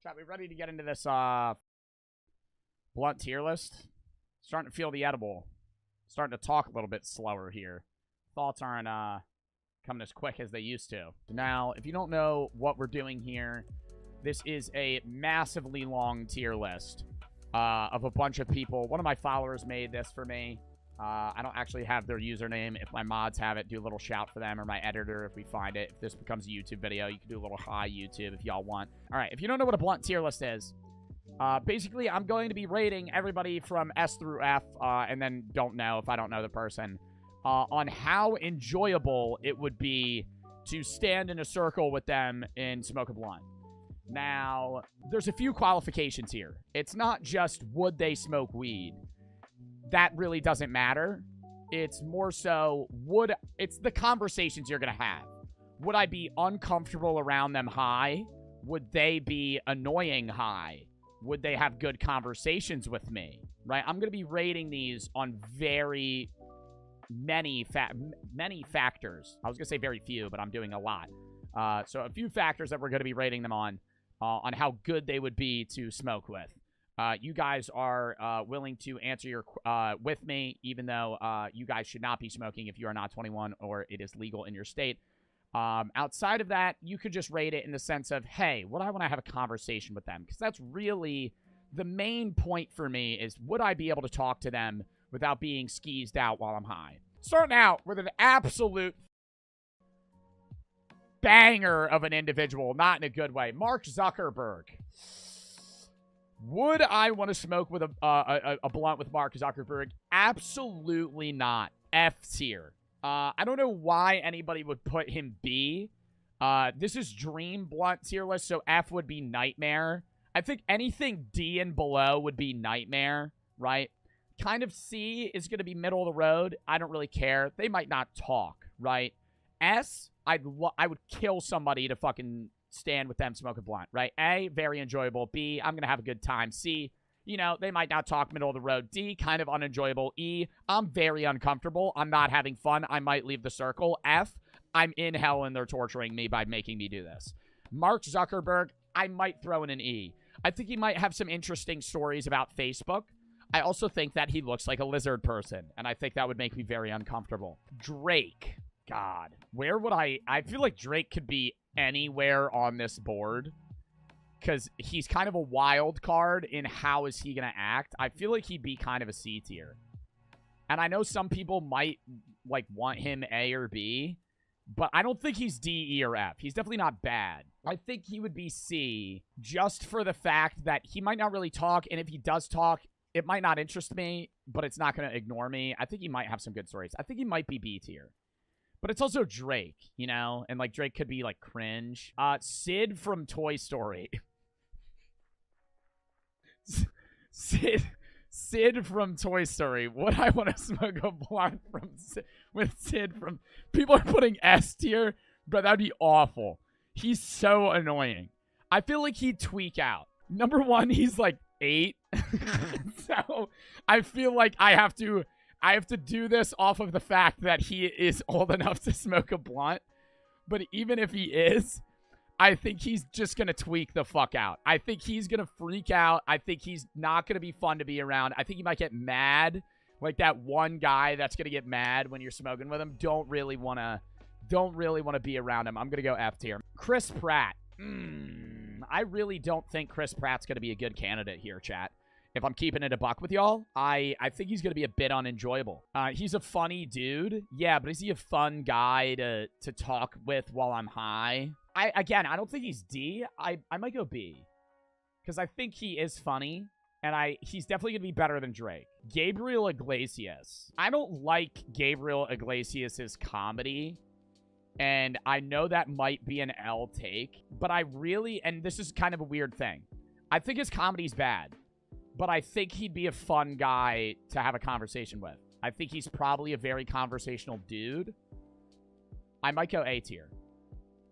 Chat, we ready to get into this blunt tier list? Starting to feel the edible. Starting to talk a little bit slower here. Thoughts aren't coming as quick as they used to. Now, if you don't know what we're doing here, this is a massively long tier list of a bunch of people. One of my followers made this for me. I don't actually have their username. If my mods have it, do a little shout for them, or my editor if we find it. If this becomes a YouTube video, you can do a little hi YouTube if y'all want. All right, if you don't know what a blunt tier list is, basically I'm going to be rating everybody from S through F, and then don't know if I don't know the person, on how enjoyable it would be to stand in a circle with them and smoke a blunt. Now, there's a few qualifications here. It's not just would they smoke weed. That really doesn't matter. It's more so, it's the conversations you're going to have. Would I be uncomfortable around them high? Would they be annoying high? Would they have good conversations with me? Right? I'm going to be rating these on very many factors. I was going to say very few, but I'm doing a lot. So a few factors that we're going to be rating them on how good they would be to smoke with. You guys are willing to answer your with me, even though you guys should not be smoking if you are not 21 or it is legal in your state. Outside of that, you could just rate it in the sense of, hey, would I want to have a conversation with them? Because that's really the main point for me is, would I be able to talk to them without being skeezed out while I'm high? Starting out with an absolute banger of an individual, not in a good way. Mark Zuckerberg. Would I want to smoke with a blunt with Mark Zuckerberg? Absolutely not. F tier. I don't know why anybody would put him B. This is dream blunt tier list, so F would be nightmare. I think anything D and below would be nightmare, right? Kind of C is going to be middle of the road. I don't really care. They might not talk, right? S, I would kill somebody to fucking stand with them, smoke a blunt, right? A, very enjoyable. B, I'm going to have a good time. C, you know, they might not talk, middle of the road. D, kind of unenjoyable. E, I'm very uncomfortable. I'm not having fun. I might leave the circle. F, I'm in hell and they're torturing me by making me do this. Mark Zuckerberg, I might throw in an E. I think he might have some interesting stories about Facebook. I also think that he looks like a lizard person, and I think that would make me very uncomfortable. Drake. God, where would I feel like Drake could be anywhere on this board because he's kind of a wild card in how is he going to act. I feel like he'd be kind of a C tier. And I know some people might like want him A or B, but I don't think he's D, E, or F. He's definitely not bad. I think he would be C just for the fact that he might not really talk, and if he does talk, it might not interest me, but it's not going to ignore me. I think he might have some good stories. I think he might be B tier. But it's also Drake, you know? And, like, Drake could be, like, cringe. Sid from Toy Story. Sid from Toy Story. Would I want to smoke a blunt with Sid from... People are putting S tier, but that'd be awful. He's so annoying. I feel like he'd tweak out. Number one, he's, like, 8. So, I feel like I have to do this off of the fact that he is old enough to smoke a blunt. But even if he is, I think he's just going to tweak the fuck out. I think he's going to freak out. I think he's not going to be fun to be around. I think he might get mad. Like that one guy that's going to get mad when you're smoking with him. Don't really want to be around him. I'm going to go F tier. Chris Pratt. I really don't think Chris Pratt's going to be a good candidate here, chat. If I'm keeping it a buck with y'all, I think he's going to be a bit unenjoyable. He's a funny dude. Yeah, but is he a fun guy to talk with while I'm high? I don't think he's D. I might go B. Because I think he is funny. And he's definitely going to be better than Drake. Gabriel Iglesias. I don't like Gabriel Iglesias' comedy. And I know that might be an L take. But I really, and this is kind of a weird thing. I think his comedy's bad. But I think he'd be a fun guy to have a conversation with. I think he's probably a very conversational dude. I might go A tier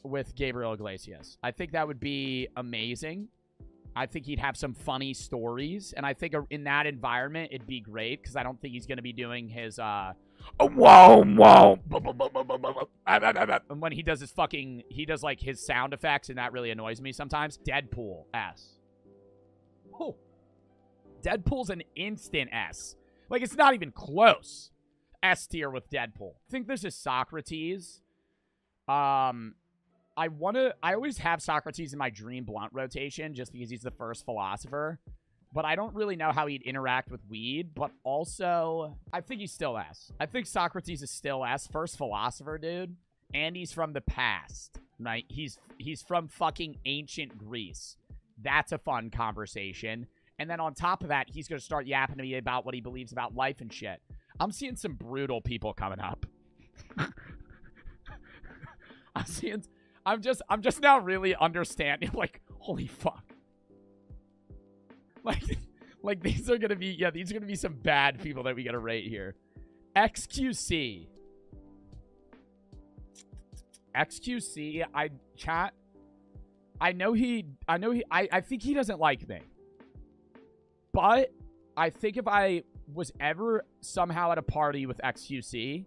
with Gabriel Iglesias. I think that would be amazing. I think he'd have some funny stories. And I think in that environment, it'd be great. Because I don't think he's going to be doing his Whoa, whoa. And when he does his fucking, he does like his sound effects, and that really annoys me sometimes. Deadpool, S. Oh. Deadpool's an instant S. Like, it's not even close. S tier with Deadpool. I think this is Socrates. I always have Socrates in my dream blunt rotation just because he's the first philosopher. But I don't really know how he'd interact with weed. But also, I think he's still S. I think Socrates is still S. First philosopher, dude. And he's from the past, right? He's from fucking ancient Greece. That's a fun conversation. And then on top of that, he's going to start yapping to me about what he believes about life and shit. I'm seeing some brutal people coming up. I'm just now really understanding, like, holy fuck. Like these are going to be, yeah, these are going to be some bad people that we got to rate here. XQC. XQC, I think he doesn't like me. But I think if I was ever somehow at a party with XQC,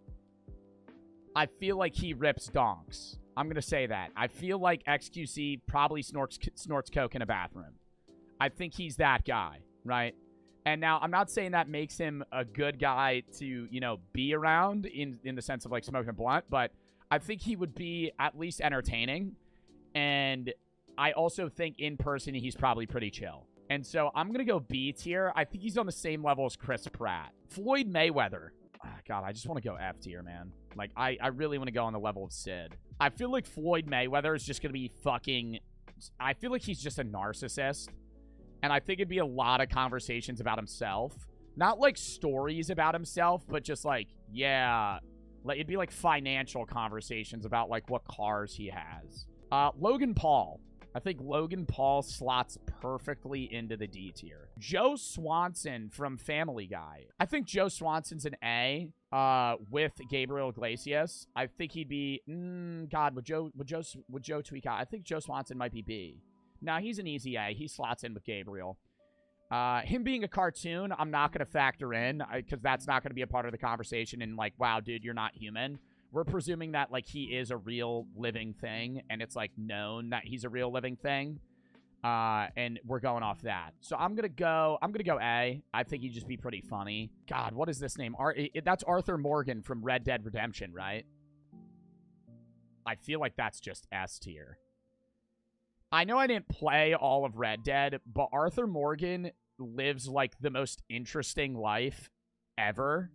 I feel like he rips donks. I'm going to say that. I feel like XQC probably snorts coke in a bathroom. I think he's that guy, right? And now, I'm not saying that makes him a good guy to, you know, be around in the sense of, like, smoking a blunt, but I think he would be at least entertaining. And I also think in person, he's probably pretty chill. And so I'm going to go B tier. I think he's on the same level as Chris Pratt. Floyd Mayweather. Oh, God, I just want to go F tier, man. Like, I really want to go on the level of Sid. I feel like Floyd Mayweather is just going to be fucking... I feel like he's just a narcissist. And I think it'd be a lot of conversations about himself. Not like stories about himself, but just like, yeah. Like, it'd be like financial conversations about like what cars he has. Logan Paul. I think Logan Paul slots perfectly into the D tier. Joe Swanson from Family Guy. I think Joe Swanson's an A with Gabriel Iglesias. I think he'd be... God, would Joe tweak out? I think Joe Swanson might be B. No, he's an easy A. He slots in with Gabriel. Him being a cartoon, I'm not going to factor in because that's not going to be a part of the conversation. And like, wow, dude, you're not human. We're presuming that like he is a real living thing, and it's like known that he's a real living thing. And we're going off that. So I'm gonna go A. I think he'd just be pretty funny. God, what is this name? That's Arthur Morgan from Red Dead Redemption, right? I feel like that's just S tier. I know I didn't play all of Red Dead, but Arthur Morgan lives, like, the most interesting life ever.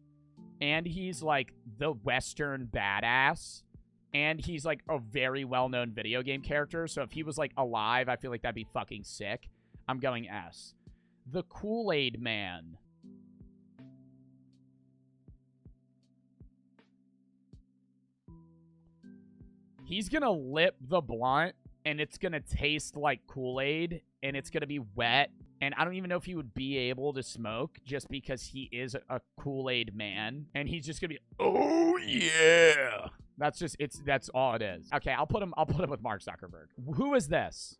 And he's, like, the Western badass. And he's, like, a very well-known video game character. So if he was, like, alive, I feel like that'd be fucking sick. I'm going S. The Kool-Aid Man. He's gonna lip the blunt. And it's going to taste like Kool-Aid, and it's going to be wet. And I don't even know if he would be able to smoke just because he is a Kool-Aid man. And he's just going to be, oh, yeah. That's all it is. Okay, I'll put him with Mark Zuckerberg. Who is this?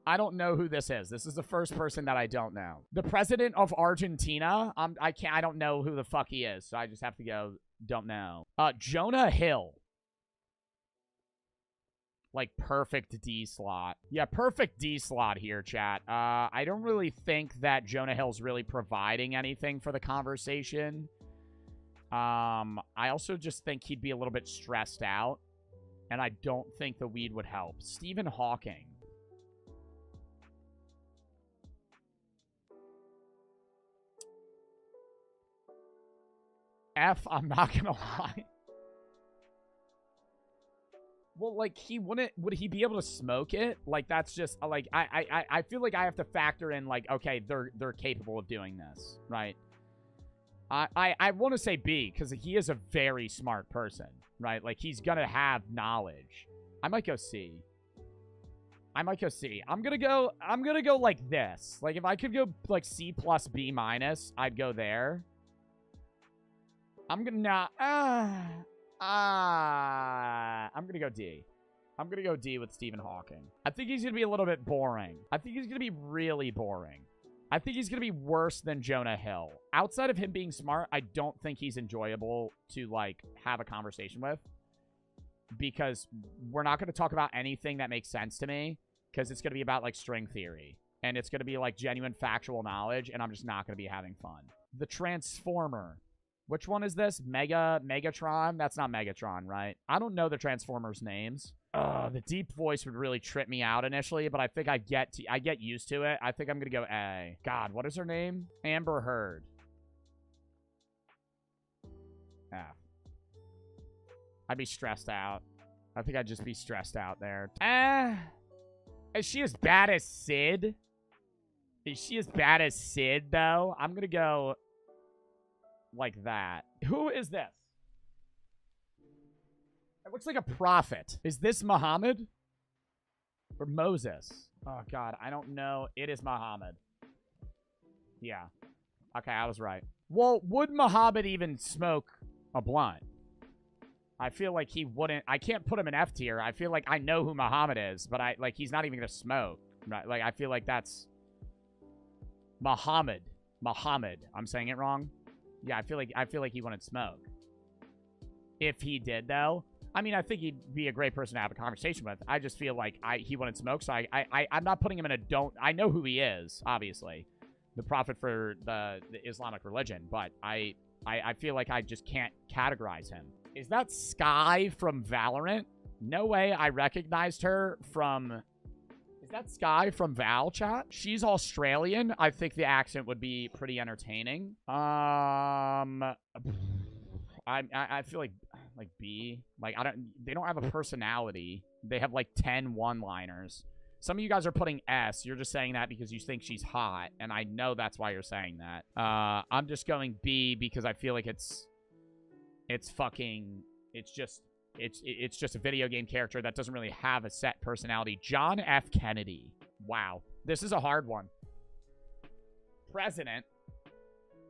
I don't know who this is. This is the first person that I don't know. The president of Argentina? I don't know who the fuck he is, so I just have to go, don't know. Jonah Hill. Like, perfect D slot. Yeah, perfect D slot here, chat. I don't really think that Jonah Hill's really providing anything for the conversation. I also just think he'd be a little bit stressed out. And I don't think the weed would help. Stephen Hawking. F, I'm not gonna lie. Well, like, would he be able to smoke it? Like, that's just, like, I feel like I have to factor in, like, okay, they're capable of doing this, right? I want to say B, because he is a very smart person, right? Like, he's gonna have knowledge. I might go C. I'm gonna go like this. Like, if I could go, like, C plus B minus, I'd go there. I'm gonna, I'm going to go D. I'm going to go D with Stephen Hawking. I think he's going to be a little bit boring. I think he's going to be really boring. I think he's going to be worse than Jonah Hill. Outside of him being smart, I don't think he's enjoyable to, like, have a conversation with. Because we're not going to talk about anything that makes sense to me. Because it's going to be about, like, string theory. And it's going to be, like, genuine factual knowledge. And I'm just not going to be having fun. The Transformer. Which one is this? Megatron? That's not Megatron, right? I don't know the Transformers' names. The deep voice would really trip me out initially, but I think I get used to it. I think I'm gonna go A. God, what is her name? Amber Heard. F. I'd be stressed out. I think I'd just be stressed out there. Is she as bad as Sid? Is she as bad as Sid, though? I'm gonna go like that. Who is this? It looks like a prophet. Is this Muhammad? Or Moses? Oh, God. I don't know. It is Muhammad. Yeah. Okay, I was right. Well, would Muhammad even smoke a blunt? I feel like he wouldn't. I can't put him in F tier. I feel like I know who Muhammad is, but he's not even going to smoke. Right? Like, I feel like that's Muhammad. Muhammad. I'm saying it wrong? Yeah, I feel like he wouldn't smoke. If he did, though, I mean, I think he'd be a great person to have a conversation with. I just feel like he wouldn't smoke, so I'm not putting him in a don't. I know who he is, obviously, the prophet for the Islamic religion, but I feel like I just can't categorize him. Is that Sky from Valorant? No way I recognized her from... Is that Sky from Val chat? She's Australian. I think the accent would be pretty entertaining. I feel like B. Like, they don't have a personality. They have like 10 one-liners. Some of you guys are putting S. You're just saying that because you think she's hot, and I know that's why you're saying that. I'm just going B because I feel like it's just a video game character that doesn't really have a set personality. John F. Kennedy. Wow. This is a hard one. President.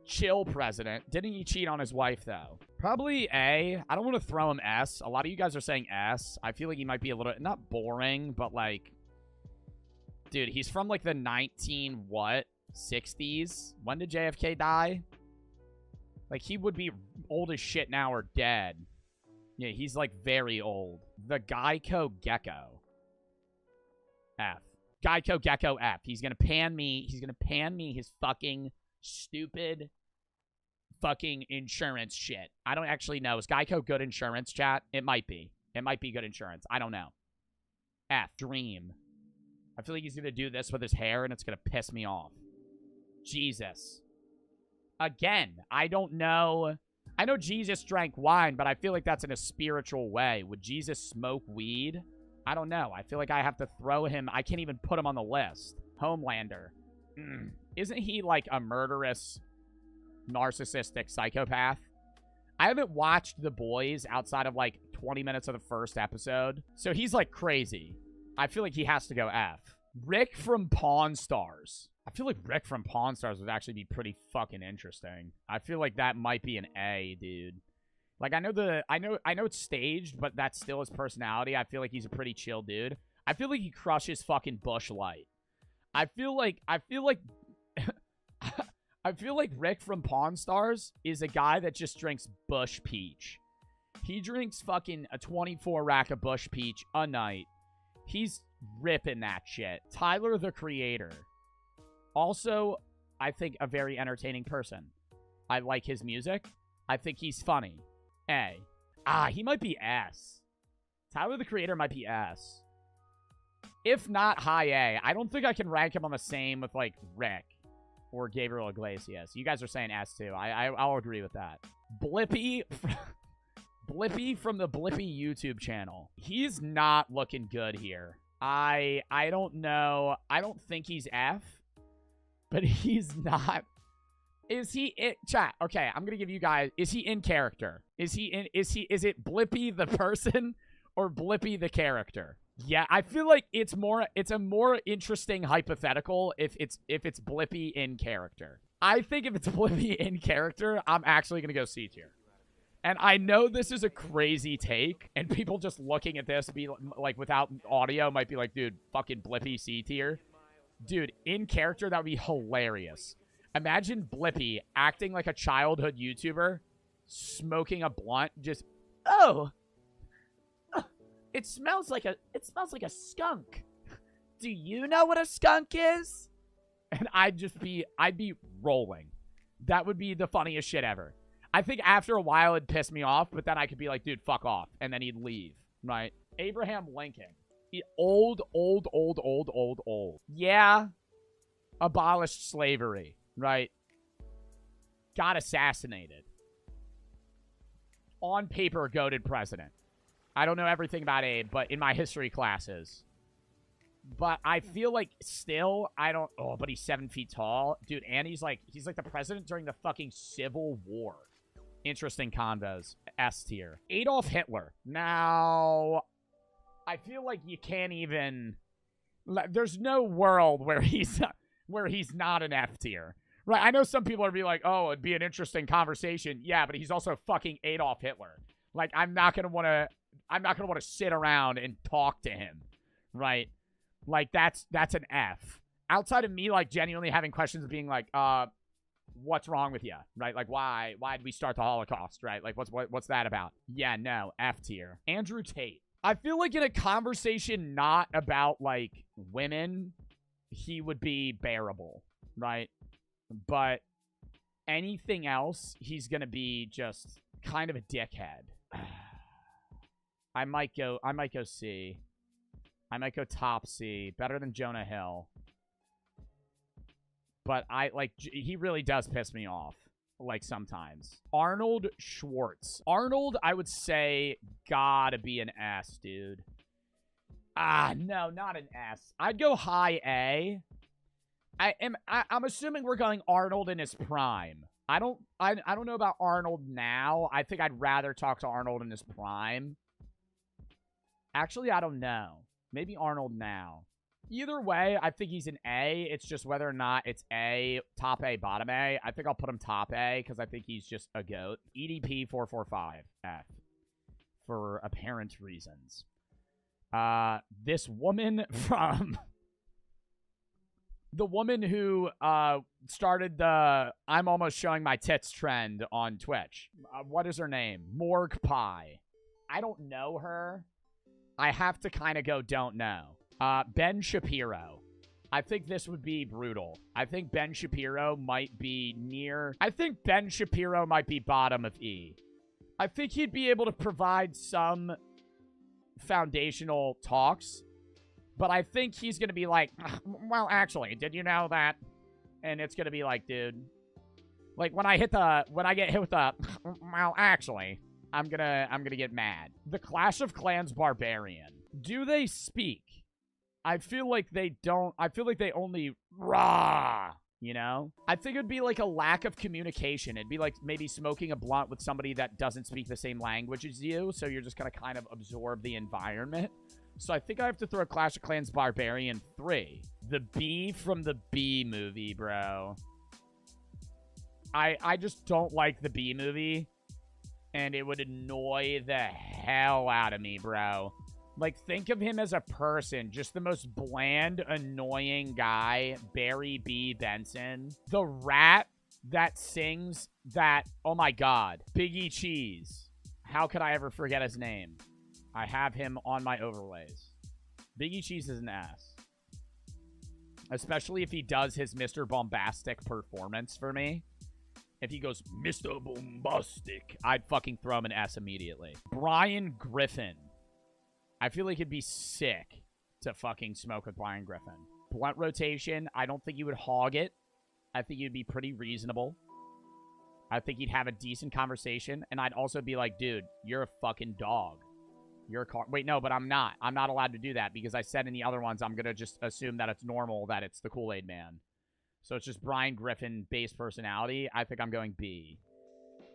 Chill president. Didn't he cheat on his wife, though? Probably A. I don't want to throw him S. A lot of you guys are saying S. I feel like he might be a little... Not boring, but like... Dude, he's from like the 60s? When did JFK die? Like, he would be old as shit now or dead. Yeah, he's like very old. The Geico Gecko. F. Geico Gecko F. He's gonna pan me his fucking stupid fucking insurance shit. I don't actually know. Is Geico good insurance, chat? It might be. It might be good insurance. I don't know. F. Dream. I feel like he's gonna do this with his hair and it's gonna piss me off. Jesus. Again, I don't know. I know Jesus drank wine, but I feel like that's in a spiritual way. Would Jesus smoke weed? I don't know. I feel like I have to throw him. I can't even put him on the list. Homelander. Isn't he like a murderous, narcissistic psychopath? I haven't watched The Boys outside of like 20 minutes of the first episode. So he's like crazy. I feel like he has to go F. Rick from Pawn Stars. I feel like Rick from Pawn Stars would actually be pretty fucking interesting. I feel like that might be an A, dude. Like, I know it's staged, but that's still his personality. I feel like he's a pretty chill dude. I feel like he crushes fucking Bush Light. I feel like I feel like Rick from Pawn Stars is a guy that just drinks Bush Peach. He drinks fucking a 24 rack of Bush Peach a night. He's ripping that shit. Tyler, the Creator. Also, I think a very entertaining person. I like his music. I think he's funny. A. He might be S. Tyler, the Creator might be S. If not high A. I don't think I can rank him on the same with, like, Rick or Gabriel Iglesias. You guys are saying S, too. I'll agree with that. Blippy... Blippy from the Blippy YouTube channel. He's not looking good here. I don't know. I don't think he's F, but he's not. Is he in chat? Okay, I'm gonna give you guys. Is he in character? Is it Blippy the person or Blippy the character? Yeah, I feel like it's a more interesting hypothetical if it's Blippy in character. I think if it's Blippy in character, I'm actually gonna go C tier. And I know this is a crazy take, and people just looking at this be like without audio might be like, dude, fucking Blippy C tier. Dude, in character, that would be hilarious. Imagine Blippi acting like a childhood YouTuber, smoking a blunt, just, oh, it smells like a skunk. Do you know what a skunk is? And I'd be rolling. That would be the funniest shit ever. I think after a while it'd piss me off, but then I could be like, dude, fuck off. And then he'd leave, right? Abraham Lincoln. Old. Yeah. Abolished slavery, right? Got assassinated. On paper, goated president. I don't know everything about Abe, but in my history classes. But I feel like still, I don't... Oh, but he's 7 feet tall. Dude, and he's like the president during the fucking Civil War. Interesting convos. S tier. Adolf Hitler. Now, I feel like you can't even... There's no world where he's not an F tier. Right? I know some people are be like, oh, it'd be an interesting conversation. Yeah, but he's also fucking Adolf Hitler. Like, I'm not gonna want to sit around and talk to him. Right? Like, that's an F. Outside of me, like, genuinely having questions of being like, what's wrong with you? Right? Like, why did we start the Holocaust? Right? Like, what's that about? Yeah, no, F tier. Andrew Tate. I feel like in a conversation not about, like, women, he would be bearable. Right? But anything else, he's gonna be just kind of a dickhead. I might go C. I might go top C. Better than Jonah Hill. But he really does piss me off. Like, sometimes. Arnold Schwartz. Arnold, I would say, gotta be an S, dude. No, not an S. I'd go high A. I'm assuming we're going Arnold in his prime. I don't know about Arnold now. I think I'd rather talk to Arnold in his prime. Actually, I don't know. Maybe Arnold now. Either way, I think he's an A. It's just whether or not it's A, top A, bottom A. I think I'll put him top A because I think he's just a goat. EDP 445 F for apparent reasons. This woman from... The woman who started the I'm almost showing my tits trend on Twitch. What is her name? Morgue Pie. I don't know her. I have to kind of go don't know. Ben Shapiro. I think this would be brutal. I think Ben Shapiro might be near... I think Ben Shapiro might be bottom of E. I think he'd be able to provide some foundational talks, but I think he's going to be like, well, actually, did you know that? And it's going to be like, dude, like when I get hit with the, well, actually, I'm going to get mad. The Clash of Clans Barbarian. Do they speak? I feel like they don't. I feel like they only rah, you know? I think it'd be like a lack of communication. It'd be like maybe smoking a blunt with somebody that doesn't speak the same language as you, so you're just going to kind of absorb the environment. So I think I have to throw Clash of Clans Barbarian 3. The bee from the Bee movie, bro. I just don't like the Bee movie, and it would annoy the hell out of me, bro. Like, think of him as a person. Just the most bland, annoying guy. Barry B. Benson. The rat that sings that... Oh, my God. Biggie Cheese. How could I ever forget his name? I have him on my overlays. Biggie Cheese is an ass. Especially if he does his Mr. Bombastic performance for me. If he goes, Mr. Bombastic, I'd fucking throw him an S immediately. Brian Griffin. I feel like it'd be sick to fucking smoke with Brian Griffin. Blunt rotation, I don't think you would hog it. I think you'd be pretty reasonable. I think you'd have a decent conversation. And I'd also be like, dude, you're a fucking dog. You're a car. Wait, no, but I'm not. I'm not allowed to do that because I said in the other ones, I'm going to just assume that it's normal, that it's the Kool-Aid Man. So it's just Brian Griffin base personality. I think I'm going B.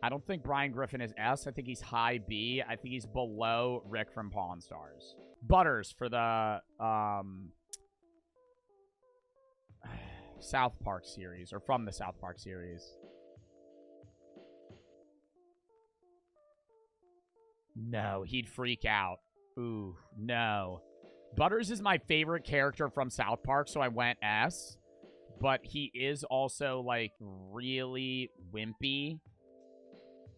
I don't think Brian Griffin is S. I think he's high B. I think he's below Rick from Pawn Stars. Butters for the South Park series, or from the South Park series. No, he'd freak out. Ooh, no. Butters is my favorite character from South Park, so I went S. But he is also, like, really wimpy.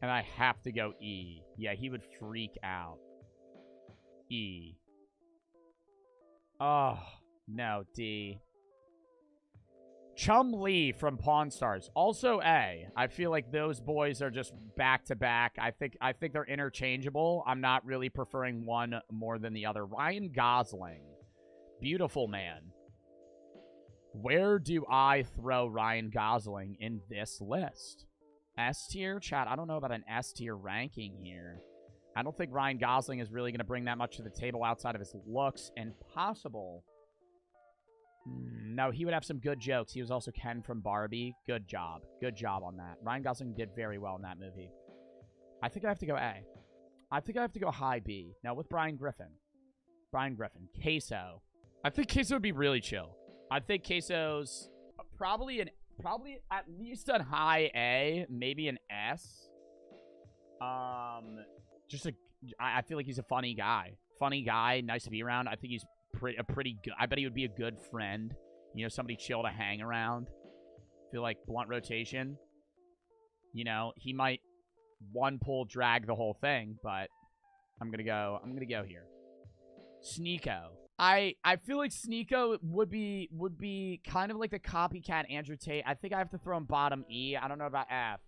And I have to go E. Yeah, he would freak out. E. Oh, no, D. Chum Lee from Pawn Stars. Also A. I feel like those boys are just back-to-back. I think they're interchangeable. I'm not really preferring one more than the other. Ryan Gosling. Beautiful man. Where do I throw Ryan Gosling in this list? S tier? Chat, I don't know about an S tier ranking here. I don't think Ryan Gosling is really going to bring that much to the table outside of his looks and possible. No, he would have some good jokes. He was also Ken from Barbie. Good job. Good job on that. Ryan Gosling did very well in that movie. I think I have to go A. I think I have to go high B. Now with Brian Griffin. Brian Griffin. Queso. I think Queso would be really chill. I think Queso's probably at least a high A, maybe an S. I feel like he's a funny guy. Funny guy, nice to be around. I think he's a pretty good. I bet he would be a good friend. You know, somebody chill to hang around. Feel like blunt rotation. You know, he might one pull drag the whole thing, but I'm gonna go here. Sneeko. I feel like Sneeko would be kind of like the copycat Andrew Tate. I think I have to throw him bottom E. I don't know about F.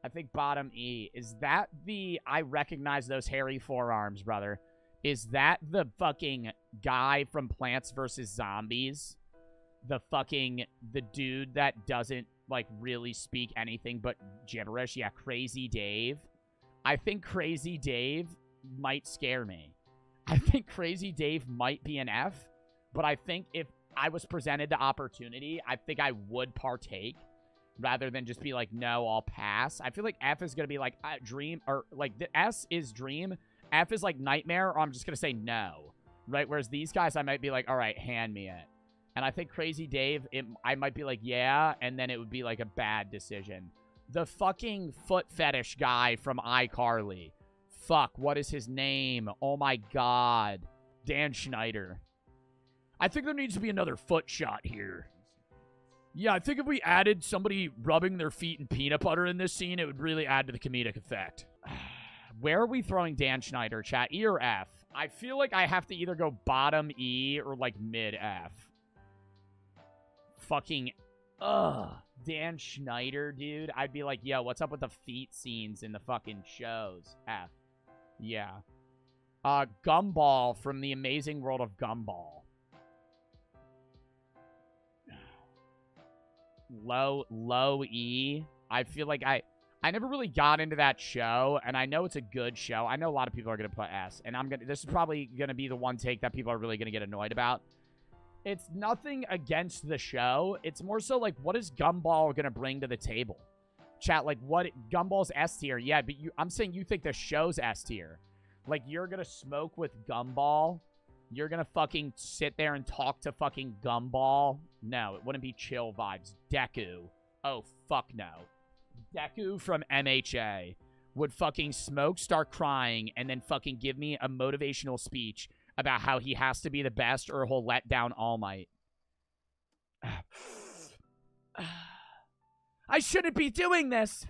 I think bottom E. Is that the... I recognize those hairy forearms, brother. Is that the fucking guy from Plants vs. Zombies? The dude that doesn't, like, really speak anything but gibberish? Yeah, Crazy Dave. I think Crazy Dave might scare me. I think Crazy Dave might be an F, but I think if I was presented the opportunity, I think I would partake rather than just be like, no, I'll pass. I feel like F is going to be like dream, or like the S is dream. F is like nightmare, or I'm just going to say no, right? Whereas these guys, I might be like, all right, hand me it. And I think Crazy Dave, I might be like, yeah, and then it would be like a bad decision. The fucking foot fetish guy from iCarly. Fuck, what is his name? Oh my god. Dan Schneider. I think there needs to be another foot shot here. Yeah, I think if we added somebody rubbing their feet in peanut butter in this scene, it would really add to the comedic effect. Where are we throwing Dan Schneider, chat? E or F? I feel like I have to either go bottom E or like mid F. Fucking, Dan Schneider, dude. I'd be like, yo, what's up with the feet scenes in the fucking shows? F. Yeah. Gumball from The Amazing World of Gumball. Low E. I feel like I never really got into that show, and I know it's a good show. I know a lot of people are going to put S, and this is probably going to be the one take that people are really going to get annoyed about. It's nothing against the show. It's more so like, what is Gumball going to bring to the table? Chat, like, what? Gumball's S tier. Yeah, but I'm saying you think the show's S tier. Like, you're going to smoke with Gumball? You're going to fucking sit there and talk to fucking Gumball? No, it wouldn't be chill vibes. Deku. Oh, fuck no. Deku from MHA would fucking smoke, start crying, and then fucking give me a motivational speech about how he has to be the best or he'll let down All Might. I shouldn't be doing this.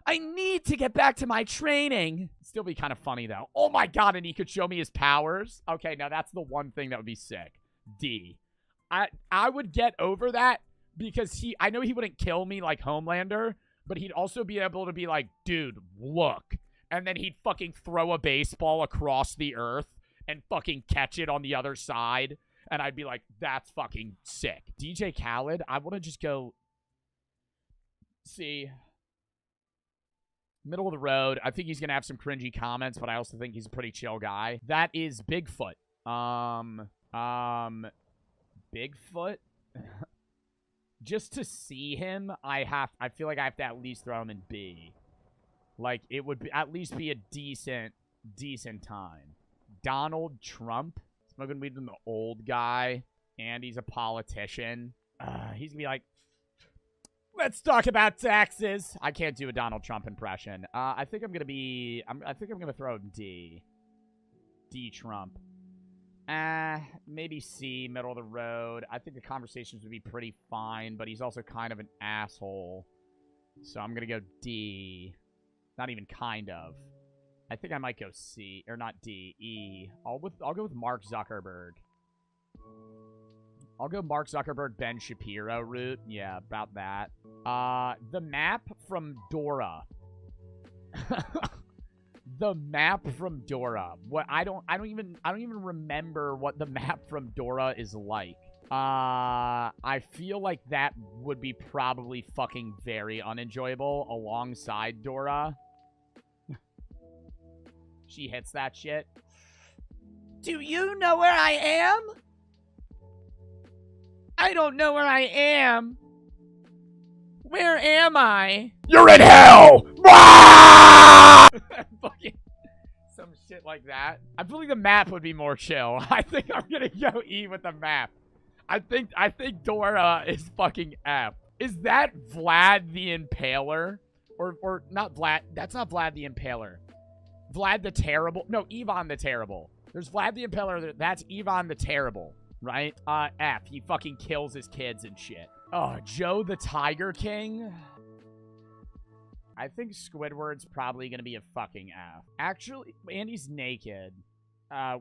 I need to get back to my training. Still be kind of funny, though. Oh, my God, and he could show me his powers? Okay, now that's the one thing that would be sick. D. I would get over that because I know he wouldn't kill me like Homelander, but he'd also be able to be like, dude, look. And then he'd fucking throw a baseball across the earth and fucking catch it on the other side. And I'd be like, that's fucking sick. DJ Khaled, I want to just go... See... Middle of the road. I think he's going to have some cringy comments, but I also think he's a pretty chill guy. That is Bigfoot. Bigfoot? Just to see him, I feel like I have to at least throw him in B. Like, it would at least be a decent time. Donald Trump? Smoking weed with an old guy, and he's a politician. He's going to be like, let's talk about taxes. I can't do a Donald Trump impression. I think I'm going to throw D. D Trump. Maybe C, middle of the road. I think the conversations would be pretty fine, but he's also kind of an asshole. So I'm gonna go D. Not even kind of. I think I might go C, or not D, E. I'll go with Mark Zuckerberg. I'll go Mark Zuckerberg, Ben Shapiro route. Yeah, about that. The map from Dora. The map from Dora. What I don't even remember what the map from Dora is like. I feel like that would be probably fucking very unenjoyable alongside Dora. She hits that shit. Do you know where I am? I don't know where I am. Where am I? You're in hell! Fucking some shit like that. I feel like the map would be more chill. I think I'm gonna go E with the map. I think Dora is fucking F. Is that Vlad the Impaler? Or not Vlad. That's not Vlad the Impaler. Vlad the Terrible. No, Ivan the Terrible. There's Vlad the Impaler. That's Ivan the Terrible, right? F. He fucking kills his kids and shit. Oh, Joe the Tiger King. I think Squidward's probably going to be a fucking F. Actually, Andy's naked,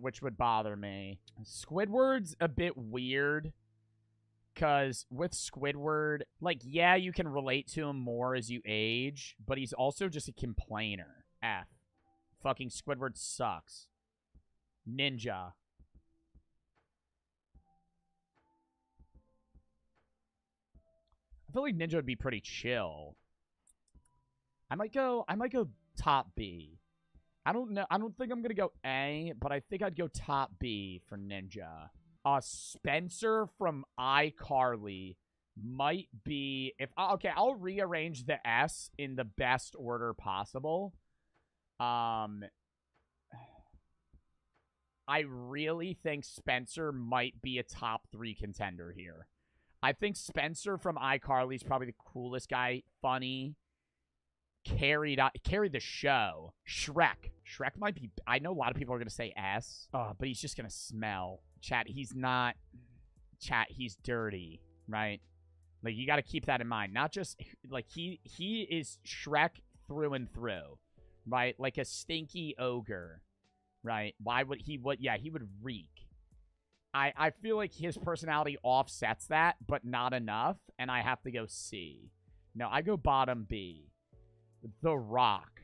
which would bother me. Squidward's a bit weird, because with Squidward, like, yeah, you can relate to him more as you age, but he's also just a complainer. F. Fucking Squidward sucks. Ninja. I feel like Ninja would be pretty chill. I might go top B. I don't know. I don't think I'm going to go A, but I think I'd go top B for Ninja. Spencer from iCarly might be... Okay, I'll rearrange the S in the best order possible. I really think Spencer might be a top 3 contender here. I think Spencer from iCarly is probably the coolest guy. Funny. Carried the show. Shrek might be... I know a lot of people are going to say S. But he's just going to smell. Chat, he's not... Chat, he's dirty, right? Like, you got to keep that in mind. Not just... Like, he is Shrek through and through, right? Like a stinky ogre, right? Why would he... Yeah, he would reek. I feel like his personality offsets that, but not enough, and I have to go C. No, I go bottom B. The Rock.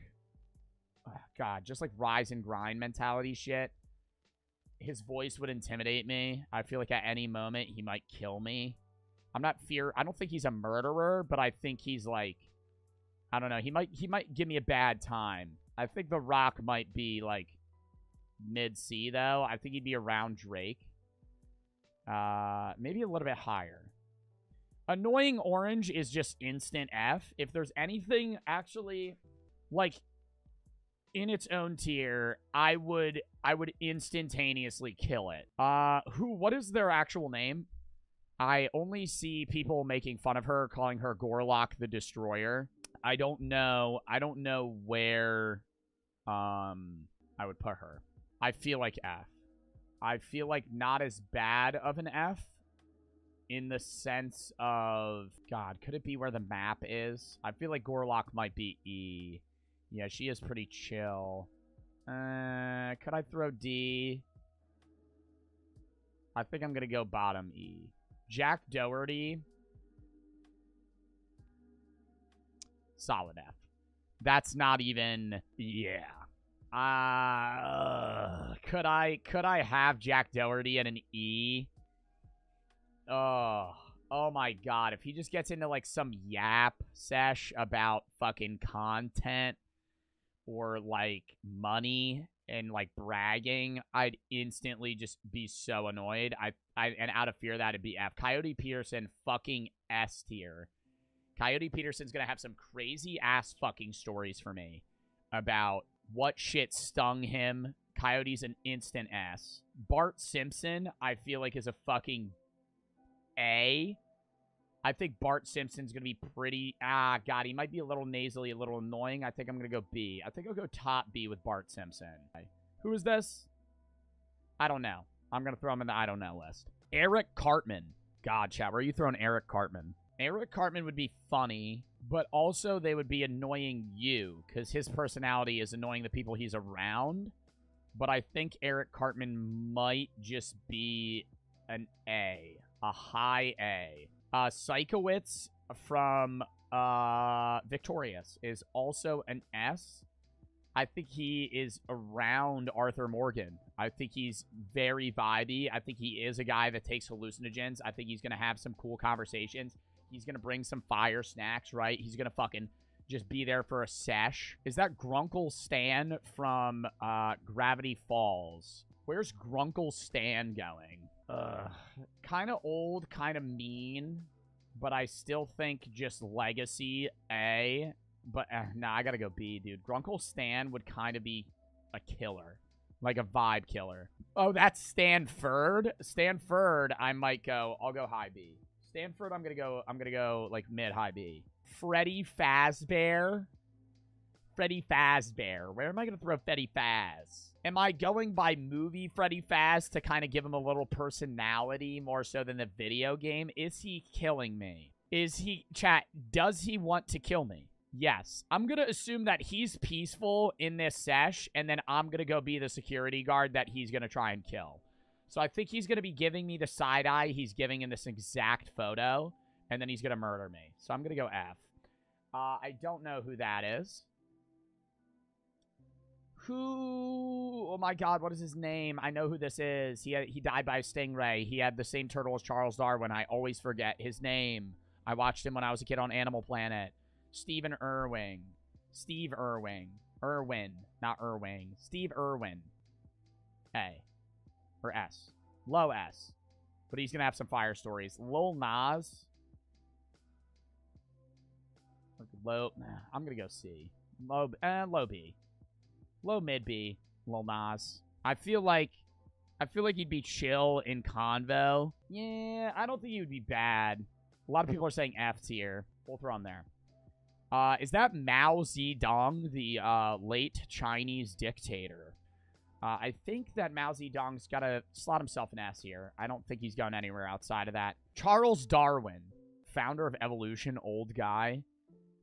Oh, God, just like rise and grind mentality shit. His voice would intimidate me. I feel like at any moment he might kill me. I don't think he's a murderer, but I think he's like, I don't know. He might give me a bad time. I think The Rock might be like mid C though. I think he'd be around Drake. Maybe a little bit higher. Annoying Orange is just instant F. If there's anything actually, like, in its own tier, I would instantaneously kill it. What is their actual name? I only see people making fun of her, calling her Gorlock the Destroyer. I don't know where, I would put her. I feel like F. I feel like not as bad of an F in the sense of... God, could it be where the map is? I feel like Gorlock might be E. Yeah, she is pretty chill. Could I throw D? I think I'm going to go bottom E. Jack Doherty. Solid F. That's not even... Yeah. Could I have Jack Doherty at an E? Oh my God. If he just gets into like some yap sesh about fucking content or like money and like bragging, I'd instantly just be so annoyed. And out of fear that it'd be F. Coyote Peterson, fucking S tier. Coyote Peterson's gonna have some crazy ass fucking stories for me about what shit stung him. Coyote's an instant S. Bart Simpson, I feel like, is a fucking A. I think Bart Simpson's going to be pretty... God, he might be a little nasally, a little annoying. I think I'm going to go B. I think I'll go top B with Bart Simpson. Who is this? I don't know. I'm going to throw him in the I don't know list. Eric Cartman. God, chat, where are you throwing Eric Cartman? Eric Cartman would be funny, but also they would be annoying you because his personality is annoying the people he's around. But I think Eric Cartman might just be an A. A high A. Psychowitz from Victorious is also an S. I think he is around Arthur Morgan. I think he's very vibey. I think he is a guy that takes hallucinogens. I think he's going to have some cool conversations. He's going to bring some fire snacks, right? He's going to fucking just be there for a sesh. Is that Grunkle Stan from Gravity Falls? Where's Grunkle Stan going? Kind of old, kind of mean, but I still think just legacy A. But, nah, I gotta go B, dude. Grunkle Stan would kind of be a killer. Like a vibe killer. Oh, that's Stanford? Stanford, I might go. I'll go high B. Stanford, I'm gonna go, like, mid-high B. Freddy Fazbear. Freddy Fazbear. Where am I gonna throw Freddy Faz? Am I going by movie Freddy Faz to kind of give him a little personality more so than the video game? Is he killing me? Is he... Chat, does he want to kill me? Yes. I'm going to assume that he's peaceful in this sesh, and then I'm going to go be the security guard that he's going to try and kill. So I think he's going to be giving me the side eye he's giving in this exact photo, and then he's going to murder me. So I'm going to go F. I don't know who that is. Who... Oh my god, what is his name? I know who this is. He died by a stingray. He had the same turtle as Charles Darwin. I always forget his name. I watched him when I was a kid on Animal Planet. Steve Irwin. Irwin, not Irving. Steve Irwin. A. Or S. Low S. But he's going to have some fire stories. Lil Nas. Low. I'm going to go C. Low B. Low mid B. Lil Nas. I feel like he'd be chill in convo. Yeah, I don't think he would be bad. A lot of people are saying F tier. We'll throw him there. Is that Mao Zedong, the late Chinese dictator? I think that Mao Zedong's got to slot himself an S here. I don't think he's going anywhere outside of that. Charles Darwin, founder of evolution, old guy.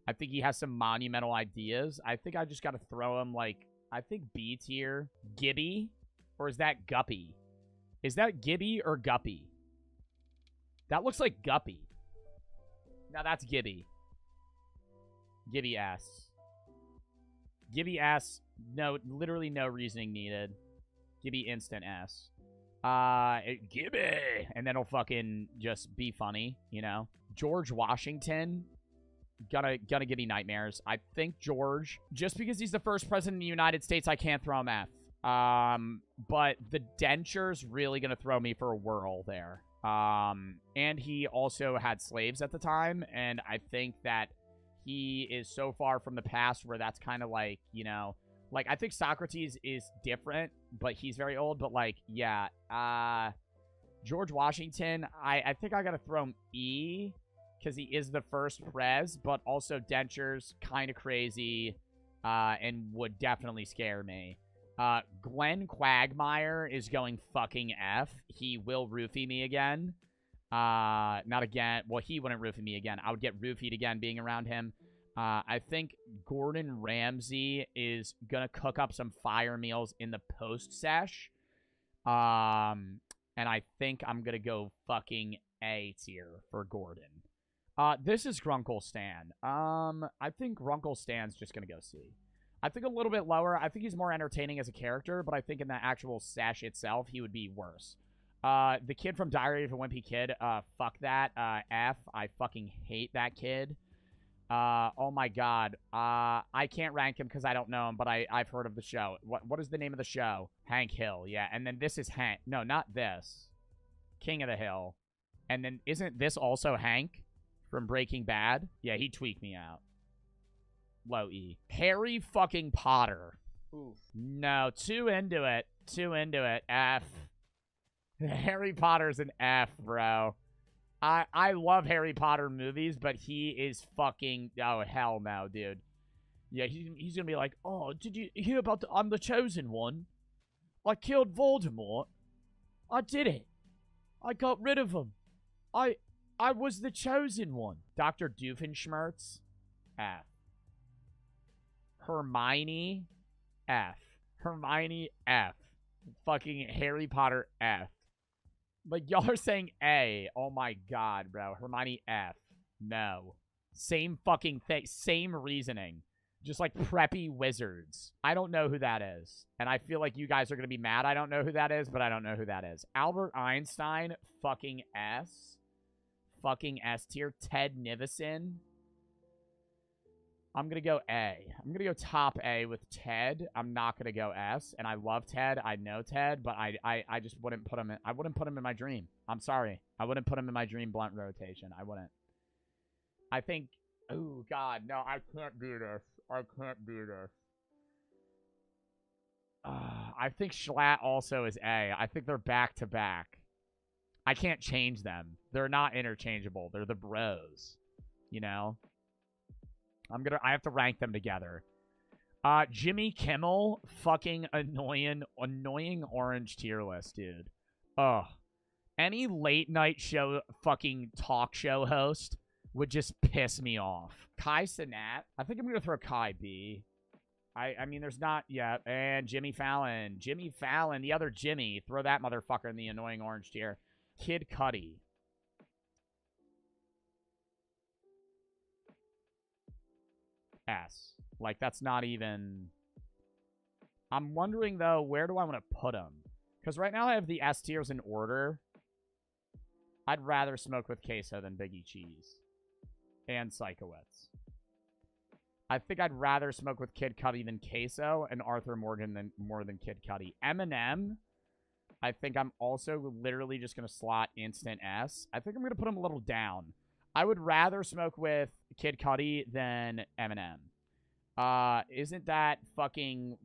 I think he has some monumental ideas. I think I just got to throw him, like, I think B tier. Gibby? Or is that Guppy? Is that Gibby or Guppy? That looks like Guppy. No, that's Gibby. Gibby S. Gibby S. No, literally no reasoning needed. Gibby instant S. Gibby! And then he'll fucking just be funny, you know? George Washington. Gonna give me nightmares. I think George, just because he's the first president of the United States, I can't throw him F. But the denture's really gonna throw me for a whirl there. And he also had slaves at the time, and I think that he is so far from the past where that's kind of like, you know, like, I think Socrates is different, but he's very old, but, like, yeah, George Washington, I think I gotta throw him E, because he is the first prez, but also dentures, kind of crazy, and would definitely scare me. Glenn Quagmire is going fucking F. He will roofie me again. Not again. Well, he wouldn't roofie me again. I would get roofied again being around him. I think Gordon Ramsay is going to cook up some fire meals in the post-sesh. And I think I'm going to go fucking A tier for Gordon. This is Grunkle Stan. I think Grunkle Stan's just going to go C. I think a little bit lower. I think he's more entertaining as a character, but I think in the actual sesh itself, he would be worse. The kid from Diary of a Wimpy Kid, fuck that. F. I fucking hate that kid. Oh my god. I can't rank him because I don't know him, but I've heard of the show. What is the name of the show? Hank Hill, yeah. And then this is Hank. No, not this. King of the Hill. And then isn't this also Hank from Breaking Bad? Yeah, he tweaked me out. Low E. Harry fucking Potter. Oof. No, too into it. Too into it. F. Harry Potter's an F, bro. I love Harry Potter movies, but he is fucking... Oh, hell no, dude. Yeah, he's gonna be like, oh, did you hear about I'm the Chosen One? I killed Voldemort. I did it. I got rid of him. I was the chosen one. Dr. Doofenshmirtz, F. Hermione, F. Hermione, F. Fucking Harry Potter, F. Like, y'all are saying A. Oh my god, bro. Hermione, F. No. Same fucking thing. Same reasoning. Just like preppy wizards. I don't know who that is. And I feel like you guys are going to be mad I don't know who that is, but I don't know who that is. Albert Einstein, fucking S. Fucking S tier. Ted Nivison. I'm going to go A. I'm going to go top A with Ted. I'm not going to go S. And I love Ted. I know Ted, but I just wouldn't put him in. I wouldn't put him in my dream. I'm sorry. I wouldn't put him in my dream blunt rotation. I wouldn't. I think, oh god, no, I can't do this. I can't do this. I think Schlatt also is A. I think they're back to back. I can't change them. They're not interchangeable. They're the bros. You know? I have to rank them together. Jimmy Kimmel, fucking annoying orange tier list, dude. Ugh. Any late night show, fucking talk show host would just piss me off. Kai Cenat. I think I'm going to throw Kai B. I mean, there's not yet. And Jimmy Fallon. Jimmy Fallon, the other Jimmy. Throw that motherfucker in the annoying orange tier. Kid Cudi. S. Like, that's not even... I'm wondering, though, where do I want to put him? Because right now I have the S tiers in order. I'd rather smoke with Queso than Biggie Cheese. And Psychowitz. I think I'd rather smoke with Kid Cudi than Queso, and Arthur Morgan more than Kid Cudi. Eminem, I think I'm also literally just going to slot instant S. I think I'm going to put him a little down. I would rather smoke with Kid Cudi than Eminem. Isn't that fucking,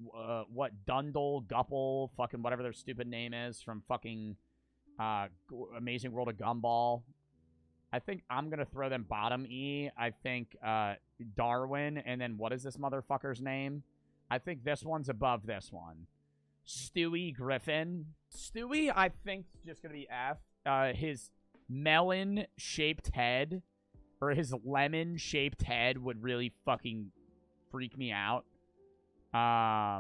what, Dundle, Gupple, fucking whatever their stupid name is from fucking Amazing World of Gumball? I think I'm going to throw them bottom E. I think Darwin, and then what is this motherfucker's name? I think this one's above this one. Stewie Griffin. Stewie, I think, is just going to be F. His melon-shaped head, or his lemon-shaped head would really fucking freak me out. I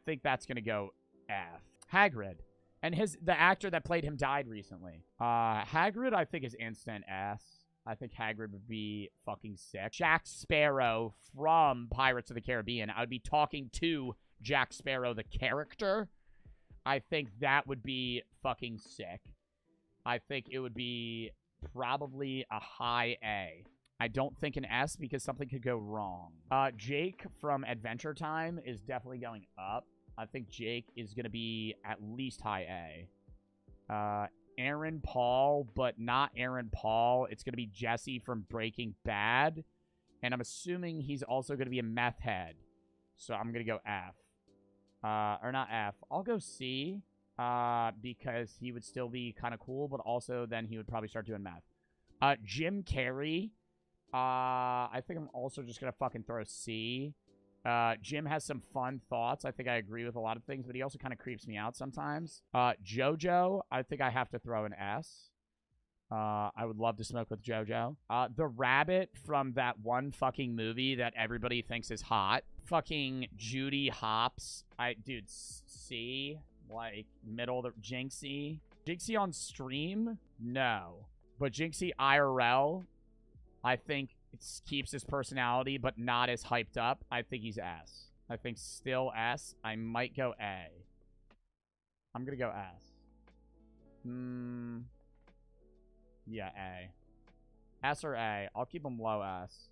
think that's going to go F. Hagrid. And the actor that played him died recently. Hagrid, I think, is instant S. I think Hagrid would be fucking sick. Jack Sparrow from Pirates of the Caribbean. I would be talking to Jack Sparrow, the character. I think that would be fucking sick. I think it would be probably a high A. I don't think an S because something could go wrong. Jake from Adventure Time is definitely going up. I think Jake is going to be at least high A. Aaron Paul, but not Aaron Paul. It's going to be Jesse from Breaking Bad. And I'm assuming he's also going to be a meth head. So I'm going to go F. Or not F. I'll go C. Because he would still be kind of cool, but also then he would probably start doing meth. Jim Carrey. I think I'm also just going to fucking throw C. Jim has some fun thoughts. I think I agree with a lot of things, but he also kind of creeps me out sometimes. JoJo, I think I have to throw an S. I would love to smoke with JoJo. The rabbit from that one fucking movie that everybody thinks is hot. Fucking Judy Hopps. Dude, C. Like, middle of the... Jinxie. Jinxie on stream? No. But Jinxie IRL, I think... It keeps his personality, but not as hyped up. I think he's S. I think still S. I might go A. I'm going to go S. Yeah, A. S or A. I'll keep him low S.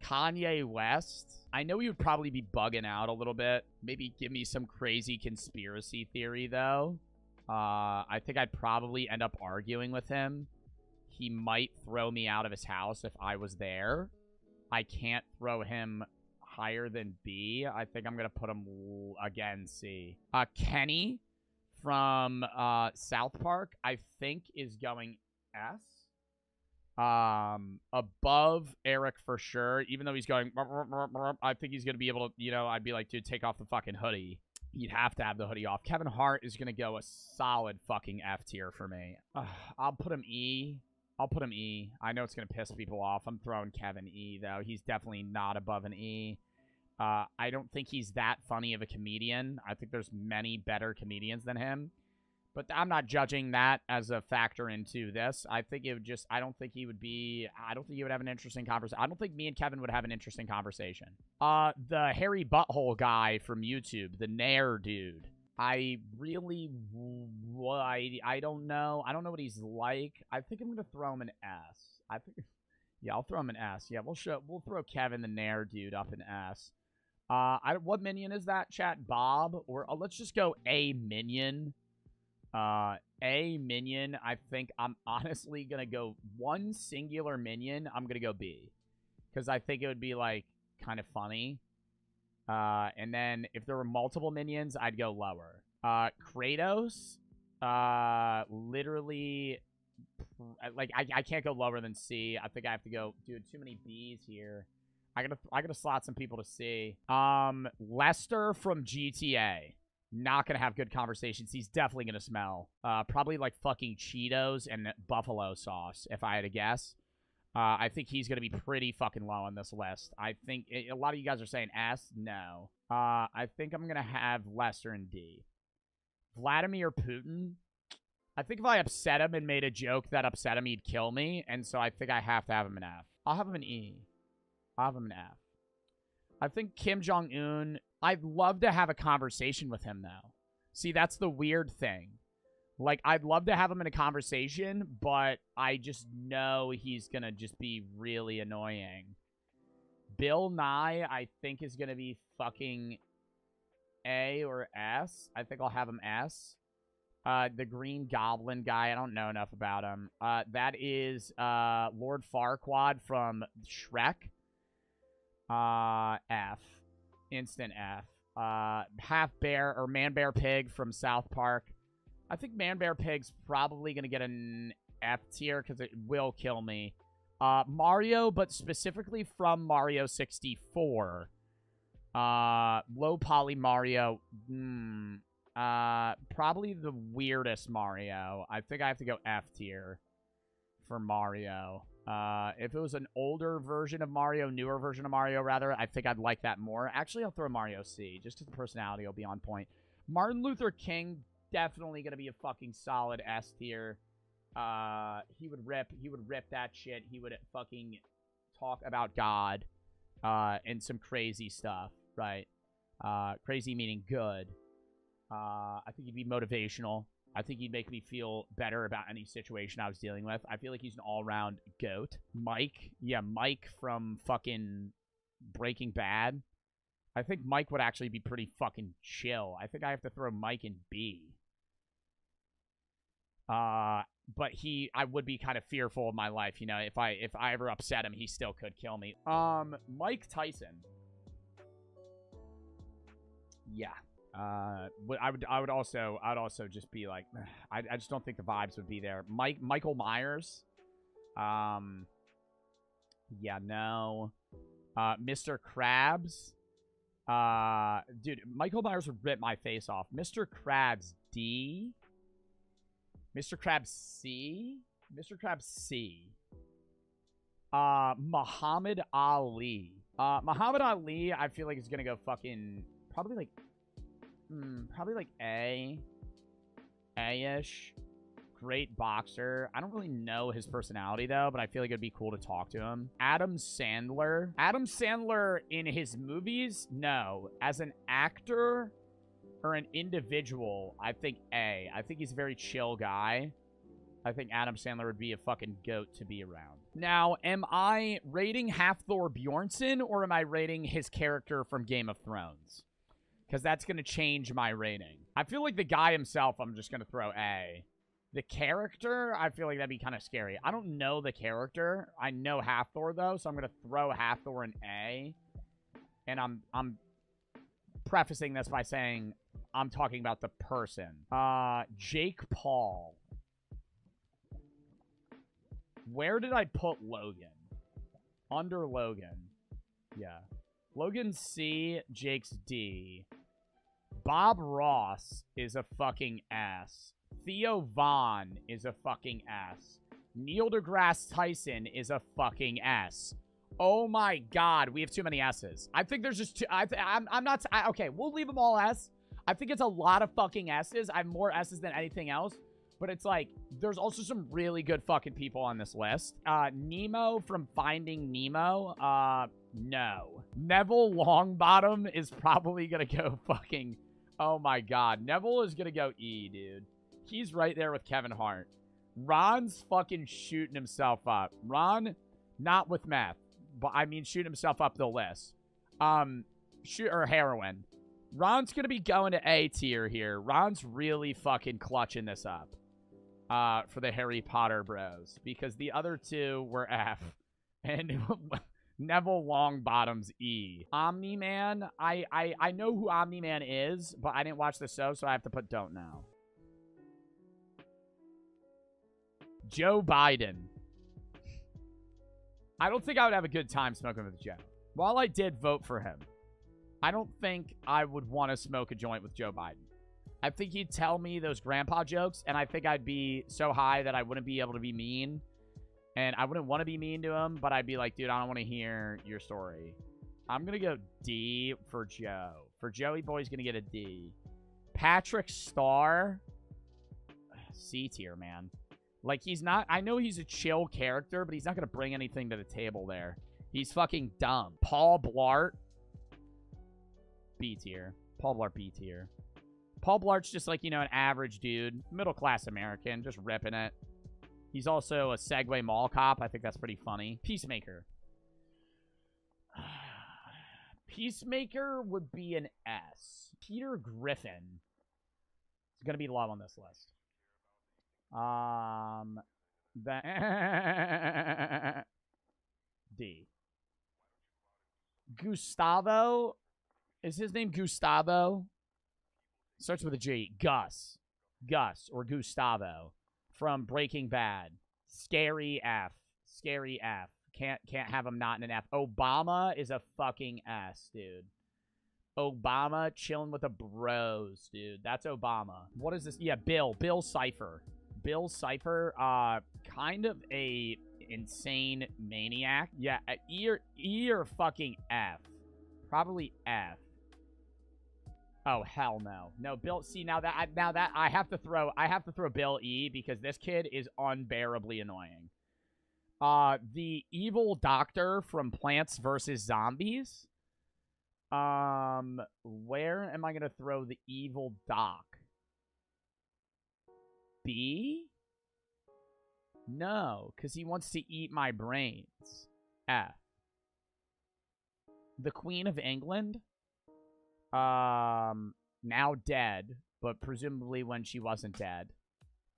Kanye West. I know he would probably be bugging out a little bit. Maybe give me some crazy conspiracy theory, though. I think I'd probably end up arguing with him. He might throw me out of his house if I was there. I can't throw him higher than B. I think I'm going to put him, again, C. Kenny from South Park, I think, is going S. Above Eric for sure. Even though he's going, I think he's going to be able to, you know, I'd be like, dude, take off the fucking hoodie. You'd have to have the hoodie off. Kevin Hart is going to go a solid fucking F tier for me. I'll put him E. I'll put him E. I know it's going to piss people off. I'm throwing Kevin E, though. He's definitely not above an E. I don't think he's that funny of a comedian. I think there's many better comedians than him. But I'm not judging that as a factor into this. I think it would just, I don't think he would have an interesting conversation. I don't think me and Kevin would have an interesting conversation. The hairy butthole guy from YouTube, the Nair dude. I really, I don't know. I don't know what he's like. I think I'm going to throw him an S. Yeah, I'll throw him an S. Yeah, we'll throw Kevin, the Nair dude, up an S. What minion is that, chat? Bob? Or let's just go A minion. A minion, I think I'm honestly gonna go one singular minion. I'm gonna go B. Because I think it would be, like, kind of funny. And then if there were multiple minions, I'd go lower. Kratos, literally, like, I can't go lower than C. I think I have to go, dude, too many B's here. I gotta slot some people to C. Lester from GTA. Not gonna have good conversations. He's definitely gonna smell. Probably like fucking Cheetos and buffalo sauce, if I had to guess. I think he's gonna be pretty fucking low on this list. I think a lot of you guys are saying S. No. I think I'm gonna have Lester and D. Vladimir Putin. I think if I upset him and made a joke that upset him, he'd kill me, and so I think I have to have him an F. I'll have him an E. I'll have him an F. I think Kim Jong-un, I'd love to have a conversation with him, though. See, that's the weird thing. Like, I'd love to have him in a conversation, but I just know he's going to just be really annoying. Bill Nye, I think, is going to be fucking A or S. I think I'll have him S. The Green Goblin guy, I don't know enough about him. That is Lord Farquaad from Shrek. F. Instant F. Half Bear or Man Bear Pig from South Park. I think Man Bear Pig's probably going to get an F tier because it will kill me. Mario, but specifically from Mario 64. Low poly Mario. Probably the weirdest Mario. I think I have to go F tier for Mario. If it was an older version of Mario, newer version of Mario, rather, I think I'd like that more. Actually, I'll throw Mario C, just because the personality will be on point. Martin Luther King, definitely going to be a fucking solid S tier. He would rip that shit. He would fucking talk about God, and some crazy stuff, right? Crazy meaning good. I think he'd be motivational. I think he'd make me feel better about any situation I was dealing with. I feel like he's an all-round goat. Mike. Yeah, Mike from fucking Breaking Bad. I think Mike would actually be pretty fucking chill. I think I have to throw Mike in B. But I would be kind of fearful of my life, you know. If I ever upset him, he still could kill me. Mike Tyson. Yeah. I would also just be like, I just don't think the vibes would be there. Michael Myers. Yeah, no. Mr. Krabs. Dude, Michael Myers would rip my face off. Mr. Krabs D. Mr. Krabs C. Mr. Krabs C. Muhammad Ali. Muhammad Ali, I feel like is gonna go fucking probably like A-ish. Great boxer. I don't really know his personality, though, but I feel like it'd be cool to talk to him. Adam Sandler. Adam Sandler in his movies? No. As an actor or an individual, I think A. I think he's a very chill guy. I think Adam Sandler would be a fucking goat to be around. Now, am I rating Hafthor Bjornsson, or am I rating his character from Game of Thrones? Because that's going to change my rating. I feel like the guy himself, I'm just going to throw A. The character, I feel like that'd be kind of scary. I don't know the character. I know Hafthor, though, so I'm going to throw Hafthor in A. And I'm prefacing this by saying I'm talking about the person. Jake Paul. Where did I put Logan? Under Logan. Yeah. Logan's C, Jake's D. Bob Ross is a fucking ass. Theo Vaughn is a fucking ass. Neil deGrasse Tyson is a fucking S. Oh my god, we have too many S's. I think there's just two. I'm not. Okay, we'll leave them all S. I think it's a lot of fucking S's. I have more S's than anything else. But it's like, there's also some really good fucking people on this list. Nemo from Finding Nemo. No. Neville Longbottom is probably gonna go fucking... Oh my god. Neville is gonna go E, dude. He's right there with Kevin Hart. Ron's fucking shooting himself up. Ron, not with meth. But I mean shooting himself up the list. Or heroin. Ron's gonna be going to A tier here. Ron's really fucking clutching this up. For the Harry Potter bros. Because the other two were F. And Neville Longbottom's E. Omni-Man. I know who Omni-Man is, but I didn't watch the show, so I have to put don't know. Joe Biden. I don't think I would have a good time smoking with Joe. While I did vote for him, I don't think I would want to smoke a joint with Joe Biden. I think he'd tell me those grandpa jokes, and I think I'd be so high that I wouldn't be able to be mean. And I wouldn't want to be mean to him, but I'd be like, dude, I don't want to hear your story. I'm going to go D for Joe. For Joey Boy's going to get a D. Patrick Starr. C tier, man. Like, he's not... I know he's a chill character, but he's not going to bring anything to the table there. He's fucking dumb. Paul Blart. B tier. Paul Blart, B tier. Paul Blart's just like, you know, an average dude. Middle-class American. Just ripping it. He's also a Segway mall cop. I think that's pretty funny. Peacemaker. Peacemaker would be an S. Peter Griffin is going to be low on this list. D. Gustavo. Is his name Gustavo? Starts with a G. Gus. Gus or Gustavo from Breaking Bad. Scary F. Scary F. Can't have him not in an F. Obama is a fucking S, dude. Obama chilling with the bros, dude. That's Obama. What is this? Yeah, Bill. Bill Cipher. Bill Cipher, kind of a insane maniac. Yeah, E or fucking F. Probably F. Oh, hell no. No, Bill, see, now that I have to throw Bill E because this kid is unbearably annoying. The evil doctor from Plants vs. Zombies. Where am I going to throw the evil doc? B? No, because he wants to eat my brains. F. The Queen of England? Now dead, but presumably when she wasn't dead.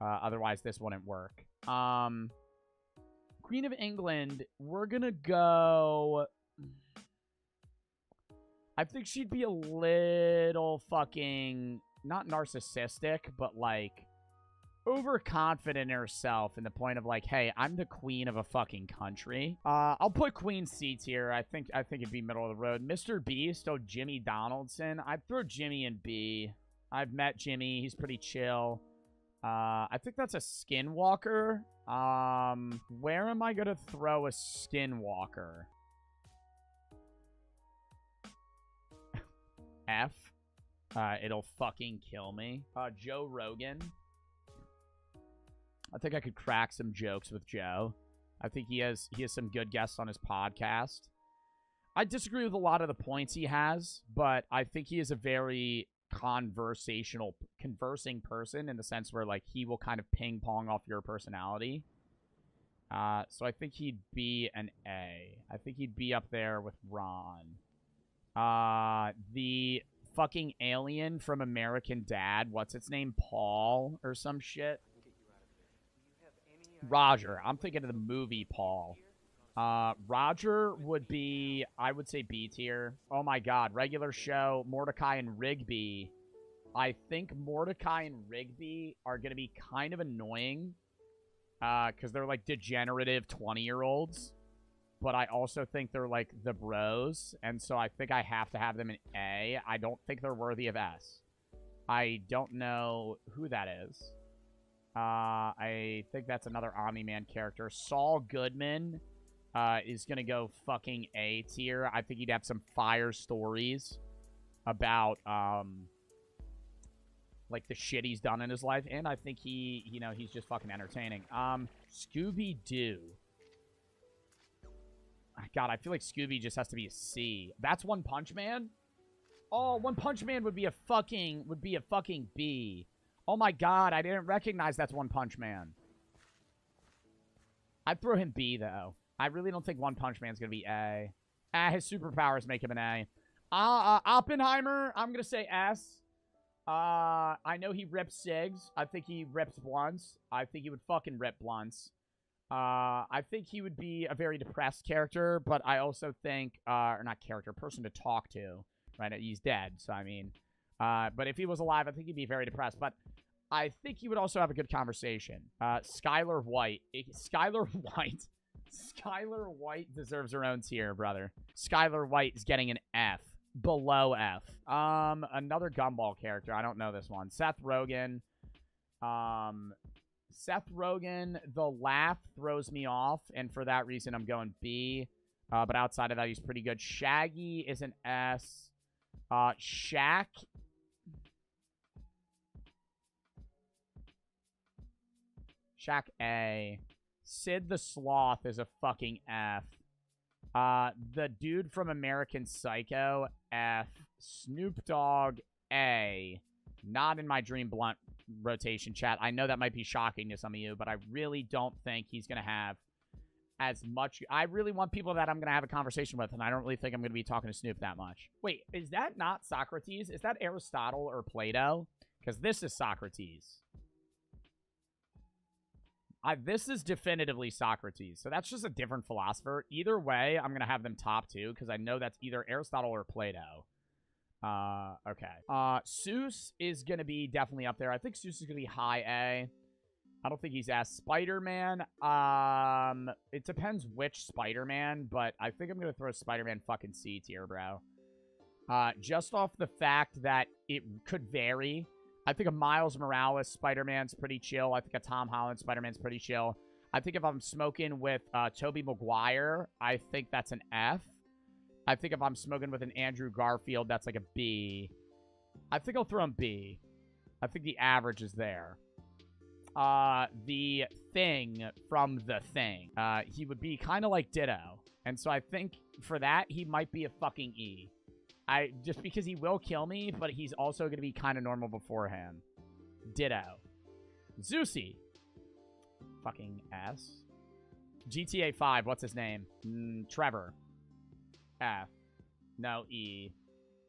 Otherwise, this wouldn't work. Queen of England, we're gonna go... I think she'd be a little fucking... Not narcissistic, but like... overconfident in herself in the point of like, hey, I'm the queen of a fucking country. I'll put Queen C tier. I think it'd be middle of the road. Mr. Beast, oh, Jimmy Donaldson. I'd throw Jimmy in B. I've met Jimmy. He's pretty chill. I think that's a skinwalker. Where am I gonna throw a skinwalker? F. It'll fucking kill me. Joe Rogan. I think I could crack some jokes with Joe. I think he has some good guests on his podcast. I disagree with a lot of the points he has, but I think he is a very conversing person in the sense where, like, he will kind of ping-pong off your personality. So I think he'd be an A. I think he'd be up there with Ron. The fucking alien from American Dad, what's its name? Paul or some shit? Roger. I'm thinking of the movie Paul. Roger would be, I would say B tier. Oh my god. Regular show, Mordecai and Rigby. I think Mordecai and Rigby are going to be kind of annoying. Because they're like degenerative 20-year-olds. But I also think they're like the bros. And so I think I have to have them in A. I don't think they're worthy of S. I don't know who that is. I think that's another Omni-Man character. Saul Goodman is going to go fucking A tier. I think he'd have some fire stories about, like, the shit he's done in his life. And I think he's just fucking entertaining. Scooby-Doo. God, I feel like Scooby just has to be a C. That's One Punch Man? Oh, One Punch Man would be a fucking B. Oh my god, I didn't recognize that's One Punch Man. I'd throw him B, though. I really don't think One Punch Man's gonna be A. His superpowers make him an A. Oppenheimer, I'm gonna say S. I know he rips cigs. I think he rips blunts. I think he would fucking rip blunts. I think he would be a very depressed character, but I also think, or not character, person to talk to, right? He's dead, so I mean, but if he was alive, I think he'd be very depressed, but I think he would also have a good conversation. Skylar White. Skylar White deserves her own tier, brother. Skylar White is getting an F. Below F. Another Gumball character. I don't know this one. Seth Rogen. Seth Rogen, the laugh throws me off, and for that reason, I'm going B. But outside of that, he's pretty good. Shaggy is an S. Shaq. Shaq A. Sid the Sloth is a fucking F. The dude from American Psycho, F. Snoop Dogg, A. Not in my Dream Blunt rotation, chat. I know that might be shocking to some of you, but I really don't think he's going to have as much. I really want people that I'm going to have a conversation with, and I don't really think I'm going to be talking to Snoop that much. Wait, is that not Socrates? Is that Aristotle or Plato? Because this is Socrates. This is definitively Socrates, so that's just a different philosopher. Either way, I'm going to have them top two, because I know that's either Aristotle or Plato. Okay. Seuss is going to be definitely up there. I think Seuss is going to be high A. I don't think he's S. Spider-Man, it depends which Spider-Man, but I think I'm going to throw Spider-Man fucking C tier, bro. Just off the fact that it could vary. I think a Miles Morales Spider-Man's pretty chill. I think a Tom Holland Spider-Man's pretty chill. I think if I'm smoking with Tobey Maguire, I think that's an F. I think if I'm smoking with an Andrew Garfield, that's like a B. I think I'll throw him B. I think the average is there. The Thing from The Thing. He would be kind of like Ditto. And so I think for that, he might be a fucking E. Just because he will kill me, but he's also going to be kind of normal beforehand. Ditto. Zeusy. Fucking S. GTA 5, what's his name? Trevor. F. No, E.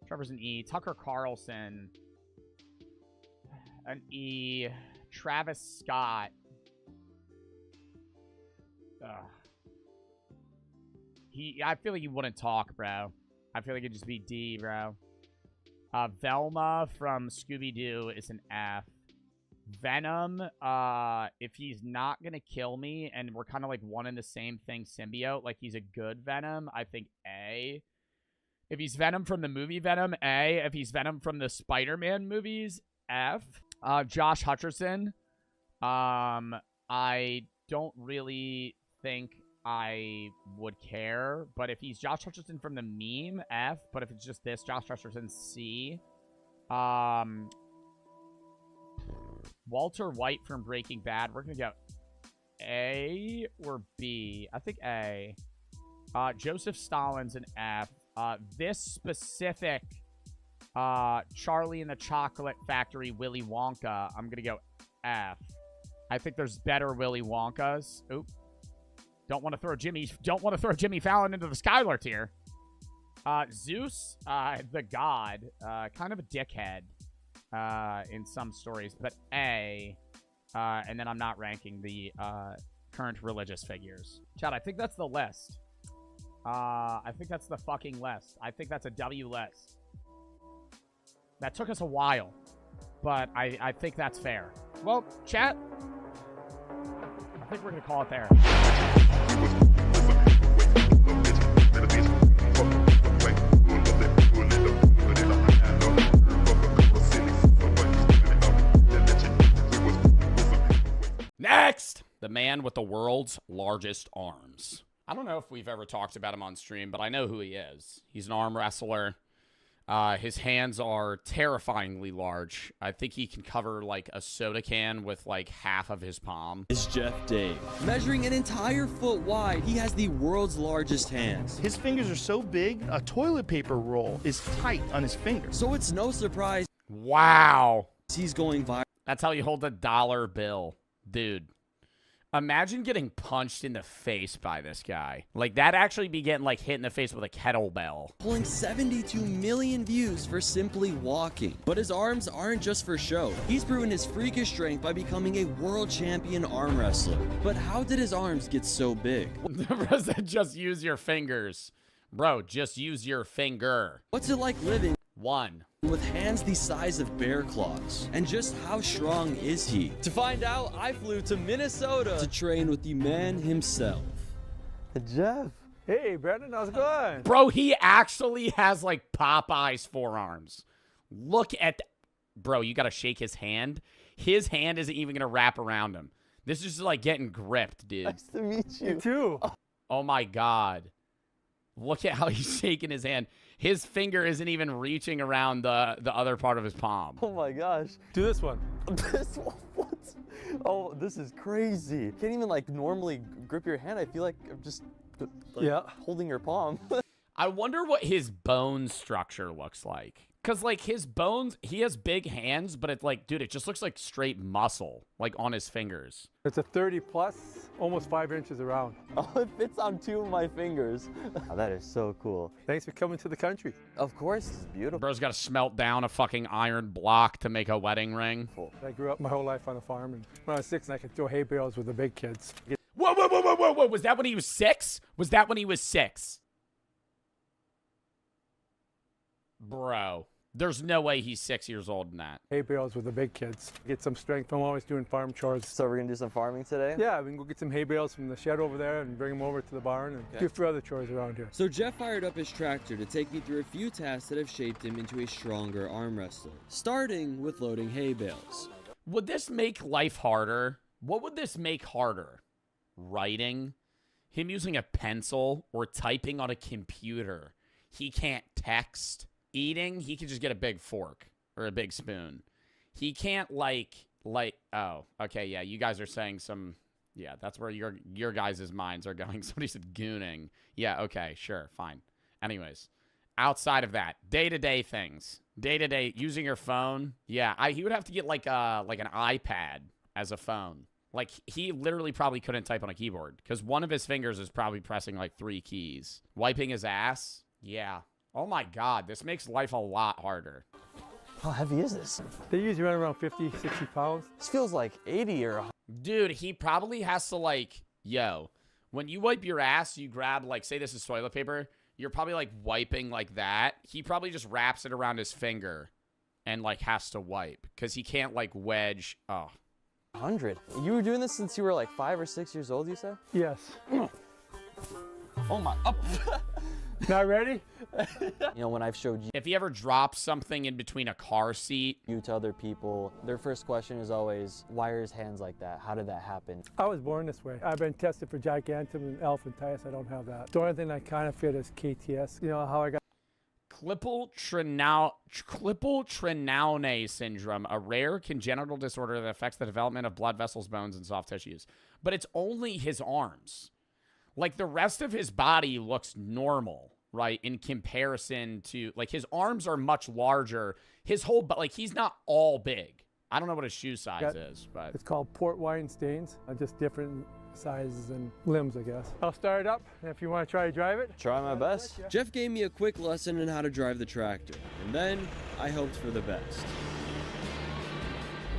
Trevor's an E. Tucker Carlson. An E. Travis Scott. Ugh. I feel like he wouldn't talk, bro. I feel like it'd just be D, bro. Velma from Scooby-Doo is an F. Venom, if he's not gonna kill me, and we're kind of like one and the same thing symbiote, like he's a good Venom, I think A. If he's Venom from the movie Venom, A. If he's Venom from the Spider-Man movies, F. Josh Hutcherson, I don't really think I would care, but if he's Josh Hutcherson from the meme, F. But if it's just this, Josh Hutcherson, C. Walter White from Breaking Bad, we're gonna go A or B. I think A. Joseph Stalin's an F. This specific Charlie and the Chocolate Factory Willy Wonka, I'm gonna go F. I think there's better Willy Wonkas. Oop. Don't want to throw Jimmy Fallon into the Skylar tier. Zeus, the god, kind of a dickhead in some stories, but A. And then I'm not ranking the current religious figures. Chad, I think that's the list. I think that's the fucking list. I think that's a W list. That took us a while, but I think that's fair. Well, chat, I think we're going to call it there. man with the world's largest arms. I don't know if we've ever talked about him on stream, but I know who he is. He's an arm wrestler. His hands are terrifyingly large. I think he can cover like a soda can with like half of his palm. Is Jeff Dave. Measuring an entire foot wide, he has the world's largest hands. His fingers are so big, a toilet paper roll is tight on his fingers. So it's no surprise. Wow. He's going viral. That's how you hold a dollar bill. Dude. Imagine getting punched in the face by this guy. Like, that actually be getting, like, hit in the face with a kettlebell. Pulling 72 million views for simply walking. But his arms aren't just for show. He's proven his freakish strength by becoming a world champion arm wrestler. But how did his arms get so big? Just use your fingers. Bro, just use your finger. What's it like living with hands the size of bear claws? And just how strong is he? To find out, I flew to Minnesota to train with the man himself. Jeff. Hey, Brandon, how's it going? Bro, he actually has like Popeye's forearms. Look at bro, you gotta shake his hand. His hand isn't even gonna wrap around him. This is just like getting gripped, dude. Nice to meet you. You too. Oh my God. Look at how he's shaking his hand. His finger isn't even reaching around the other part of his palm. Oh my gosh. Do this one. This one? What? Oh, this is crazy. Can't even like normally grip your hand. I feel like I'm just holding your palm. I wonder what his bone structure looks like. Because, like, his bones, he has big hands, but it's like, dude, it just looks like straight muscle, like, on his fingers. It's a 30 plus, almost 5 inches around. Oh, it fits on 2 of my fingers. Oh, that is so cool. Thanks for coming to the country. Of course, it's beautiful. Bro's got to smelt down a fucking iron block to make a wedding ring. I grew up my whole life on a farm, and when I was 6, I could throw hay bales with the big kids. Whoa, whoa, whoa, whoa, whoa, whoa. Was that when he was 6? Was that when he was 6? Bro. There's no way he's 6 years old in that. Hay bales with the big kids. Get some strength. I'm always doing farm chores. So we're going to do some farming today? Yeah, we can go get some hay bales from the shed over there and bring them over to the barn and do a few other chores around here. So Jeff fired up his tractor to take me through a few tasks that have shaped him into a stronger arm wrestler, starting with loading hay bales. Would this make life harder? What would this make harder? Writing? Him using a pencil or typing on a computer? He can't text. Eating, he can just get a big fork or a big spoon. He can't like, oh, okay, yeah, you guys are saying some, yeah, that's where your guys' minds are going. Somebody said gooning. Yeah, okay, sure, fine. Anyways, outside of that, day-to-day things. Day-to-day, using your phone. Yeah, he would have to get like an iPad as a phone. Like, he literally probably couldn't type on a keyboard because one of his fingers is probably pressing like 3 keys. Wiping his ass? Yeah. Oh my God, this makes life a lot harder. How heavy is this? They usually run around 50, 60 pounds. This feels like 80 or 100. Dude, he probably has to like, yo, when you wipe your ass, you grab like, say this is toilet paper, you're probably like wiping like that. He probably just wraps it around his finger and like has to wipe because he can't like wedge. Oh. 100. You were doing this since you were like 5 or 6 years old, you said? Yes. Oh my. Oh. Not ready? You know, when I've showed If he ever drops something in between a car seat. you to other people, their first question is always, why are his hands like that? How did that happen? I was born this way. I've been tested for gigantism and elephantitis. I don't have that. The only thing I kind of fit is KTS. You know how I got Klippel Trenaunay syndrome, a rare congenital disorder that affects the development of blood vessels, bones, and soft tissues. But it's only his arms. Like, the rest of his body looks normal, right, in comparison to, like, his arms are much larger. His whole, but, like, he's not all big. I don't know what his shoe size is, but. It's called port wine stains. Just different sizes and limbs, I guess. I'll start it up, and if you want to try to drive it. Try my best. Jeff gave me a quick lesson on how to drive the tractor, and then I hoped for the best.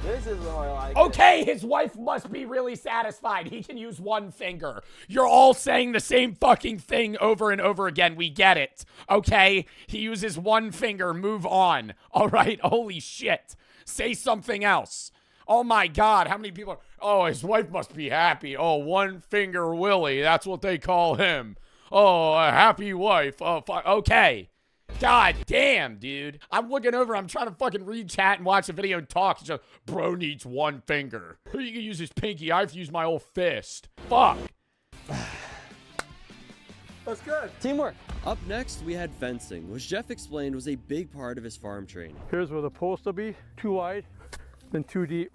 This is more like Okay, his wife must be really satisfied. He can use one finger. You're all saying the same fucking thing over and over again. We get it. Okay? He uses one finger. Move on. All right? Holy shit. Say something else. Oh my God. How many people are, oh, his wife must be happy. Oh, one finger Willie. That's what they call him. Oh, a happy wife. Oh, okay. God damn, dude. I'm looking over. I'm trying to fucking read chat and watch the video and talk. It's just, bro needs one finger. You can use his pinky. I have to use my old fist. Fuck. That's good. Teamwork. Up next, we had fencing, which Jeff explained was a big part of his farm training. Here's where the post will be. 2 wide, then 2 deep.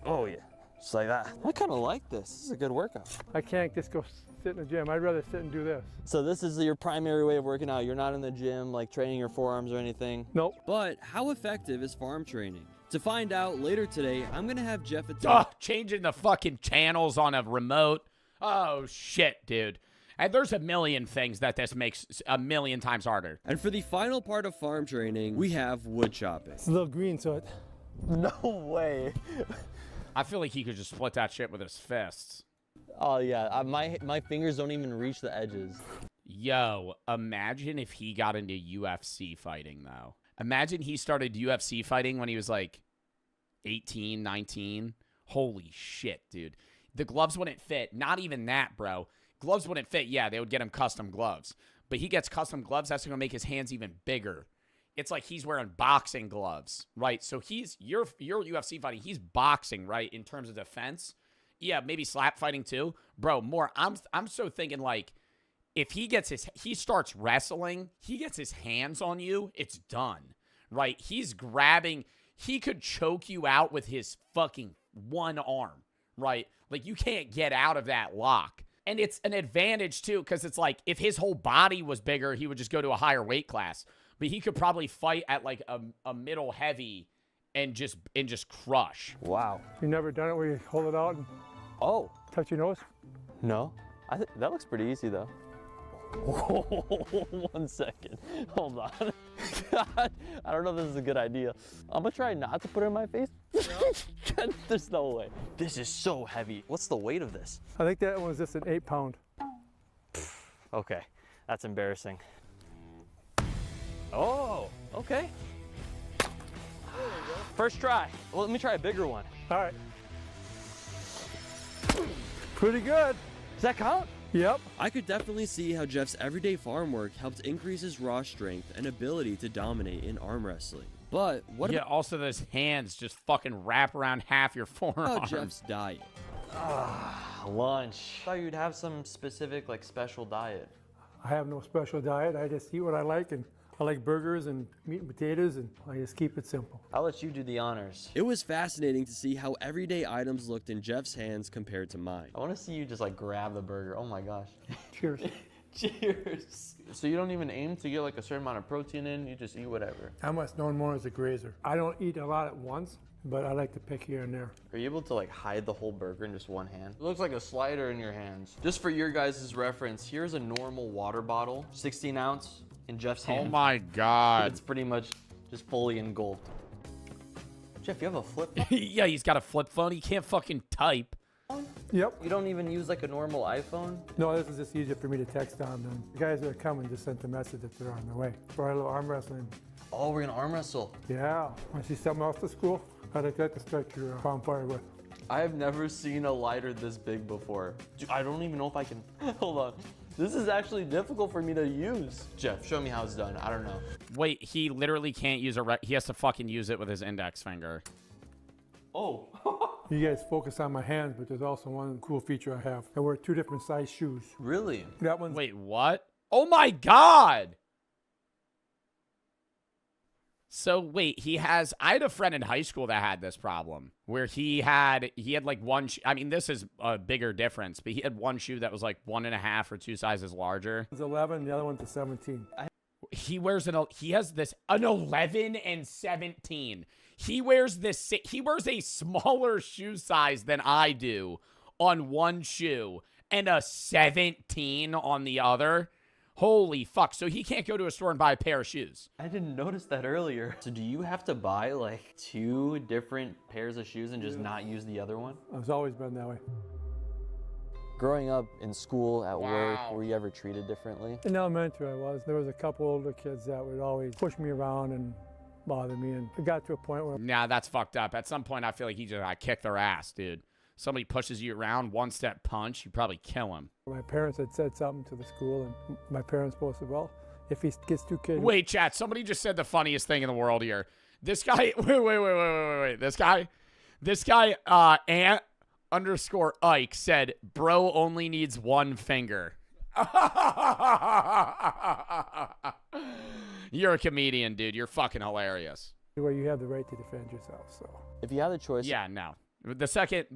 Oh yeah, just like that. I kind of like this. This is a good workout. I can't just go sit in the gym. I'd rather sit and do this. So this is your primary way of working out. You're not in the gym like training your forearms or anything. Nope. But how effective is farm training? To find out later today, I'm going to have Jeff attempt. Changing the fucking channels on a remote. Oh, shit, dude. And there's a million things that this makes a million times harder. And for the final part of farm training, we have wood chopping. It's a little green, so it. No way. I feel like he could just split that shit with his fists. Oh yeah, my fingers don't even reach the edges. Yo, imagine if he got into UFC fighting, though. Imagine he started UFC fighting when he was like 18, 19. Holy shit, dude. The gloves wouldn't fit. Not even that, bro. Gloves wouldn't fit. Yeah, they would get him custom gloves. But he gets custom gloves. That's going to make his hands even bigger. It's like he's wearing boxing gloves, right? So you're UFC fighting. He's boxing, right, in terms of defense. Yeah, maybe slap fighting too. Bro, more. I'm so thinking like if he starts wrestling, he gets his hands on you, it's done. Right? He's grabbing, he could choke you out with his fucking one arm, right? Like you can't get out of that lock. And it's an advantage too, because it's like if his whole body was bigger, he would just go to a higher weight class. But he could probably fight at like a middle heavy and just crush. Wow. You never done it where you hold it out and touch your nose? No. I think that looks pretty easy though. 1 second. Hold on. God, I don't know if this is a good idea. I'm gonna try not to put it in my face. There's no way. This is so heavy. What's the weight of this? I think that one's just an 8-pound. Okay, that's embarrassing. Oh, okay. First try. Well, let me try a bigger one. All right. Pretty good. Does that count? Yep. I could definitely see how Jeff's everyday farm work helped increase his raw strength and ability to dominate in arm wrestling. But what also those hands just fucking wrap around half your forearm. about Jeff's diet? Lunch. I thought you'd have some specific, like, special diet. I have no special diet. I just eat what I like, and I like burgers and meat and potatoes, and I just keep it simple. I'll let you do the honors. It was fascinating to see how everyday items looked in Jeff's hands compared to mine. I want to see you just, like, grab the burger. Oh, my gosh. Cheers. Cheers. So you don't even aim to get, like, a certain amount of protein in? You just eat whatever? I'm what's known more as a grazer. I don't eat a lot at once, but I like to pick here and there. Are you able to, like, hide the whole burger in just one hand? It looks like a slider in your hands. Just for your guys' reference, here's a normal water bottle, 16 ounce. In Jeff's hand. Oh my God. It's pretty much just fully engulfed. Jeff, you have a flip phone? Yeah, he's got a flip phone. He can't fucking type. Yep. You don't even use like a normal iPhone? No, this is just easier for me to text on them. The guys that are coming just sent a message that they're on their way for our little arm wrestling. Oh, we're gonna arm wrestle. Yeah. Want to see something else to school? I'd like that to start your bonfire with. I have never seen a lighter this big before. Dude, I don't even know if I can. Hold on. This is actually difficult for me to use. Jeff, show me how it's done. I don't know. Wait, he literally can't use he has to fucking use it with his index finger. Oh. You guys focus on my hands, but there's also one cool feature I have. I wear 2 different size shoes. Really? That one's Wait, what? Oh my God. So wait, I had a friend in high school that had this problem where he had like one, I mean, this is a bigger difference, but he had one shoe that was like 1.5 or 2 sizes larger. It's 11, the other one's a 17. He has an 11 and 17. He wears a smaller shoe size than I do on one shoe and a 17 on the other. Holy fuck. So he can't go to a store and buy a pair of shoes. I didn't notice that earlier. So do you have to buy like 2 different pairs of shoes and just not use the other one? It's always been that way. Growing up in school, at work, were you ever treated differently? In elementary I was. There was a couple older kids that would always push me around and bother me, and it got to a point where... Nah, that's fucked up. At some point I feel like I kicked their ass, dude. Somebody pushes you around, 1-step punch, you probably kill him. My parents had said something to the school, and my parents both said, well, if he gets too carried. Wait, chat. Somebody just said the funniest thing in the world here. This guy. Wait. This guy. Ant_Ike said, "Bro only needs one finger." You're a comedian, dude. You're fucking hilarious. Where you have the right to defend yourself. So If you had the choice, Yeah, no. The second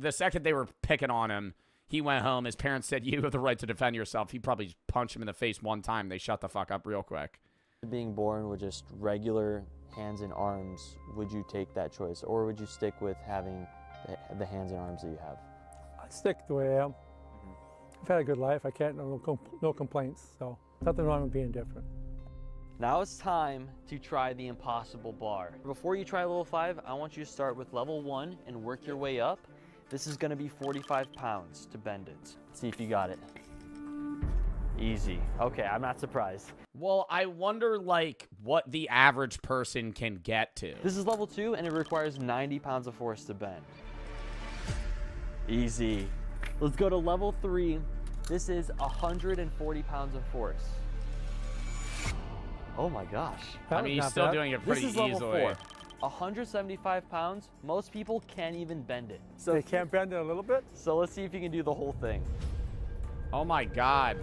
they were picking on him, he went home. His parents said, "You have the right to defend yourself." He probably just punched him in the face one time. They shut the fuck up real quick. being born with just regular hands and arms, would you take that choice, or would you stick with having the hands and arms that you have? I'd stick the way I am. I've had a good life. I can't, no complaints. So nothing wrong with being different. Now it's time to try the impossible bar. Before you try level 5, I want you to start with level 1 and work your way up. This is gonna be 45 pounds to bend it. See if you got it. Easy. Okay, I'm not surprised. Well, I wonder, like, what the average person can get to. This is level 2 and it requires 90 pounds of force to bend. Easy. Let's go to level 3. This is 140 pounds of force. Oh my gosh. I mean, he's still doing it pretty This is level easily. 4. 175 pounds. Most people can't even bend it. So They can't bend it a little bit? So let's see if you can do the whole thing. Oh my God.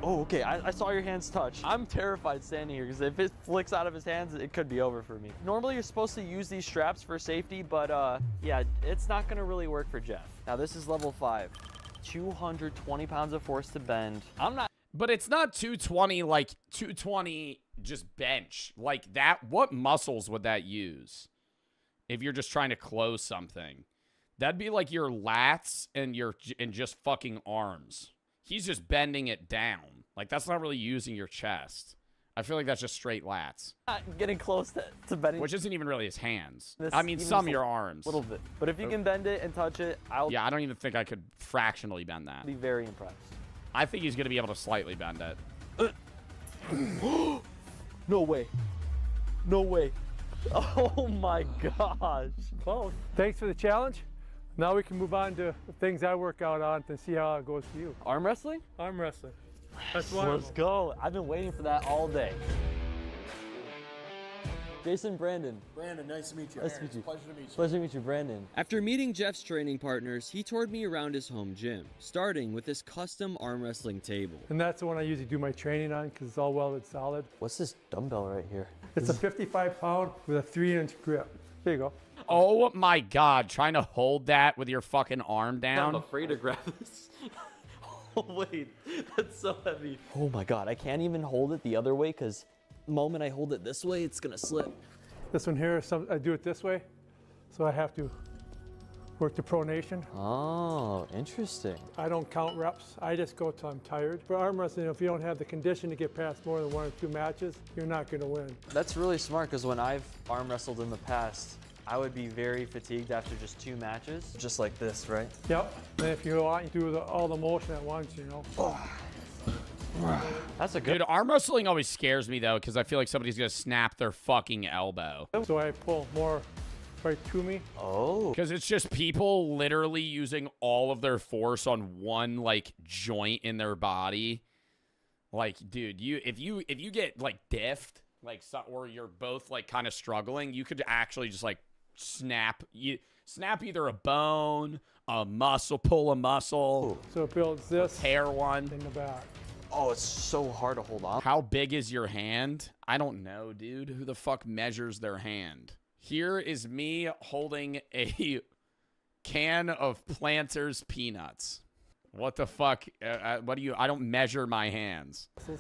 Oh, okay. I saw your hands touch. I'm terrified standing here because if it flicks out of his hands, it could be over for me. Normally, you're supposed to use these straps for safety, but yeah, it's not going to really work for Jeff. Now, this is level 5. 220 pounds of force to bend. I'm not. But it's not 220, like 220 just bench. Like that, what muscles would that use? If you're just trying to close something. That'd be like your lats and just fucking arms. He's just bending it down. Like that's not really using your chest. I feel like that's just straight lats. Not getting close to bending. Which isn't even really his hands. This I mean, even some just your arms. A little bit. But if you can bend it and touch it, I'll Yeah, I don't even think I could fractionally bend that. be very impressed. I think he's going to be able to slightly bend it. No way. No way. Oh my gosh. Close. Thanks for the challenge. Now we can move on to the things I work out on to see how it goes for you. Arm wrestling? Arm wrestling. That's one. Let's go. I've been waiting for that all day. Jason, Brandon. Brandon, nice to meet you. Nice to meet you. Pleasure to meet you. Pleasure to meet you, Brandon. After meeting Jeff's training partners, he toured me around his home gym, starting with his custom arm wrestling table. And that's the one I usually do my training on because it's all welded solid. What's this dumbbell right here? It's a 55 pound with a 3-inch grip. There you go. Oh my God, trying to hold that with your fucking arm I'm down. afraid to grab this. Oh, wait. That's so heavy. Oh my God, I can't even hold it the other way because the moment I hold it this way, it's gonna slip. This one here, I do it this way. So I have to work the pronation. Oh, interesting. I don't count reps. I just go till I'm tired. For arm wrestling, if you don't have the condition to get past more than 1 or 2 matches, you're not gonna win. That's really smart because when I've arm wrestled in the past, I would be very fatigued after just 2 matches. Just like this, right? Yep. And if you want, you do all the motion at once, you know. That's a good. Dude, arm wrestling always scares me, though, because I feel like somebody's going to snap their fucking elbow. So I pull more right to me. Oh. Because it's just people literally using all of their force on one, like, joint in their body. Like, dude, if you get, like, diffed, like, or you're both, like, kind of struggling, you could actually just, like, snap either a bone, a muscle, pull a muscle, So it builds this tear one. in the back. Oh, it's so hard to hold on. How big is your hand? I don't know, dude. Who the fuck measures their hand? Here is me holding a can of Planters peanuts. What the fuck? What do you? I don't measure my hands. All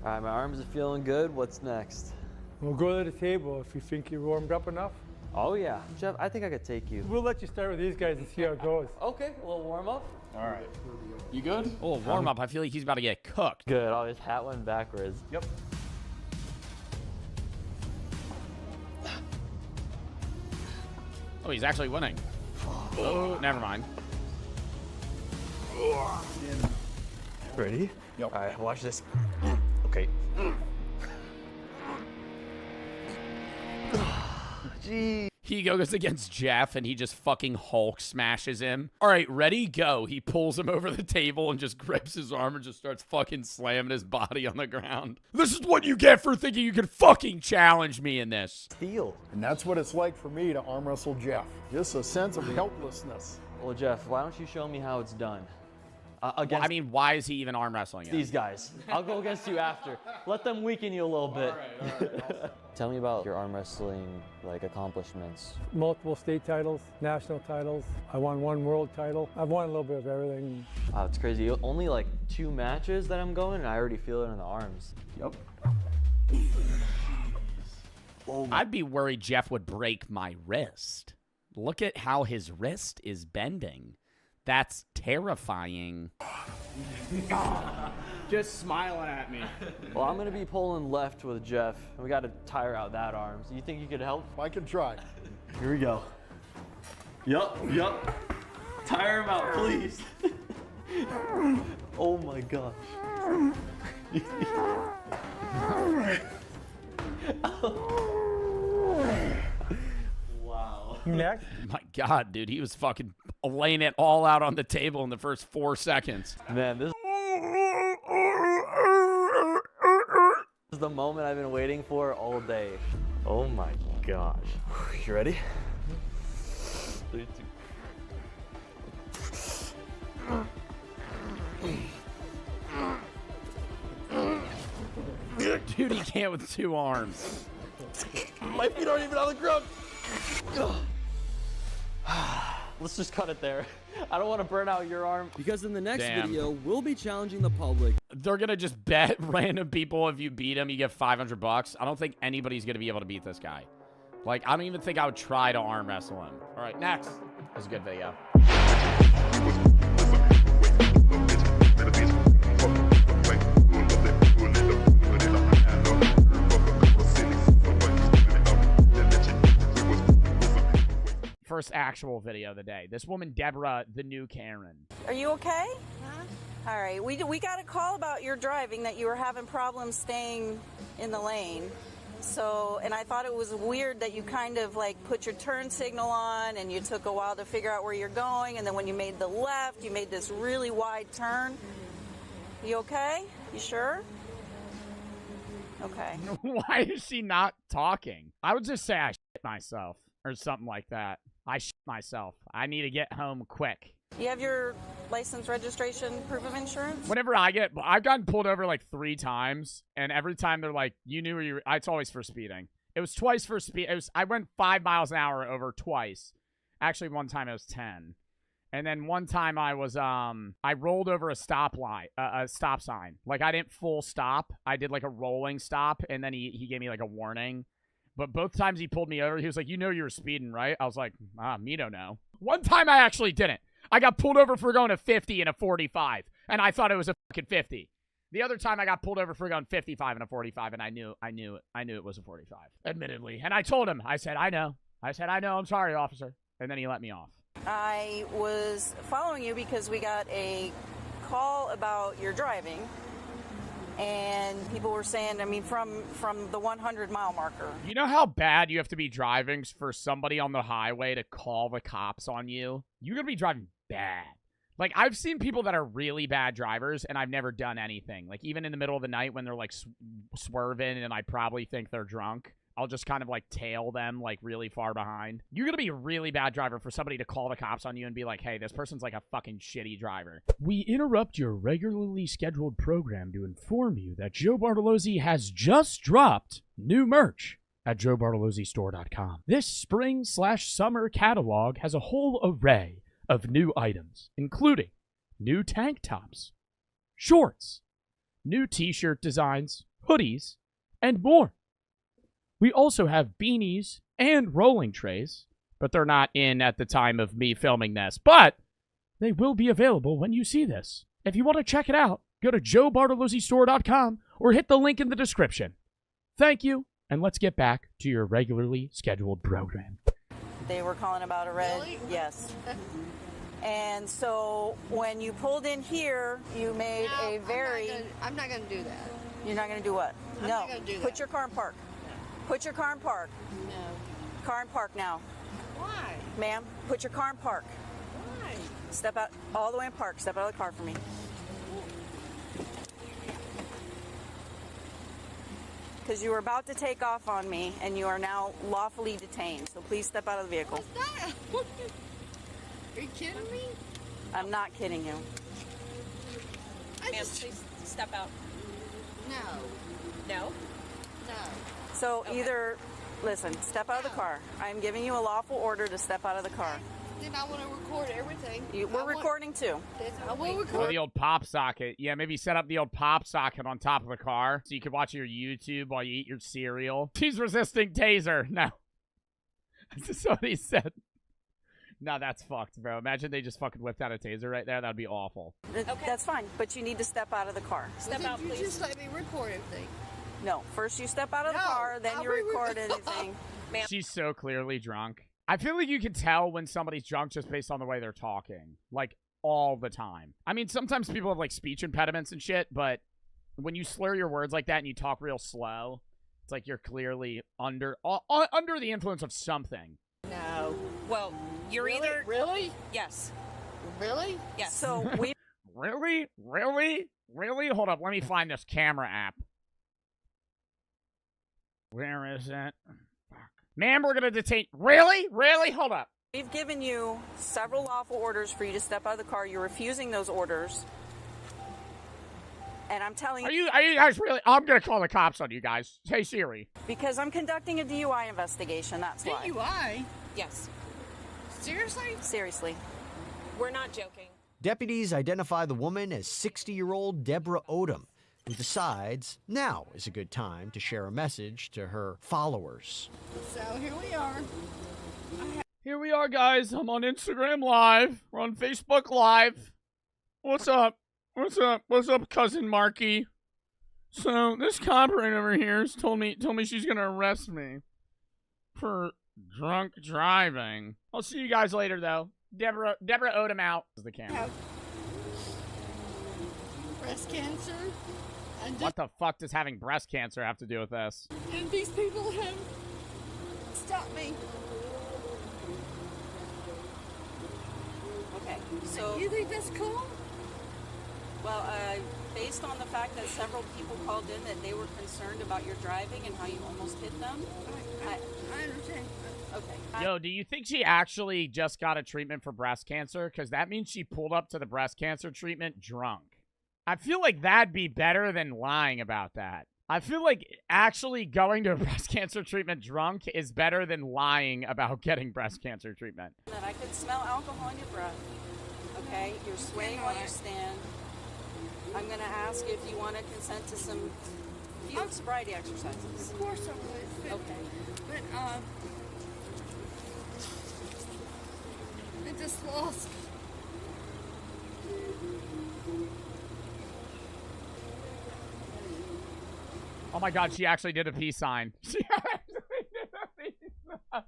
right, my arms are feeling good. What's next? We'll go to the table if you think you're warmed up enough. Oh yeah, Jeff, I think I could take you. We'll let you start with these guys and see how it goes. Okay, a little warm up. All right. You good? Oh, warm up. I feel like he's about to get cooked. Good. Oh, his hat went backwards. Yep. Oh, he's actually winning. Oh, never mind. Ready? Yep. All right, watch this. Okay. Gee. He goes against Jeff, and he just fucking Hulk smashes him. All right, ready, go. He pulls him over the table and just grips his arm and just starts fucking slamming his body on the ground. This is what you get for thinking you can fucking challenge me in this. Steel. And that's what it's like for me to arm wrestle Jeff. Just a sense of helplessness. Well, Jeff, why don't you show me how it's done? Against Well, I mean, why is he even arm wrestling him? these guys. I'll go against you after. Let them weaken you a little bit. All right. Tell me about your arm wrestling accomplishments. Multiple state titles, national titles. I won 1 world title. I've won a little bit of everything. Wow, it's crazy. Only like 2 matches that I'm going, and I already feel it in the arms. Yep. I'd be worried Jeff would break my wrist. Look at how his wrist is bending. That's terrifying. Just smiling at me. Well, I'm gonna be pulling left with Jeff. We gotta tire out that arm. So you think you could help? I can try. Here we go. Yup. Tire him out, please. Oh my gosh. Wow. Next. My God, dude, he was fucking laying it all out on the table in the first 4 seconds. Man, this is the moment I've been waiting for all day. Oh my gosh. You ready? 3, 2. Dude, he can't with 2 arms. My feet aren't even on the ground. Let's just cut it there. I don't want to burn out your arm. Because in the next Damn. video, we'll be challenging the public. They're gonna just bet random people if you beat him, you get $500. I don't think anybody's gonna be able to beat this guy. Like, I don't even think I would try to arm wrestle him. All right, next. That's a good video. First actual video of the day. This woman, Deborah, the new Karen. Are you okay? All right. We got a call about your driving, that you were having problems staying in the lane. So, and I thought it was weird that you kind of like put your turn signal on and you took a while to figure out where you're going. And then when you made the left, you made this really wide turn. You okay? You sure? Okay. Why is she not talking? I would just say I shit myself or something like that. I shit myself. I need to get home quick. You have your license, registration, proof of insurance? Whenever I've gotten pulled over like 3 times, and every time they're like, you knew where you were. It's always for speeding. It was twice for speed. I went 5 miles an hour over twice. Actually, one time it was 10. And then one time I rolled over a stop sign. Like, I didn't full stop. I did like a rolling stop, and then he gave me like a warning. But both times he pulled me over, he was like, you know you were speeding, right? I was like, me don't know. One time I actually didn't. I got pulled over for going a 50 and a 45, and I thought it was a fucking 50. The other time I got pulled over for going 55 and a 45, and I knew it was a 45, admittedly. And I told him, I said, I know, I'm sorry, officer. And then he let me off. I was following you because we got a call about your driving. And people were saying, I mean, from the 100-mile marker. You know how bad you have to be driving for somebody on the highway to call the cops on you? You're going to be driving bad. Like, I've seen people that are really bad drivers, and I've never done anything. Like, even in the middle of the night when they're, like, swerving and I probably think they're drunk, I'll just kind of, like, tail them, like, really far behind. You're going to be a really bad driver for somebody to call the cops on you and be like, hey, this person's, like, a fucking shitty driver. We interrupt your regularly scheduled program to inform you that Joe Bartolozzi has just dropped new merch at joebartolozzistore.com. This spring/summer catalog has a whole array of new items, including new tank tops, shorts, new t-shirt designs, hoodies, and more. We also have beanies and rolling trays, but they're not in at the time of me filming this, but they will be available when you see this. If you want to check it out, go to joebartolozzistore.com or hit the link in the description. Thank you, and let's get back to your regularly scheduled program. They were calling about a red. Really? Yes. And so when you pulled in here, you made a very... I'm not going to do that. You're not going to do what? I'm no. not gonna do Put that. your car in park. Put your car in park. No. car in park now. Why? Ma'am, put your car in park. Why? Step out all the way in park. Step out of the car for me. Because you were about to take off on me, and you are now lawfully detained. So please step out of the vehicle. What's that? Are you kidding me? I'm not kidding you. Ma'am, please step out. No. No? No. So either, listen, step out of the car. I'm giving you a lawful order to step out of the car. Then I want to record everything. We're recording too. I will Or record. the old pop socket. Yeah, maybe set up the old pop socket on top of the car so you can watch your YouTube while you eat your cereal. She's resisting taser. No. That's what he said. No, that's fucked, bro. Imagine they just fucking whipped out a taser right there. That'd be awful. That's fine, but you need to step out of the car. Step out, You please. just let me record everything. No, first you step out of the No, car, then I'll you be record anything. She's so clearly drunk. I feel like you can tell when somebody's drunk just based on the way they're talking. Like, all the time. I mean, sometimes people have, like, speech impediments and shit, but when you slur your words like that and you talk real slow, it's like you're clearly under the influence of something. No. Well, you're Really? either... Really? Yes. Really? Yes. So we Really? Really? Really? Hold up, let me find this camera app. Where is it? Fuck. Ma'am, we're gonna detain... Really? Really? Hold up. We've given you several lawful orders for you to step out of the car. You're refusing those orders. And I'm telling Are you, you guys really... I'm gonna call the cops on you guys. Hey, Siri. because I'm conducting a DUI investigation, that's why. DUI? Yes. Seriously? Seriously. We're not joking. Deputies identify the woman as 60-year-old Deborah Odom, who decides now is a good time to share a message to her followers. So here we are. Here we are, guys. I'm on Instagram Live. We're on Facebook Live. What's up? What's up? What's up, cousin Marky? So this cop right over here has told me she's gonna arrest me for drunk driving. I'll see you guys later, though. Deborah Odom out. This is the camera. Have breast cancer. What the fuck does having breast cancer have to do with this? And these people have stopped me. Okay. So, You think that's cool? well, based on the fact that several people called in that they were concerned about your driving and how you almost hit them. I understand. Okay. Yo, do you think she actually just got a treatment for breast cancer? Because that means she pulled up to the breast cancer treatment drunk. I feel like that'd be better than lying about that. I feel like actually going to a breast cancer treatment drunk is better than lying about getting breast cancer treatment. That I could smell alcohol in your breath. Okay? You're swaying while you stand. I'm going to ask if you want to consent to some field sobriety exercises. Of course I would. But, Okay. But, I just lost. Oh my god, she actually did a peace sign. She actually did a peace sign.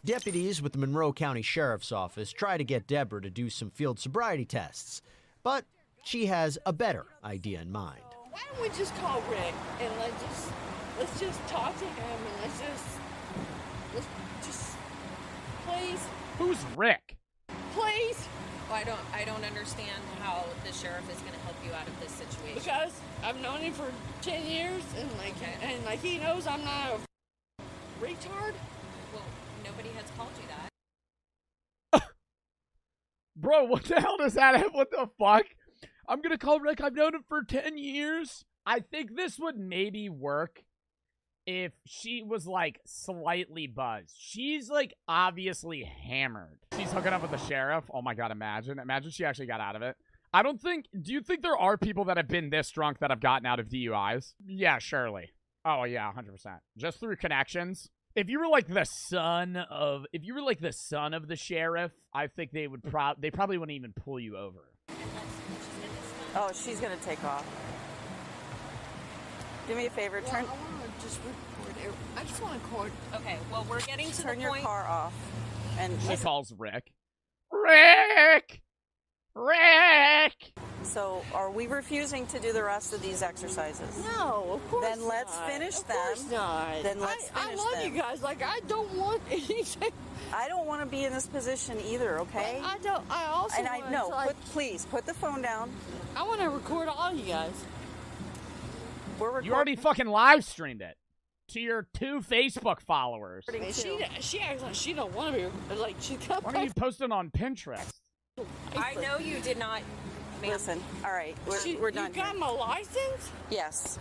Deputies with the Monroe County Sheriff's Office try to get Deborah to do some field sobriety tests, but she has a better idea in mind. Why don't we just call Rick and let's just talk to him and let's just please, Who's Rick? please, Well, I don't understand how the sheriff is going to help you out of this situation. because I've known him for 10 years and he knows I'm not a retard. Well, nobody has called you that. Bro, what the hell does that have? What the fuck? I'm gonna call Rick. I've known him for 10 years. I think this would maybe work if she was, like, slightly buzzed. She's, like, obviously hammered. She's hooking up with the sheriff. Oh, my God, imagine. Imagine she actually got out of it. Do you think there are people that have been this drunk that have gotten out of DUIs? Yeah, surely. Oh, yeah, 100%. Just through connections. If you were, like, the son of the sheriff, I think they probably wouldn't even pull you over. Oh, she's going to take off. Do me a favor. Well, I want to just record. I just want to record. Okay, well, we're getting to Turn the your point. car off. And She calls Rick. Rick! Rick! So are we refusing to do the rest of these exercises? No, of course Then let's not. finish Of them. course not. Then let's I finish love them. you guys. Like, I don't want anything. I don't want to be in this position either, okay? I don't. I also And I want no, to, like, please put the phone down. I want to record all you guys. We're recording. You already fucking live streamed it to your 2 Facebook followers. And she acts like she don't want to be like she got. Why don't you post it on Pinterest? I know you did not. Listen, all right, She, we're done You got here. my license? Yes.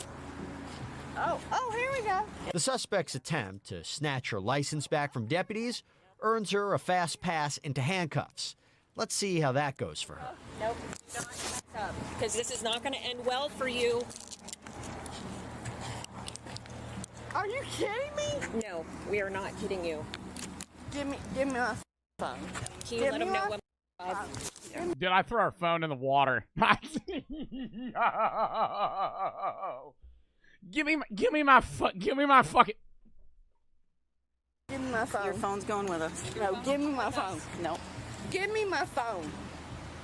Oh, here we go. The suspect's attempt to snatch her license back from deputies earns her a fast pass into handcuffs. Let's see how that goes for her. Nope. Because this is not going to end well for you. Are you kidding me? No, we are not kidding you. Give me my phone. Can you let them know when? Did I throw our phone in the water? Give me my fucking. Give me my phone. Your phone's going with us. No, give me my phone. No. Give me my phone.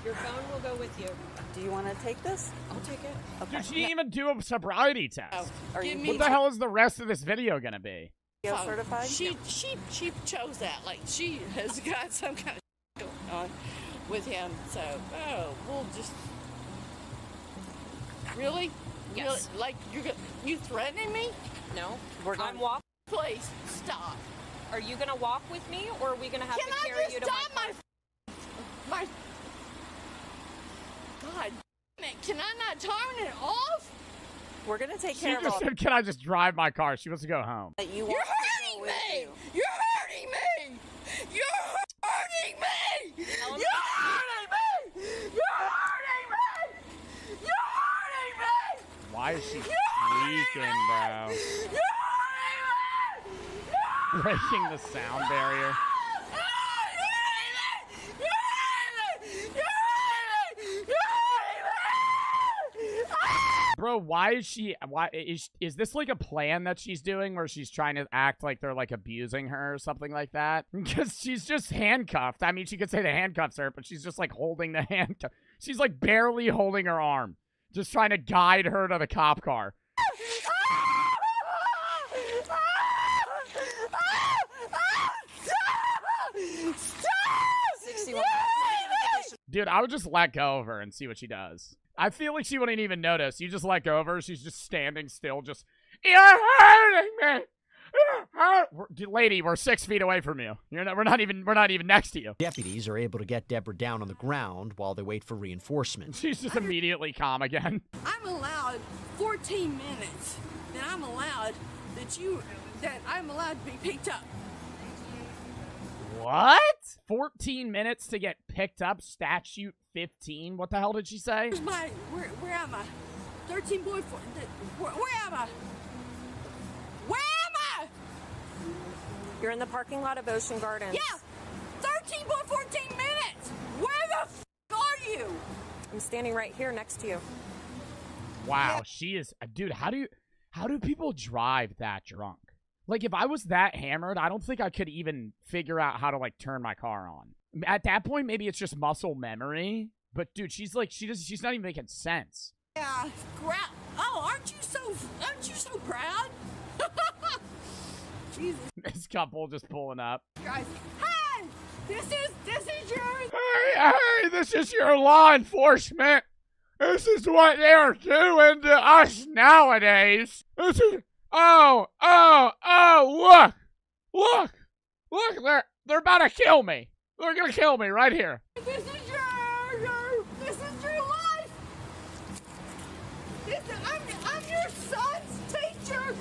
Your phone will go with you. Do you want to take this? I'll take it. Dude, she didn't even do a sobriety test. Are Give you me What the hell is the rest of this video gonna be? PTO certified? She chose that. Like, she has got some kind of going on with him. So, we'll just. Really? Yes. Really? Like, you threatening me? No. We're going. I'm walking. Please stop. Are you going to walk with me, or are we going to have Can to I carry just you to stop my my God damn it, can I not turn it off? We're gonna take She care of just all said, "Can I just drive my car?" She wants to go home. that you You're want. hurting me! You're hurting me! You're hurting me! You're hurting me! You're hurting me! You're hurting me! Why is she squeaking, bro? You're hurting me! Breaking the sound barrier. Bro, why is she? Why is this like a plan that she's doing where she's trying to act like they're like abusing her or something like that? Because she's just handcuffed. I mean, she could say the handcuffs hurt, but she's just like holding the handcuff. She's like barely holding her arm, just trying to guide her to the cop car. Dude, I would just let go of her and see what she does. I feel like she wouldn't even notice. You just let go of her. She's just standing still, just, "You're hurting me. Dude, lady, we're 6 feet away from you. We're not even next to you." Deputies are able to get Deborah down on the ground while they wait for reinforcements. She's just immediately calm again. I'm allowed 14 minutes, and I'm allowed that I'm allowed to be picked up. What? 14 minutes to get picked up? Statute 15? What the hell did she say? Where's where am I? 13 boy, where am I? Where am I? You're in the parking lot of Ocean Gardens. Yeah, 13 boy, 14 minutes. Where the f are you? I'm standing right here next to you. Wow, she is... Dude, how do people drive that drunk? Like, if I was that hammered, I don't think I could even figure out how to, like, turn my car on. At that point, maybe it's just muscle memory. But, dude, she's like, she's not even making sense. Yeah, oh, aren't you so proud? Jesus. This couple just pulling up. Guys, hey, this is yours. Hey, this is your law enforcement. This is what they're doing to us nowadays. This is... Oh, look, they're about to kill me. They're gonna kill me right here. This is your life. I'm your son's teacher.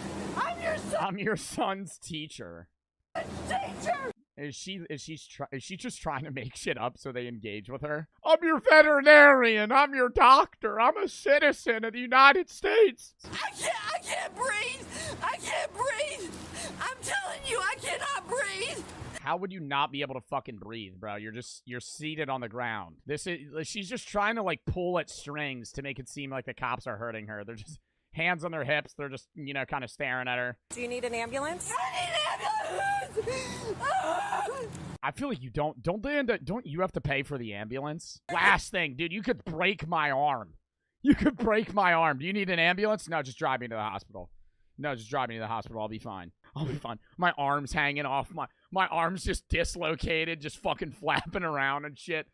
I'm your son's teacher. Teacher. Is she just trying to make shit up so they engage with her? I'm your veterinarian. I'm your doctor. I'm a citizen of the United States. I can't breathe. I can't breathe. I'm telling you, I cannot breathe. How would you not be able to fucking breathe, bro? You're seated on the ground. She's just trying to like pull at strings to make it seem like the cops are hurting her. They're just hands on their hips. They're just, kind of staring at her. Do you need an ambulance? I need an ambulance. I feel like you don't they end up, don't you have to pay for the ambulance? Last thing, dude, you could break my arm. You could break my arm. Do you need an ambulance? No, just drive me to the hospital. No, just drive me to the hospital. I'll be fine. I'll be fine. My arm's hanging off. My arm's just dislocated, just fucking flapping around and shit.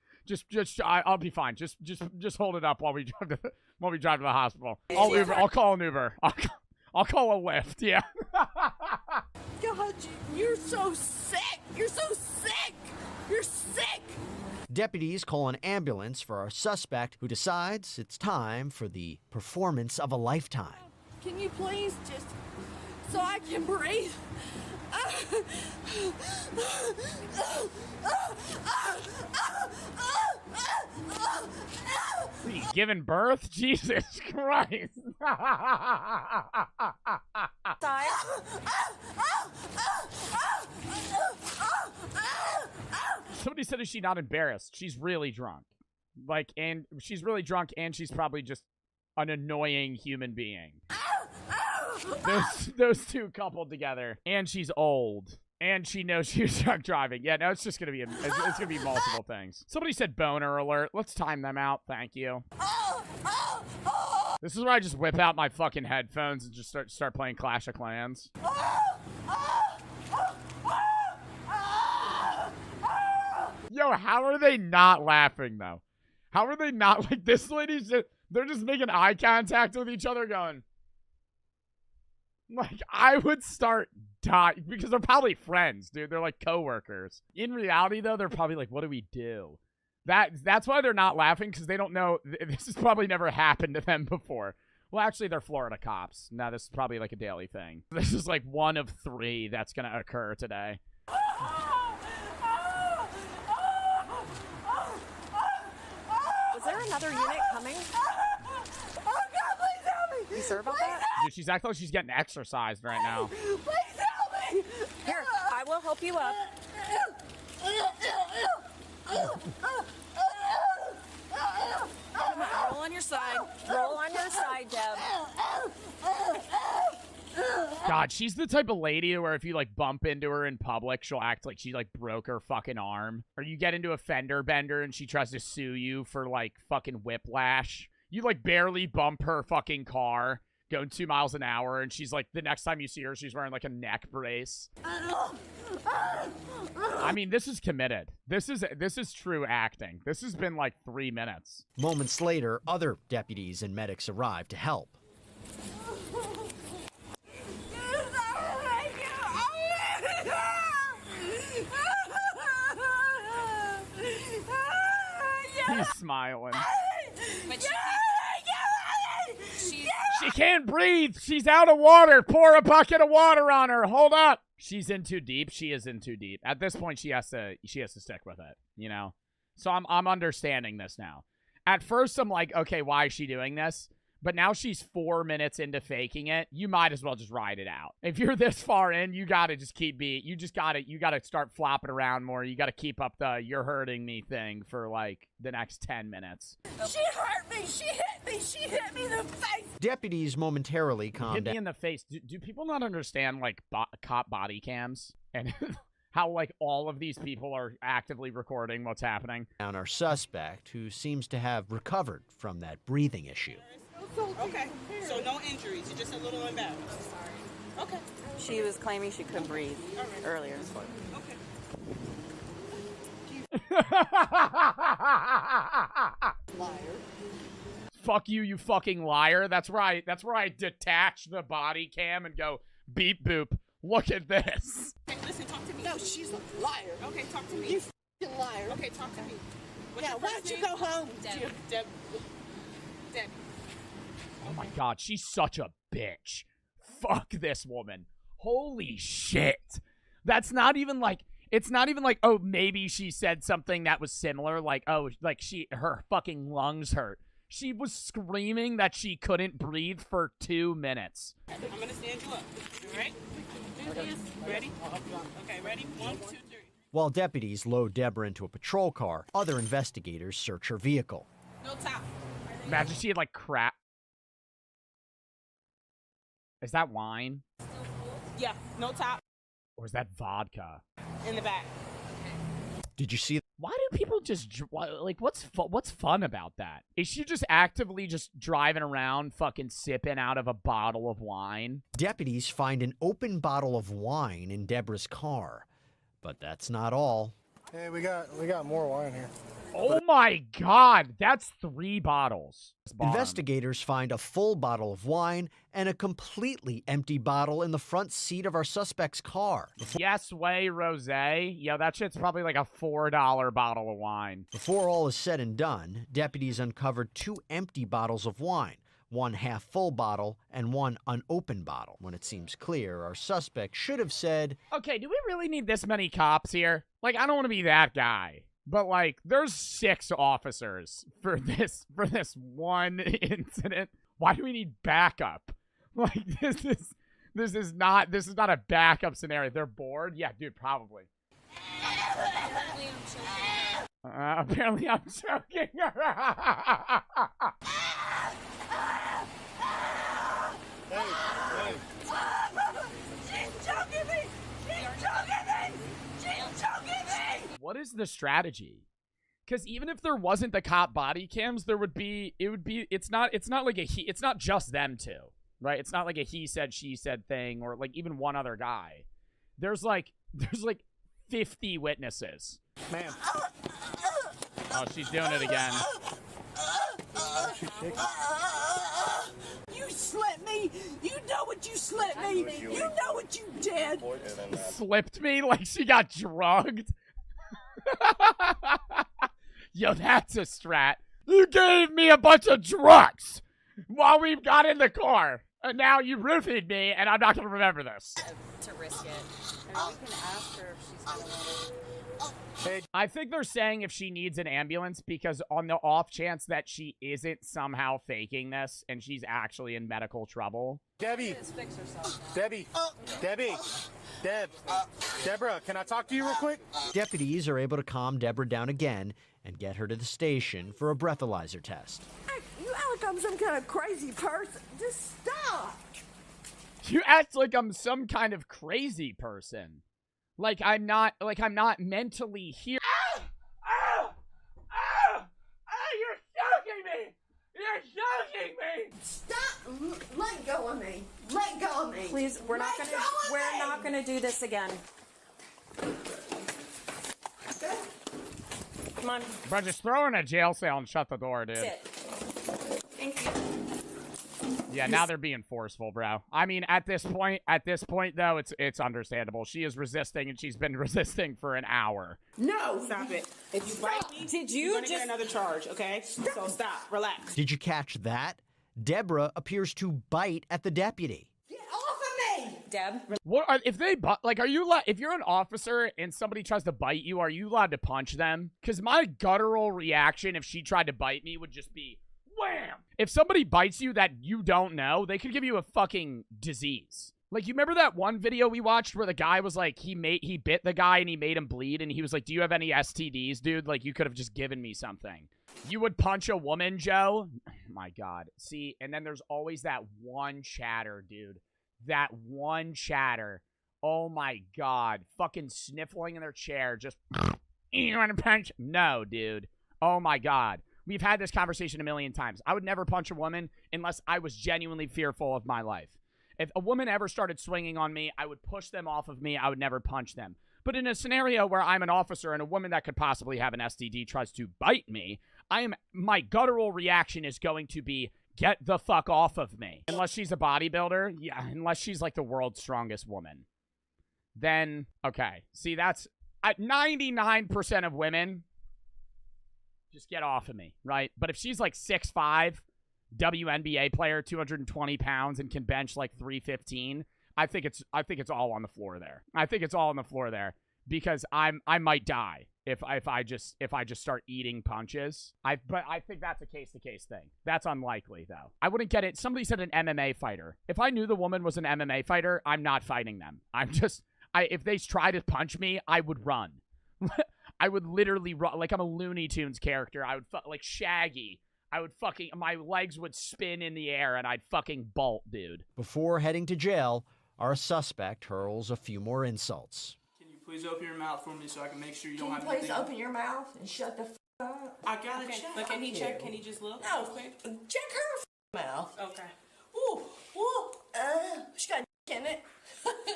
I'll be fine. Just hold it up while we drive to the hospital. I'll call an Uber. I'll call a Lyft. Yeah. God, you're so sick. You're so sick. You're sick. Deputies call an ambulance for our suspect, who decides it's time for the performance of a lifetime. Can you please just, so I can breathe? Are you giving birth? Jesus Christ. Somebody said, is she not embarrassed? She's really drunk. And she's really drunk, and she's probably just an annoying human being. Those two coupled together. And she's old. And she knows she's drunk driving. Yeah, no, it's just gonna be it's gonna be multiple things. Somebody said boner alert. Let's time them out. Thank you. This is where I just whip out my fucking headphones and just start playing Clash of Clans. Yo, how are they not laughing though? How are they not like this lady's just, they're just making eye contact with each other going. Like, I would start dying because they're probably friends, dude. They're like coworkers. In reality, though, they're probably like, what do we do? That's why they're not laughing, because they don't know. This has probably never happened to them before. Well, actually, they're Florida cops. Now, this is probably like a daily thing. This is like one of 3 that's going to occur today. Was there another unit coming? You sure about that? Dude, she's acting like she's getting exercised right now. Please help me. Here, I will help you up. Roll on your side. Roll on your side, Deb. God, she's the type of lady where if you like bump into her in public, she'll act like she like broke her fucking arm. Or you get into a fender bender and she tries to sue you for like fucking whiplash. You, like, barely bump her fucking car going 2 miles an hour, and she's, like, the next time you see her, she's wearing, like, a neck brace. I mean, this is committed. This is true acting. This has been, like, 3 minutes. Moments later, other deputies and medics arrive to help. He's smiling. But she can't breathe. She's out of water. Pour a bucket of water on her. Hold up. She's in too deep. She is in too deep. At this point, she has to stick with it, you know? So I'm understanding this now. At first, I'm like, okay, why is she doing this? But now she's 4 minutes into faking it. You might as well just ride it out. If you're this far in, you gotta just keep you gotta start flopping around more. You gotta keep up the "you're hurting me" thing for like the next 10 minutes. She hurt me. She hit me. She hit me in the face. Deputies momentarily calm Hit down. me in the face. Do people not understand like cop body cams and how like all of these people are actively recording what's happening? Down our suspect, who seems to have recovered from that breathing issue. Okay, so no injuries, you're just a little embarrassed. Okay. She was claiming she couldn't breathe earlier. Liar. Fuck you, you fucking liar. That's where I detach the body cam and go beep boop. Look at this. Okay, listen, talk to me. No, she's a liar. Okay, talk to me. You f***ing liar. Okay, talk to me. Now, why don't you go home? Deb. Oh my god, she's such a bitch. Fuck this woman. Holy shit. It's not even like, oh, maybe she said something that was similar, like, oh, like her fucking lungs hurt. She was screaming that she couldn't breathe for 2 minutes. I'm gonna stand you up. All right? Ready? Okay, ready? 1, 2, 3. While deputies load Deborah into a patrol car, other investigators search her vehicle. No top. Imagine she had like crap. Is that wine? Yeah, no top. Or is that vodka? In the back. Did you see? Why do people just, like, what's fun about that? Is she just actively just driving around fucking sipping out of a bottle of wine? Deputies find an open bottle of wine in Deborah's car. But that's not all. Hey, we got more wine here. Oh my God, that's 3 bottles. Investigators find a full bottle of wine and a completely empty bottle in the front seat of our suspect's car. Yes Way Rosé. Yeah, that shit's probably like a $4 bottle of wine. Before all is said and done, deputies uncovered 2 empty bottles of wine, 1 half-full bottle and 1 unopened bottle. When it seems clear, our suspect should have said, okay, do we really need this many cops here? Like, I don't want to be that guy. But, like, there's 6 officers for this one incident. Why do we need backup? Like, this is not a backup scenario. They're bored? Yeah, dude, probably. Apparently I'm choking her. Hey. She's choking me! She's choking me! She's choking me! What is the strategy? Because even if there wasn't the cop body cams, it's not just them two, right? It's not like a he said, she said thing, or like even one other guy. There's like 50 witnesses. Ma'am. Oh, she's doing it again. She's shaking. You slipped me! You know what you slipped me! You know what you did! Slipped me like she got drugged? Yo, that's a strat. You gave me a bunch of drugs while we got in the car. And now you roofied me, and I'm not going to remember this. To risk it. I mean, we can ask her if she's going to I think they're saying if she needs an ambulance because on the off chance that she isn't somehow faking this and she's actually in medical trouble. Debbie. Deborah, can I talk to you real quick? Deputies are able to calm Deborah down again and get her to the station for a breathalyzer test. Hey, you act like I'm some kind of crazy person. Just stop! You act like I'm some kind of crazy person. Like I'm not mentally here. You're choking me! You're choking me! Stop! Let go of me! Let go of me! Please, we're not gonna do this again. Come on. Bro, just throw her in a jail cell and shut the door, dude. Sit. Thank you. Yeah, now they're being forceful, bro. I mean, at this point, though, it's understandable. She is resisting, and she's been resisting for an hour. No! Stop it. If you bite me, you're gonna get another charge, okay? So stop. Relax. Did you catch that? Deborah appears to bite at the deputy. Get off of me! Deb. What if they like? Are you if you're an officer and somebody tries to bite you, are you allowed to punch them? Because my guttural reaction if she tried to bite me would just be wham. If somebody bites you that you don't know, they could give you a fucking disease. Like, you remember that one video we watched where the guy was like, he bit the guy and he made him bleed, and he was like, do you have any STDs, dude? Like, you could have just given me something. You would punch a woman, Joe? My God. See, and then there's always that one chatter, dude. That one chatter. Oh my God. Fucking sniffling in their chair. Just, you want to punch? No, dude. Oh my God. We've had this conversation a million times. I would never punch a woman unless I was genuinely fearful of my life. If a woman ever started swinging on me, I would push them off of me. I would never punch them. But in a scenario where I'm an officer and a woman that could possibly have an STD tries to bite me, my guttural reaction is going to be, get the fuck off of me. Unless she's a bodybuilder. Yeah, unless she's like the world's strongest woman. Then, okay. See, that's at 99% of women, just get off of me, right? But if she's like 6'5", WNBA player, 220 pounds, and can bench like 315, I think it's all on the floor there. I think it's all on the floor there because I might die if I just start eating punches. But I think that's a case-to-case thing. That's unlikely though. I wouldn't get it. Somebody said an MMA fighter. If I knew the woman was an MMA fighter, I'm not fighting them. If they try to punch me, I would run. I would literally run like I'm a Looney Tunes character. I would like Shaggy. My legs would spin in the air and I'd fucking bolt, dude. Before heading to jail, our suspect hurls a few more insults. Can you Please open your mouth for me so I can make sure you Can don't you have please anything. open your mouth and shut the up? I gotta check. But can he check? Can he just look? No, quick. Check her mouth. Okay. Ooh, ooh. She got in it.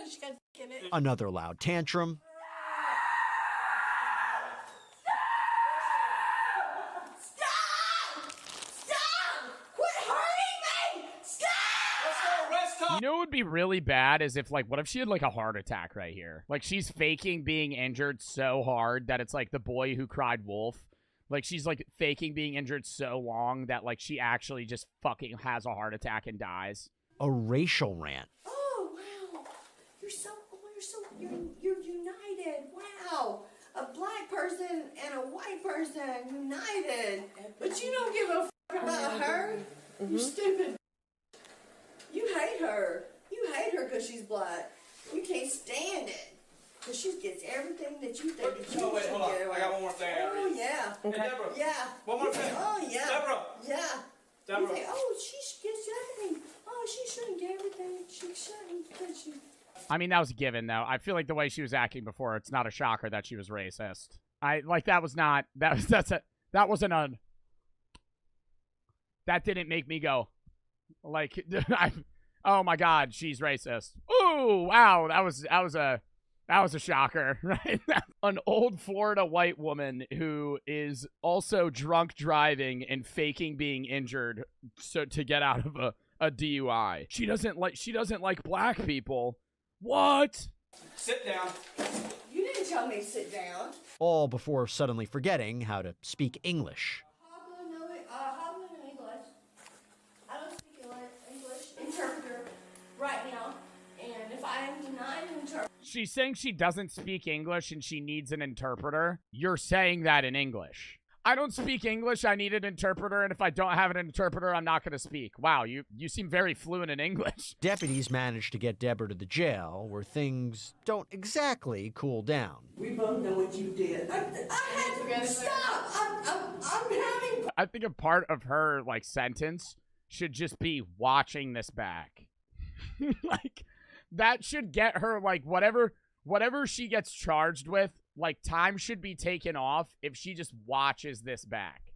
She got in it. Another loud tantrum. You know what would be really bad is if, like, what if she had, like, a heart attack right here? Like, she's faking being injured so hard that it's, like, the boy who cried wolf. Like, she's, like, faking being injured so long that, like, she actually just fucking has a heart attack and dies. A racial rant. Oh, wow. You're united. Wow. A black person and a white person united. But you don't give a fuck about her. You stupid. You hate her. You hate her because she's black. You can't stand it. Because she gets everything that you think that you Oh, wait, should hold on. get. I got one more thing. Oh, yeah. Hey, Deborah. Yeah. One more thing. Oh, yeah. Deborah. Yeah. Deborah. You think, oh, she gets everything. Oh, she shouldn't get everything. She shouldn't. Because she... I mean, that was a given, though. I feel like the way she was acting before, it's not a shocker that she was racist. That didn't make me go, like, oh my God, she's racist. Ooh, wow, that was a shocker, right? An old Florida white woman who is also drunk driving and faking being injured so to get out of a DUI. She doesn't like black people. What? Sit down. You didn't tell me to sit down. All before suddenly forgetting how to speak English. Hobble in English. I don't speak English. Interpreter right now. And if I am denied an interpreter. She's saying she doesn't speak English and she needs an interpreter. You're saying that in English. I don't speak English, I need an interpreter, and if I don't have an interpreter, I'm not going to speak. Wow, you seem very fluent in English. Deputies managed to get Deborah to the jail, where things don't exactly cool down. We both know what you did. I had to stop. I'm having... I think a part of her, like, sentence should just be watching this back. Like, that should get her, like, whatever she gets charged with, like, time should be taken off if she just watches this back.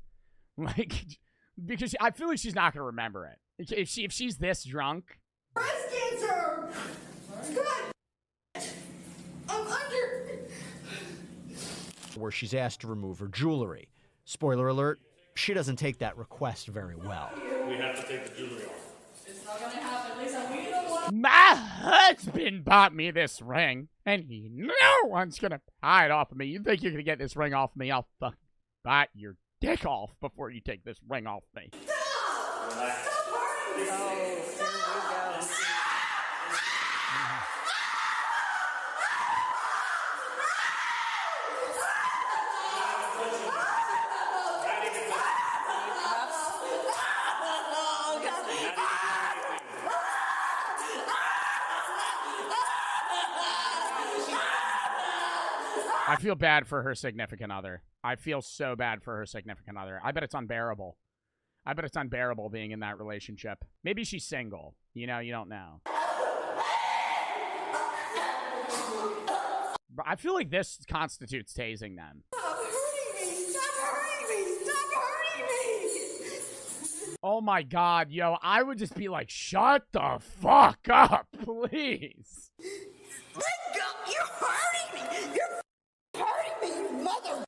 Like, because I feel like she's not going to remember it. If she's this drunk. Breast cancer! God! I'm under... Where she's asked to remove her jewelry. Spoiler alert, she doesn't take that request very well. We have to take the jewelry off. It's not going to happen, Lisa. We don't want... My husband bought me this ring, and no one's going to pry it off of me. You think you're going to get this ring off of me? I'll fucking bite your dick off before you take this ring off me. Stop! Stop hurting me! I feel bad for her significant other. I feel so bad for her significant other. I bet it's unbearable. I bet it's unbearable being in that relationship. Maybe she's single. You know, you don't know. But I feel like this constitutes tasing them. Stop hurting me! Stop hurting me! Stop hurting me! Oh my God, yo, I would just be like, shut the fuck up, please. Let go! You're hurting me! You're hurting me, you mother...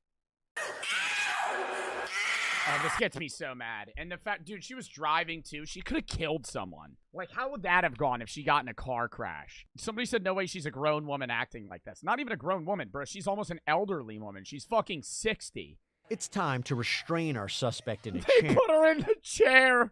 Oh, this gets me so mad. And the fact, dude, she was driving too. She could have killed someone. Like, how would that have gone if she got in a car crash? Somebody said, no way she's a grown woman acting like this. Not even a grown woman, bro. She's almost an elderly woman. She's fucking 60. It's time to restrain our suspect in a They chair. put her in the chair.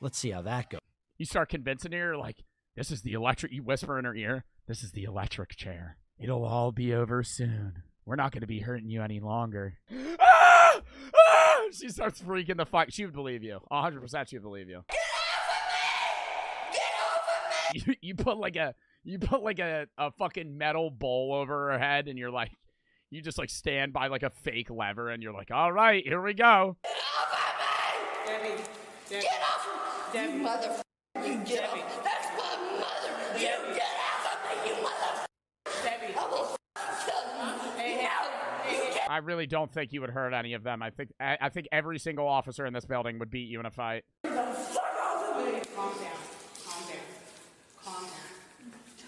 Let's see how that goes. You start convincing her, like, this is the electric, you whisper in her ear, this is the electric chair. It'll all be over soon. We're not going to be hurting you any longer. Ah! Ah! She starts freaking the fuck. She would believe you. 100% she would believe you. Get off of me! Get off of me! You put like a fucking metal bowl over her head, and you're like, you just like stand by like a fake lever, and you're like, all right, here we go. Get off of me! Debbie. Get off of me! You motherfucker! You get off! That's my mother! You get off of me, you motherfucker! Debbie. I will really don't think you would hurt any of them. I think every single officer in this building would beat you in a fight. Get the fuck off of me! Calm down. Calm down. Calm down.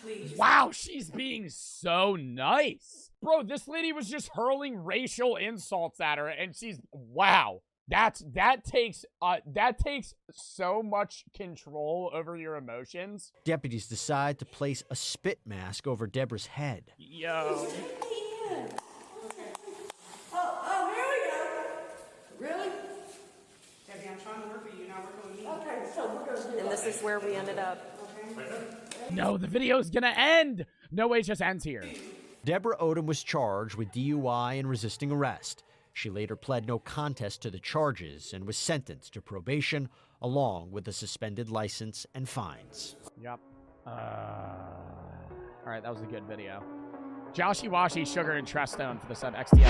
Please. Wow, she's being so nice. Bro, this lady was just hurling racial insults at her, and she's, wow. That takes so much control over your emotions. Deputies decide to place a spit mask over Deborah's head. Yo. Oh, here we go. Really? Debbie, I'm trying to work with you, not working with me. Okay, so we're going to do And this is where we ended up. No, the video's gonna end. No way, it just ends here. Deborah Odom was charged with DUI and resisting arrest. She later pled no contest to the charges and was sentenced to probation, along with a suspended license and fines. Yep. All right, that was a good video. Joshy Washy, Sugar, and Trestone for the sub XTS.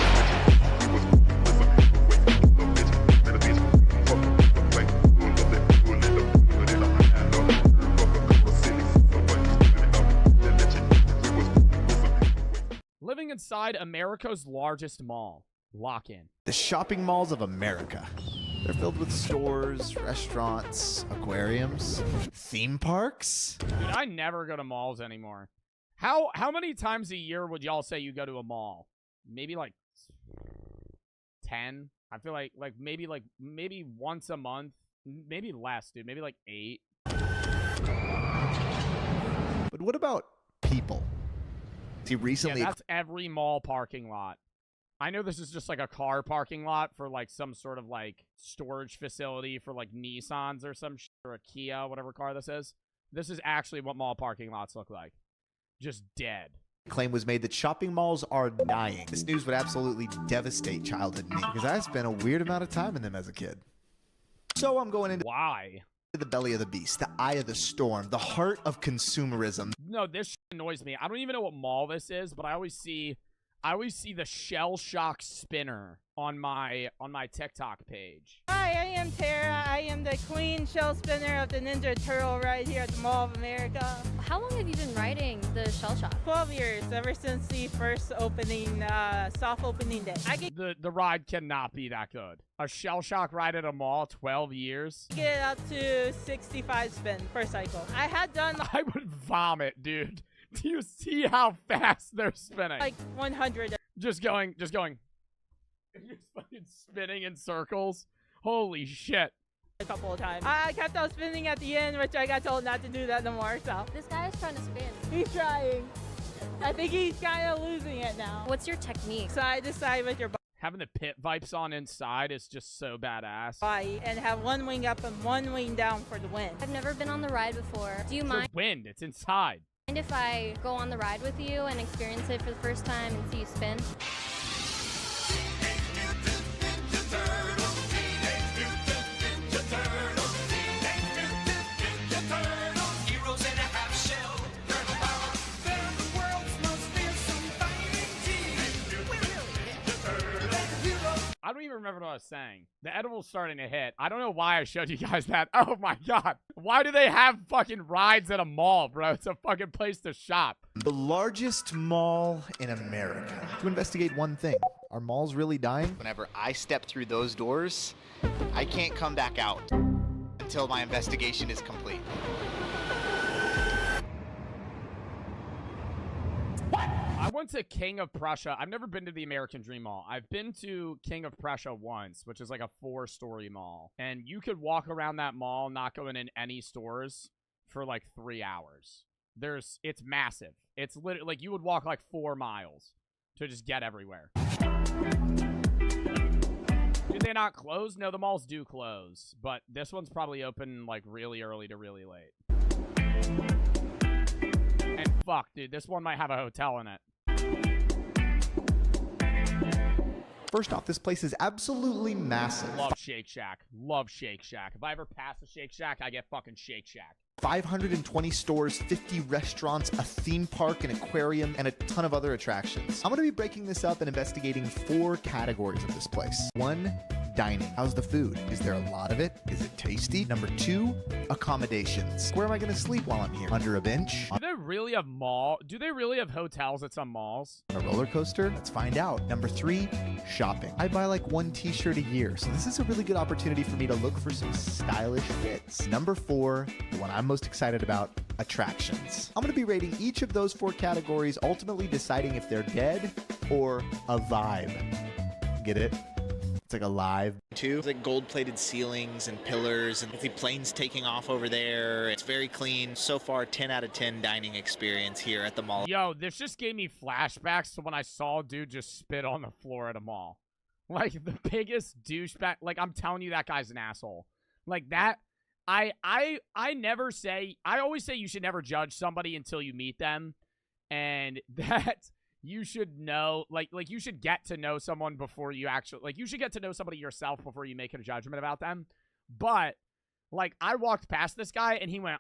Living inside America's largest mall. Lock in. The shopping malls of America. They're filled with stores, restaurants, aquariums, theme parks. Dude, I never go to malls anymore. How many times a year would y'all say you go to a mall? Maybe like 10? I feel like maybe once a month. Maybe less, dude. Maybe like 8. But what about people? See, recently... Yeah, that's every mall parking lot. I know this is just like a car parking lot for like some sort of like storage facility for like Nissans or some shit, or a Kia, whatever car this is. This is actually what mall parking lots look like. Just dead. Claim was made that shopping malls are dying. This news would absolutely devastate childhood me because I spent a weird amount of time in them as a kid. So I'm going into the belly of the beast, the eye of the storm, the heart of consumerism. No, this shit annoys me. I don't even know what mall this is, but I always see the Shell Shock spinner on my TikTok page. Hi, I am Tara. I am the queen shell spinner of the Ninja Turtle right here at the Mall of America. How long have you been riding the Shell Shock? 12 years, ever since the first opening, soft opening day. I get The ride cannot be that good. A Shell Shock ride at a mall, 12 years? get up to 65 spin per cycle. I had done I would vomit, dude. Do you see how fast they're spinning? like 100. Just going. Just fucking spinning in circles. Holy shit. A couple of times. I kept on spinning at the end, which I got told not to do that no more, so. This guy is trying to spin. He's trying. I think he's kind of losing it now. What's your technique? Side to side with your Having the pit vipes on inside is just so badass. body and have one wing up and one wing down for the wind. I've never been on the ride before. Do you mind The wind, it's inside. if I go on the ride with you and experience it for the first time and see you spin? I don't even remember what I was saying. The edible's starting to hit. I don't know why I showed you guys that. Oh my god. Why do they have fucking rides at a mall, bro? It's a fucking place to shop. The largest mall in America. To investigate one thing. Are malls really dying? Whenever I step through those doors, I can't come back out until my investigation is complete. I went to King of Prussia. I've never been to the American Dream Mall. I've been to King of Prussia once, which is like a 4-story mall. And you could walk around that mall not going in any stores for like 3 hours. It's massive. It's literally like you would walk like 4 miles to just get everywhere. Do they not close? No, the malls do close. But this one's probably open like really early to really late. And fuck, dude, this one might have a hotel in it. First off, this place is absolutely massive. Love Shake Shack. Love Shake Shack. If I ever pass a Shake Shack, I get fucking Shake Shack. 520 stores, 50 restaurants, a theme park, an aquarium, and a ton of other attractions. I'm going to be breaking this up and investigating 4 categories of this place. 1, dining. How's the food? Is there a lot of it? Is it tasty? Number 2, accommodations. Where am I going to sleep while I'm here? Under a bench? Do they really have Do they really have hotels at some malls? On a roller coaster? Let's find out. Number 3, shopping. I buy like 1 t-shirt a year, so this is a really good opportunity for me to look for some stylish fits. Number 4, the one I'm most excited about, attractions. I'm going to be rating each of those 4 categories, ultimately deciding if they're dead or a vibe. Get it? It's like a live. Too. It's like gold-plated ceilings and pillars, and the planes taking off over there. It's very clean. So far, 10 out of 10 dining experience here at the mall. Yo, this just gave me flashbacks to when I saw a dude just spit on the floor at a mall. Like, the biggest douchebag. Like, I'm telling you, that guy's an asshole. Like, that... I always say you should never judge somebody until you meet them, and that you should know, like you should get to know someone before you actually, like, you should get to know somebody yourself before you make a judgment about them. But, like, I walked past this guy, and he went,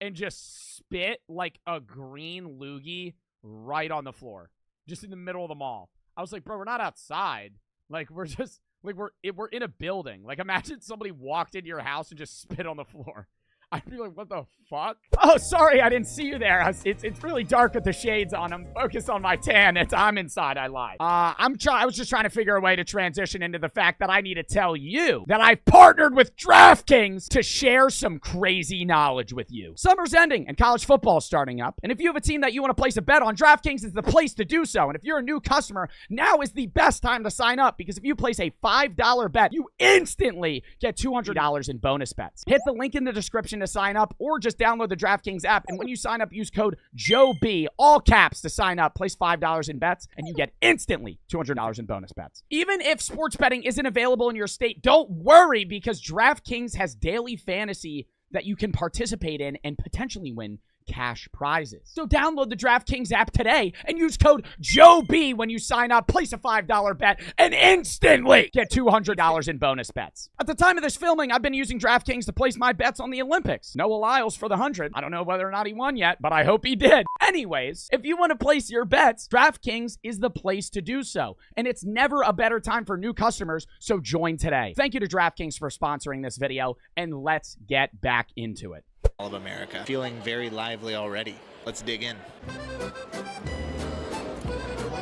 and just spit like a green loogie right on the floor, just in the middle of the mall. I was like, bro, we're not outside. Like, we're just... Like, we're in a building. Like, imagine somebody walked into your house and just spit on the floor. I'd be like, what the fuck? Oh, sorry, I didn't see you there. It's really dark with the shades on. I'm focused on my tan. I'm inside. I lied. I was just trying to figure a way to transition into the fact that I need to tell you that I've partnered with DraftKings to share some crazy knowledge with you. Summer's ending and college football is starting up. And if you have a team that you want to place a bet on, DraftKings is the place to do so. And if you're a new customer, now is the best time to sign up, because if you place a $5 bet, you instantly get $200 in bonus bets. Hit the link in the description to sign up, or just download the DraftKings app, and when you sign up, use code JOEB, all caps, to sign up. Place $5 in bets, and you get instantly $200 in bonus bets. Even if sports betting isn't available in your state, don't worry, because DraftKings has daily fantasy that you can participate in and potentially win cash prizes. So download the DraftKings app today and use code JOEB when you sign up. Place a $5 bet and instantly get $200 in bonus bets. At the time of this filming, I've been using DraftKings to place my bets on the Olympics. Noah Lyles for the 100. I don't know whether or not he won yet, but I hope he did. Anyways, if you want to place your bets, DraftKings is the place to do so. And it's never a better time for new customers, so join today. Thank you to DraftKings for sponsoring this video, and let's get back into it. All of America. Feeling very lively already. Let's dig in.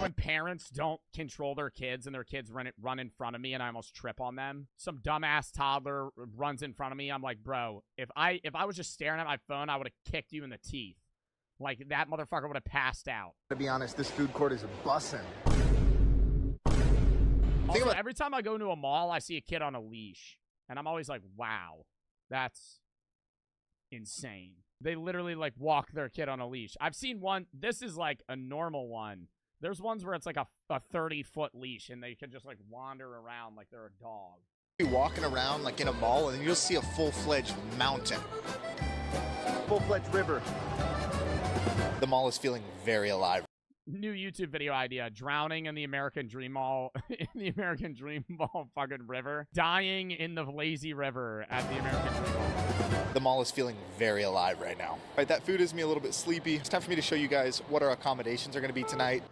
When parents don't control their kids and their kids run in front of me and I almost trip on them. Some dumbass toddler runs in front of me. I'm like, bro, if I was just staring at my phone, I would have kicked you in the teeth. Like, that motherfucker would have passed out. To be honest, this food court is bussin'. Also, every time I go into a mall, I see a kid on a leash. And I'm always like, wow, that's insane. They literally, like, walk their kid on a leash. I've seen one. This is, like, a normal one. There's ones where it's, like, a 30-foot leash, and they can just, like, wander around like they're a dog. You're walking around, like, in a mall, and then you'll see a full-fledged mountain. Full-fledged river. The mall is feeling very alive. New YouTube video idea: drowning in the American Dream Mall, in the American Dream Mall fucking river, dying in the lazy river at the American Dream Mall. The mall is feeling very alive right now. All right, that food has me a little bit sleepy. It's time for me to show you guys what our accommodations are going to be tonight.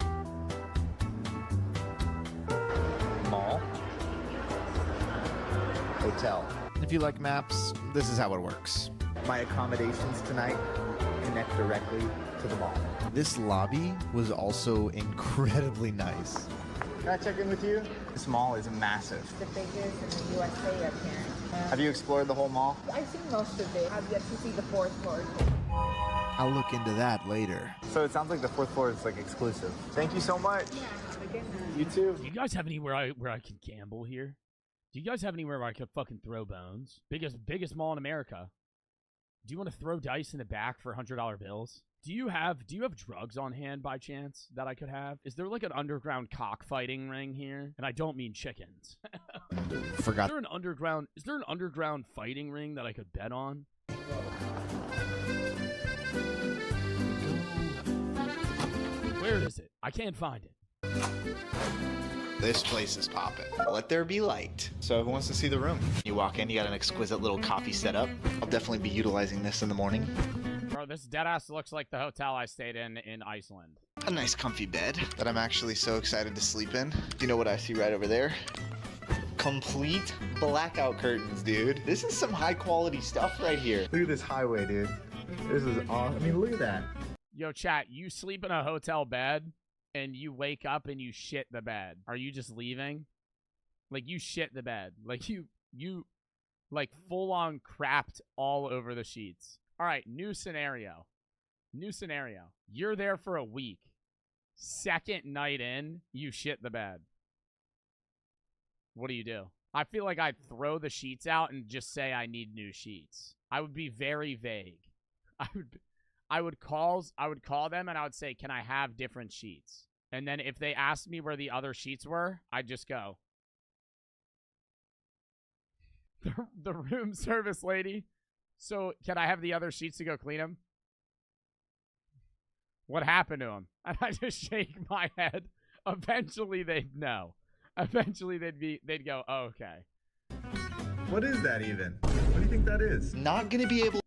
Mall. Hotel. If you like maps, this is how it works. My accommodations tonight connect directly to the mall. This lobby was also incredibly nice. Can I check in with you? This mall is massive. The biggest in the USA up here. Have you explored the whole mall? I've seen most of it. I've yet to see the 4th floor. I'll look into that later. So it sounds like the 4th floor is like exclusive. Thank you so much. Yeah, you too. Do you guys have anywhere where I can gamble here? Do you guys have anywhere where I could fucking throw bones? Biggest mall in America. Do you want to throw dice in the back for $100 bills? Do you have drugs on hand by chance that I could have? Is there like an underground cockfighting ring here? And I don't mean chickens. Forgot. Is there an underground fighting ring that I could bet on? Where is it? I can't find it. This place is popping. Let there be light. So who wants to see the room? You walk in, you got an exquisite little coffee setup. I'll definitely be utilizing this in the morning. Bro, this deadass looks like the hotel I stayed in Iceland. A nice comfy bed that I'm actually so excited to sleep in. You know what I see right over there? Complete blackout curtains, dude. This is some high quality stuff right here. Look at this highway, dude. This is awesome. I mean, look at that. Yo, chat, you sleep in a hotel bed and you wake up and you shit the bed. Are you just leaving? Like, you shit the bed. Like, you like, full-on crapped all over the sheets. All right, new scenario. New scenario. You're there for a week. Second night in, you shit the bed. What do you do? I feel like I'd throw the sheets out and just say I need new sheets. I would be very vague. I would call them and I would say, "Can I have different sheets?" And then if they asked me where the other sheets were, I'd just go, the room service lady. So can I have the other sheets to go clean them? What happened to them? And I just shake my head. Eventually they'd know. Eventually they'd go, oh, okay. What is that even? What do you think that is? Not gonna be able.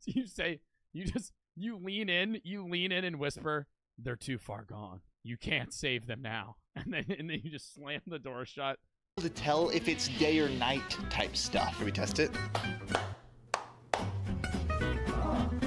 You lean in and whisper, "They're too far gone. You can't save them now." And then you just slam the door shut. To tell if it's day or night type stuff. Can we test it?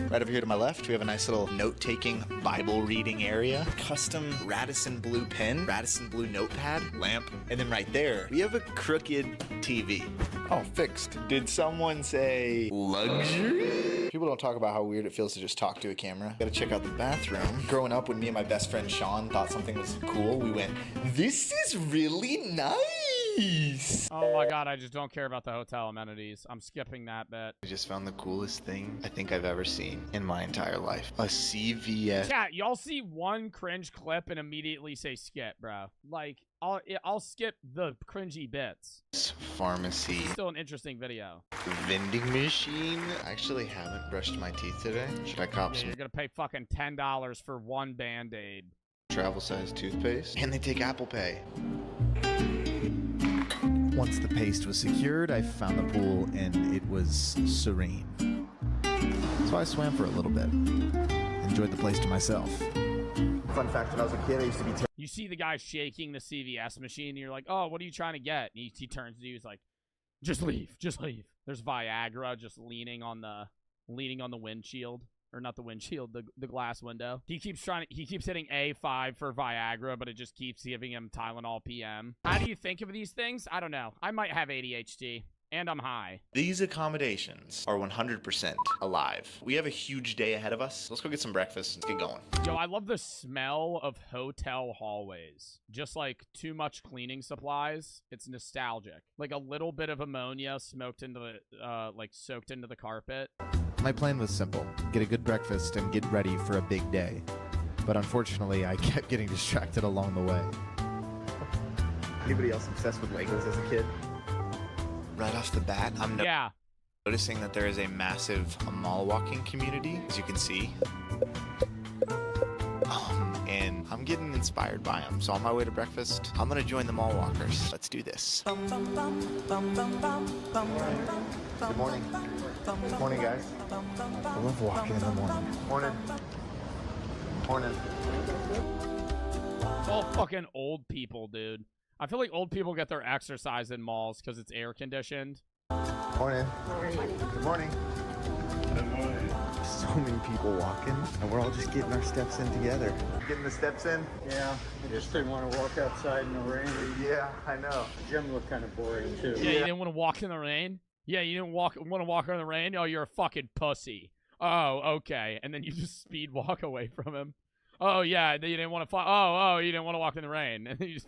Right over here to my left, we have a nice little note-taking, Bible-reading area. Custom Radisson blue pen, Radisson blue notepad, lamp, and then right there, we have a crooked TV. Oh, fixed. Did someone say luxury? People don't talk about how weird it feels to just talk to a camera. Gotta check out the bathroom. Growing up, when me and my best friend Sean thought something was cool, we went, "This is really nice." Oh my god, I just don't care about the hotel amenities. I'm skipping that bit. I just found the coolest thing I think I've ever seen in my entire life. A CVS. Chat, y'all see one cringe clip and immediately say skip, bro. Like, I'll skip the cringy bits. Pharmacy. It's still an interesting video. Vending machine. I actually haven't brushed my teeth today. Should I cop some You're gonna pay fucking $10 for one Band-Aid. travel size toothpaste? And they take Apple Pay. Once the paste was secured, I found the pool and it was serene. So I swam for a little bit. Enjoyed the place to myself. Fun fact, when I was a kid, I used to be You see the guy shaking the CVS machine, and you're like, "Oh, what are you trying to get?" And he turns to you, he's like, "Just leave, just leave." There's Viagra just leaning on the windshield. Or not the windshield, the glass window. He keeps hitting A5 for Viagra, but it just keeps giving him Tylenol PM. How do you think of these things? I don't know. I might have ADHD. And I'm high. These accommodations are 100% alive. We have a huge day ahead of us. Let's go get some breakfast and get going. Yo, I love the smell of hotel hallways. Just like too much cleaning supplies. It's nostalgic. Like a little bit of ammonia smoked into the, soaked into the carpet. My plan was simple. Get a good breakfast and get ready for a big day. But unfortunately, I kept getting distracted along the way. Anybody else obsessed with Legos as a kid? Right off the bat, I'm noticing that there is a massive mall walking community, as you can see. And I'm getting inspired by them. So on my way to breakfast, I'm gonna join the mall walkers. Let's do this. Good morning. Good morning, guys. I love walking in the morning. Morning. Morning. It's all fucking old people, dude. I feel like old people get their exercise in malls because it's air conditioned. Morning. Good morning. Good morning. So many people walking, and we're all just getting our steps in together. Getting the steps in? Yeah, I just didn't want to walk outside in the rain. Yeah, I know. The gym looked kind of boring, too. Yeah, you didn't want to walk in the rain? Yeah, you didn't want to walk in the rain? Oh, you're a fucking pussy. Oh, okay. And then you just speed walk away from him. Oh, yeah, you didn't want to you didn't want to walk in the rain. And then you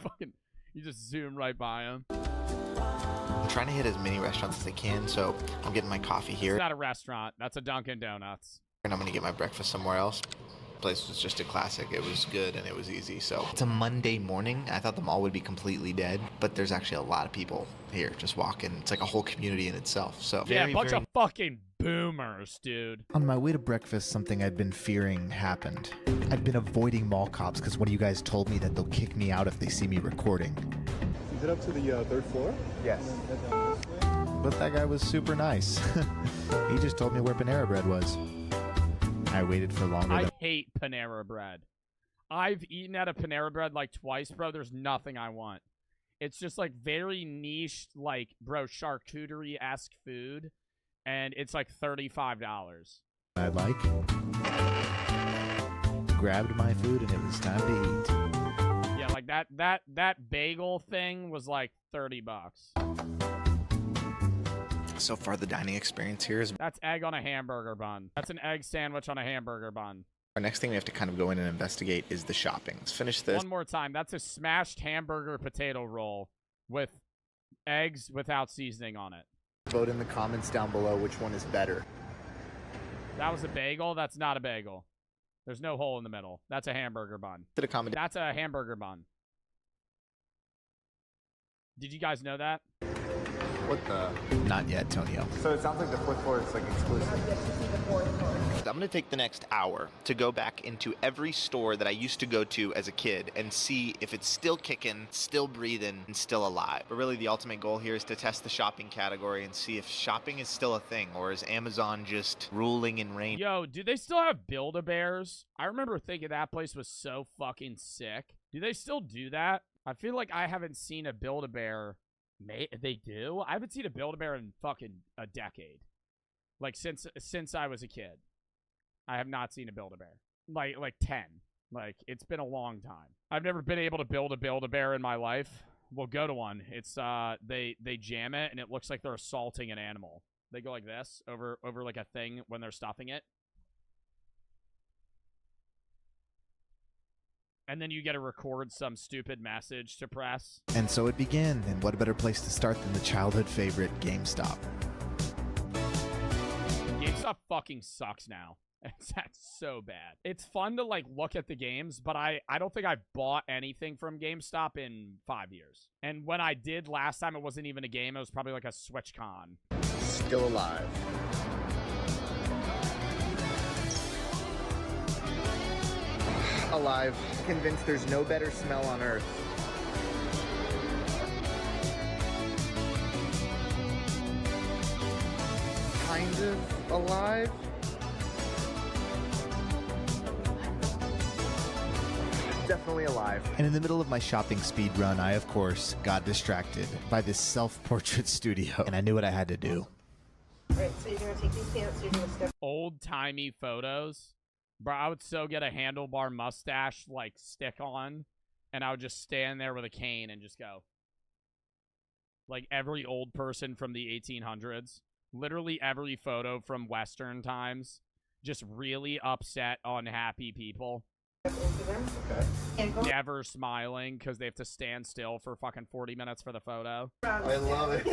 just zoom right by him. I'm trying to hit as many restaurants as I can, so I'm getting my coffee here. It's not a restaurant. That's a Dunkin' Donuts. And I'm going to get my breakfast somewhere else. The place was just a classic. It was good and it was easy. So it's a Monday morning. I thought the mall would be completely dead, but there's actually a lot of people here just walking. It's like a whole community in itself. So yeah, a bunch of fucking boomers, dude. On my way to breakfast, something I'd been fearing happened. I'd been avoiding mall cops because one of you guys told me that they'll kick me out if they see me recording. Is it up to the third floor? Yes. But that guy was super nice. He just told me where Panera Bread was. I waited for longer. I hate Panera Bread. I've eaten at a Panera Bread like twice, bro. There's nothing I want. It's just like very niche, like, bro, charcuterie-esque food. And it's like $35. I like. Grabbed my food and it was time to eat. Yeah, like that bagel thing was like $30. So far, the dining experience here is... That's egg on a hamburger bun. That's an egg sandwich on a hamburger bun. Our next thing we have to kind of go in and investigate is the shopping. Let's finish this. One more time. That's a smashed hamburger potato roll with eggs without seasoning on it. Vote in the comments down below which one is better. That was a bagel. That's not a bagel. There's no hole in the middle. That's a hamburger bun. That's a hamburger bun. Did you guys know that? What the? Not yet, Tonio. So it sounds like the fourth floor is like exclusive. I'm going to take the next hour to go back into every store that I used to go to as a kid and see if it's still kicking, still breathing, and still alive. But really, the ultimate goal here is to test the shopping category and see if shopping is still a thing, or is Amazon just ruling and reigning? Yo, do they still have Build-A-Bears? I remember thinking that place was so fucking sick. Do they still do that? I feel like I haven't seen a Build-A-Bear. They do? I haven't seen a Build-A-Bear in fucking a decade. Like, since I was a kid. I have not seen a Build-A-Bear. Like 10. Like, it's been a long time. I've never been able to build a Build-A-Bear in my life. Well, go to one. It's, they jam it, and it looks like they're assaulting an animal. They go like this, over like a thing when they're stuffing it. And then you get to record some stupid message to press. And so it began, and what a better place to start than the childhood favorite, GameStop. GameStop fucking sucks now. That's so bad. It's fun to, like, look at the games, but I don't think I've bought anything from GameStop in 5 years. And when I did last time, it wasn't even a game. It was probably like a SwitchCon. Still alive. Alive. Convinced there's no better smell on earth. Kind of alive. Definitely alive. And in the middle of my shopping speed run, I, of course, got distracted by this self-portrait studio, and I knew what I had to do. Alright, so you're gonna take these pants, you're gonna step. Old-timey photos. Bro, I would so get a handlebar mustache, like, stick on, and I would just stand there with a cane and just go. Like, every old person from the 1800s. Literally every photo from Western times. Just really upset, unhappy people. Okay. Never smiling because they have to stand still for fucking 40 minutes for the photo. I love it.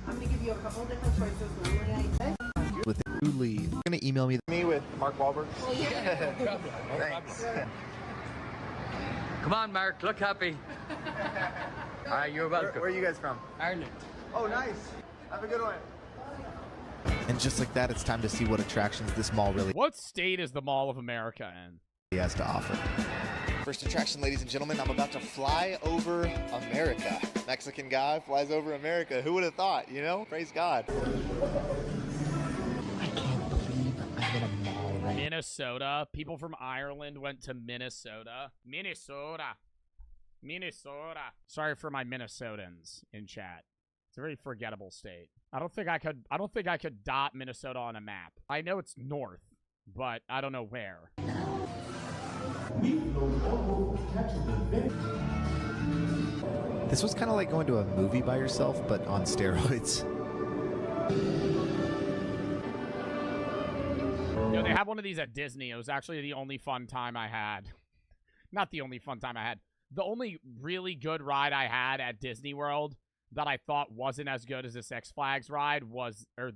I'm gonna give you a couple different choices. Normally I With Julie, you're gonna email me. Me with Mark Wahlberg. Oh, yeah. Thanks. Come on, Mark. Look happy. All right, you're welcome. Where are you guys from? Ireland. Oh, nice. Have a good one. And just like that, it's time to see what attractions this mall really What state is the Mall of America in? has to offer. First attraction, ladies and gentlemen, I'm about to fly over America. Mexican guy flies over America. Who would have thought, you know? Praise God. Minnesota. People from Ireland went to Minnesota. Minnesota. Sorry for my Minnesotans in chat. It's a very forgettable state. I don't think I could dot Minnesota on a map. I know it's north, but I don't know where. This was kind of like going to a movie by yourself, but on steroids. Yo, they have one of these at Disney. It was actually the only fun time I had. Not the only fun time I had. The only really good ride I had at Disney World that I thought wasn't as good as a Six Flags ride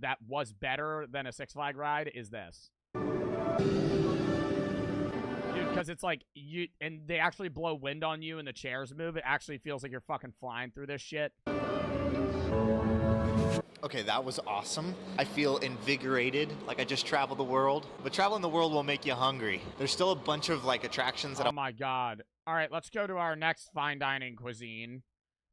that was better than a Six Flag ride is this. Dude, because it's like, and they actually blow wind on you and the chairs move. It actually feels like you're fucking flying through this shit. Okay, that was awesome. I feel invigorated, like I just traveled the world. But traveling the world will make you hungry. There's still a bunch of like attractions that Oh my god. All right, let's go to our next fine dining cuisine.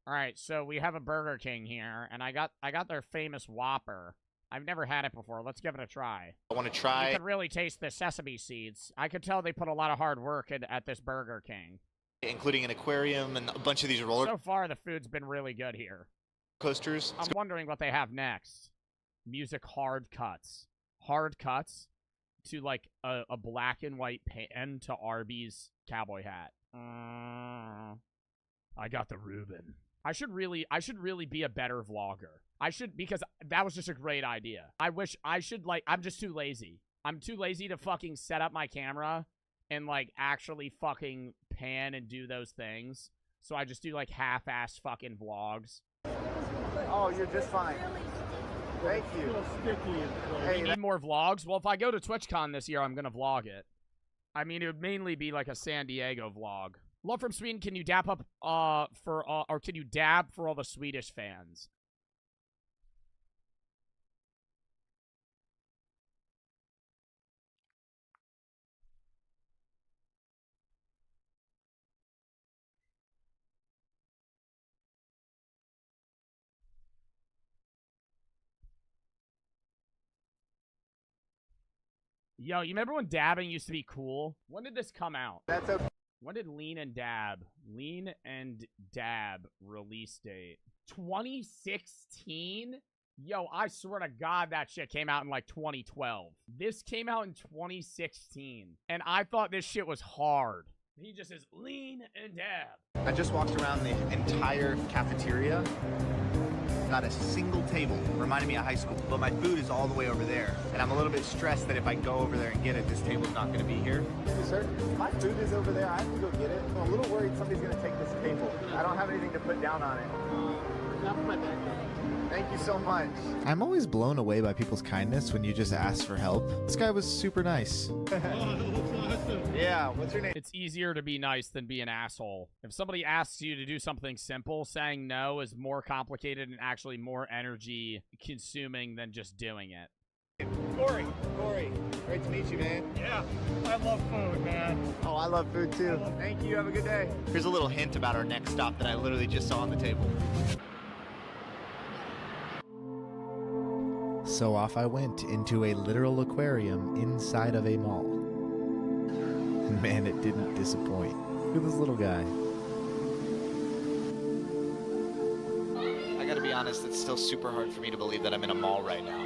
All right, so we have a Burger King here, and I got their famous Whopper. I've never had it before. Let's give it a try. I want to try. You can really taste the sesame seeds. I could tell they put a lot of hard work at this Burger King. including an aquarium and a bunch of these roller So far, the food's been really good here. coasters. I'm wondering what they have next. Music hard cuts. Hard cuts to like a black and white pen to Arby's cowboy hat. I got the Reuben. I should really be a better vlogger. Because that was just a great idea. I'm just too lazy. I'm too lazy to fucking set up my camera and like actually fucking pan and do those things. So I just do like half-ass fucking vlogs. Oh, you're just fine. Thank you. Hey, you need more vlogs? Well, if I go to TwitchCon this year, I'm gonna vlog it. I mean, it would mainly be like a San Diego vlog. Love from Sweden, can you dap up can you dab for all the Swedish fans? Yo, you remember when dabbing used to be cool? When did this come out? That's okay. When did Lean and Dab release date? 2016? Yo, I swear to God that shit came out in like 2012. This came out in 2016. And I thought this shit was hard. He just says Lean and Dab. I just walked around the entire cafeteria. Not a single table. Reminded me of high school. But my food is all the way over there. And I'm a little bit stressed that if I go over there and get it, this table's not going to be here. Sir, my food is over there. I have to go get it. I'm a little worried somebody's going to take this table. I don't have anything to put down on it. Not for my bag. Thank you so much. I'm always blown away by people's kindness when you just ask for help. This guy was super nice. Yeah, what's your name? It's easier to be nice than be an asshole. If somebody asks you to do something simple, saying no is more complicated and actually more energy consuming than just doing it. Corey, great to meet you, man. Yeah, I love food, man. Oh, I love food too. Thank you, have a good day. Here's a little hint about our next stop that I literally just saw on the table. So off I went into a literal aquarium inside of a mall. And man, it didn't disappoint. Look at this little guy. I gotta be honest, it's still super hard for me to believe that I'm in a mall right now.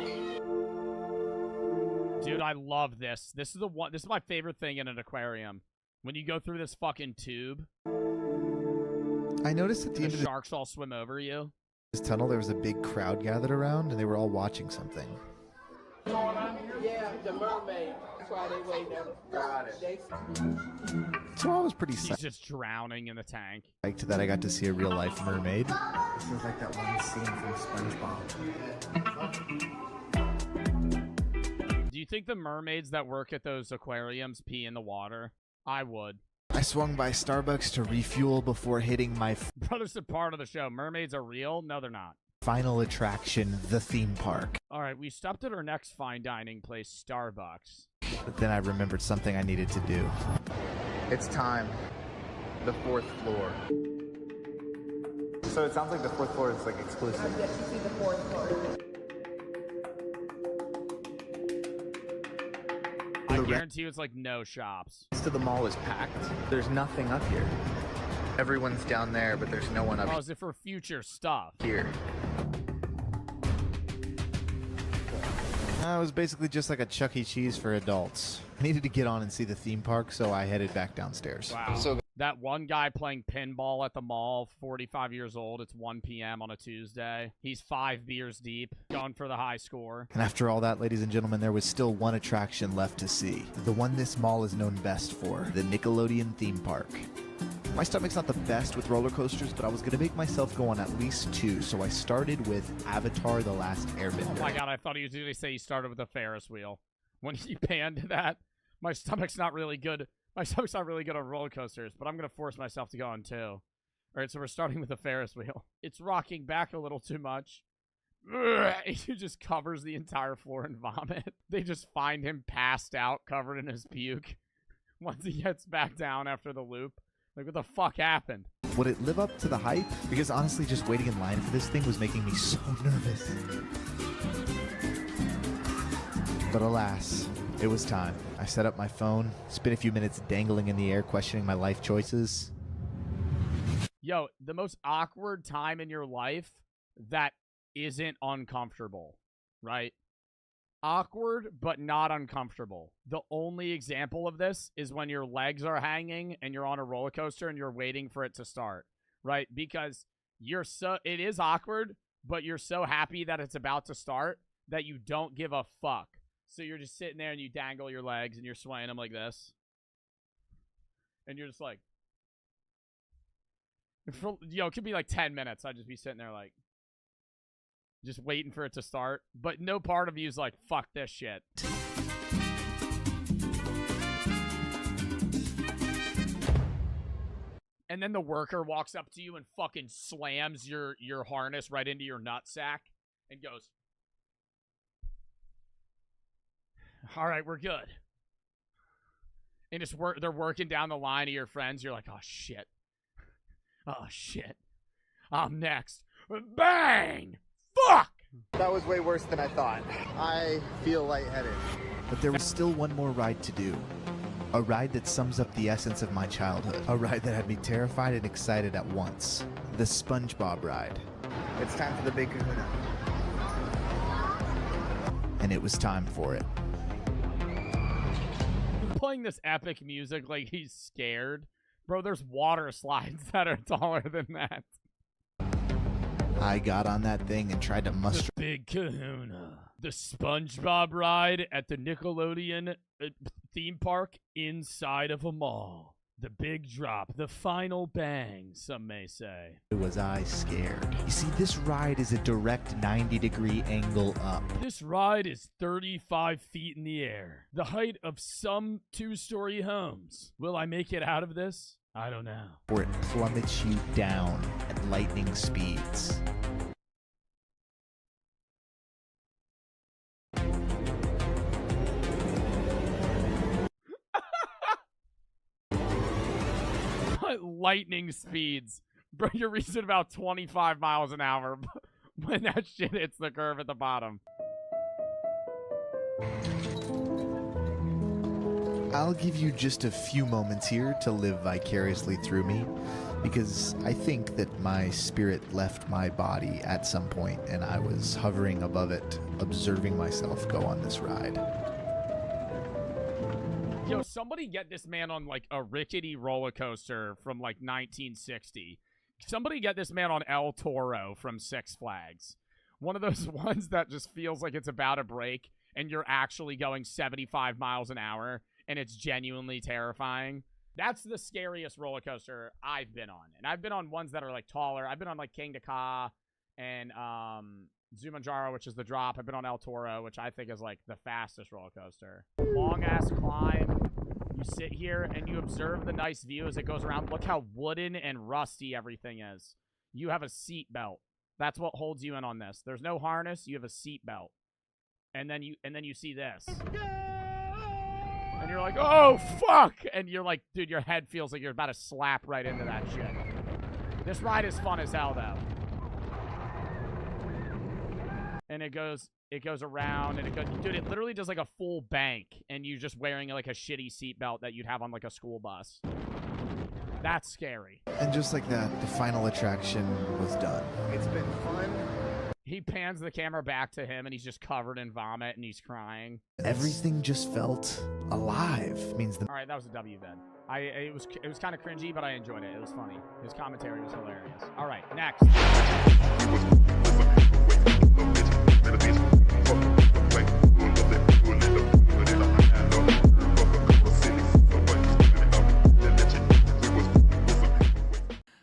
Dude, I love this. This is my favorite thing in an aquarium. When you go through this fucking tube. I noticed at the end of the sharks all swim over you. this tunnel there was a big crowd gathered around and they were all watching something. Yeah, the mermaid. That's why they wait there. Got it. So I was pretty He's just drowning in the tank. psyched that I got to see a real life mermaid. This feels like that one scene from SpongeBob. Do you think the mermaids that work at those aquariums pee in the water? I would. I swung by Starbucks to refuel before hitting my Brothers are part of the show. Mermaids are real? No, they're not. final attraction, the theme park. All right, we stopped at our next fine dining place, Starbucks. But then I remembered something I needed to do. It's time. The 4th floor. So it sounds like the 4th floor is like exclusive. Yes, you see the 4th floor. I guarantee you it's like no shops. The rest of the mall is packed. There's nothing up here. Everyone's down there, but there's no one up Oh, is it for future stuff? here. It was basically just like a Chuck E. Cheese for adults. I needed to get on and see the theme park, so I headed back downstairs. Wow. So that one guy playing pinball at the mall, 45 years old, it's 1 p.m. on a Tuesday. He's 5 beers deep, going for the high score. And after all that, ladies and gentlemen, there was still one attraction left to see. The one this mall is known best for, the Nickelodeon theme park. My stomach's not the best with roller coasters, but I was going to make myself go on at least 2, so I started with Avatar: The Last Airbender. Oh my god, I thought he was going to say he started with a Ferris wheel. When he panned that, my stomach's not really good. My stomach's not really good on roller coasters, but I'm going to force myself to go on 2. All right, so we're starting with the Ferris wheel. It's rocking back a little too much. He just covers the entire floor in vomit. They just find him passed out, covered in his puke. Once he gets back down after the loop. Like, what the fuck happened? Would it live up to the hype? Because honestly, just waiting in line for this thing was making me so nervous. But alas, it was time. I set up my phone, spent a few minutes dangling in the air, questioning my life choices, Yo, the most awkward time in your life that isn't uncomfortable, right? Awkward, but not uncomfortable. The only example of this is when your legs are hanging and you're on a roller coaster and you're waiting for it to start, right? Because it is awkward, but you're so happy that it's about to start that you don't give a fuck. So you're just sitting there and you dangle your legs and you're swaying them like this. And you're just like, it could be like 10 minutes. I'd just be sitting there like, just waiting for it to start. But no part of you is like, fuck this shit. And then the worker walks up to you and fucking slams your harness right into your nutsack and goes, all right, we're good. And just they're working down the line of your friends. You're like, oh, shit. Oh, shit. I'm next. Bang! Fuck! That was way worse than I thought. I feel lightheaded. But there was still one more ride to do. A ride that sums up the essence of my childhood. A ride that had me terrified and excited at once. The SpongeBob ride. It's time for the big kahuna. And it was time for it. Playing this epic music like he's scared. Bro, there's water slides that are taller than that. I got on that thing and tried to muster the big kahuna. The SpongeBob ride at the Nickelodeon theme park inside of a mall. The big drop, the final bang, some may say. Was I scared? You see, this ride is a direct 90-degree angle up. This ride is 35 feet in the air, the height of some two-story homes. Will I make it out of this? I don't know. Or it plummets you down at lightning speeds. Lightning speeds. Bro, you're reaching about 25 miles an hour when that shit hits the curve at the bottom. I'll give you just a few moments here to live vicariously through me, because I think that my spirit left my body at some point and I was hovering above it, observing myself go on this ride. Yo, somebody get this man on, like, a rickety roller coaster from, like, 1960. Somebody get this man on El Toro from Six Flags. One of those ones that just feels like it's about to break, and you're actually going 75 miles an hour, and it's genuinely terrifying. That's the scariest roller coaster I've been on. And I've been on ones that are, like, taller. I've been on, like, King Ka and, Zumanjaro, which is the drop. I've been on El Toro, which I think is, like, the fastest roller coaster. Long-ass climb. You sit here and you observe the nice view as it goes around. Look how wooden and rusty everything is. You have a seat belt. That's what holds you in on this. There's no harness. You have a seat belt. And then you see this. And you're like, oh, fuck! And you're like, dude, your head feels like you're about to slap right into that shit. This ride is fun as hell, though. And it goes around, and it goes, dude, it literally does like a full bank, and you're just wearing like a shitty seatbelt that you'd have on like a school bus. That's scary. And just like that, the final attraction was done. It's been fun. He pans the camera back to him, and he's just covered in vomit, and he's crying. Everything just felt alive. Means the. All right, that was a W then. It was kind of cringy, but I enjoyed it. It was funny. His commentary was hilarious. All right, next.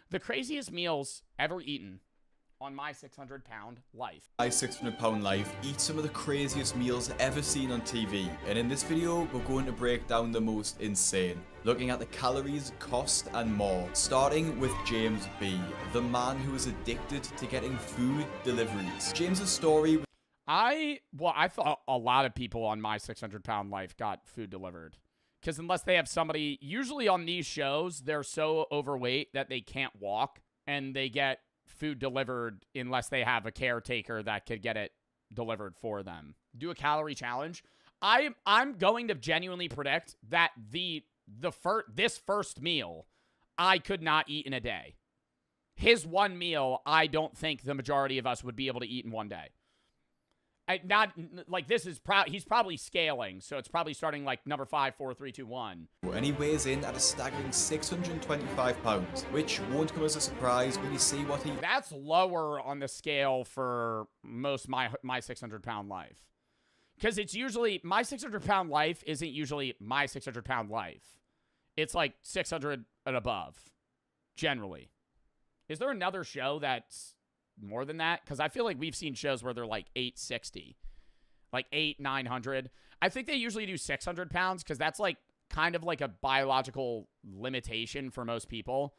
The craziest meals ever eaten on my 600-pound life. My 600-pound life eats some of the craziest meals ever seen on TV, and in this video we're going to break down the most insane, looking at the calories, cost and more, starting with James B, the man who is addicted to getting food deliveries. James's story. I thought a lot of people on my 600-pound life got food delivered. Because unless they have somebody, usually on these shows, they're so overweight that they can't walk, and they get food delivered unless they have a caretaker that could get it delivered for them. Do a calorie challenge. I'm going to genuinely predict that this first meal I could not eat in a day. His one meal, I don't think the majority of us would be able to eat in one day. Not like this is he's probably scaling, so it's probably starting like number 5, 4, 3, 2, 1. And he weighs in at a staggering 625 pounds, which won't come as a surprise when you see what he... That's lower on the scale for most my 600-pound life. Because it's usually, my 600-pound life isn't usually my 600-pound life. It's like 600 and above, generally. Is there another show that's more than that? Because I feel like we've seen shows where they're like 860, like 900. I think they usually do 600 pounds because that's like kind of like a biological limitation for most people.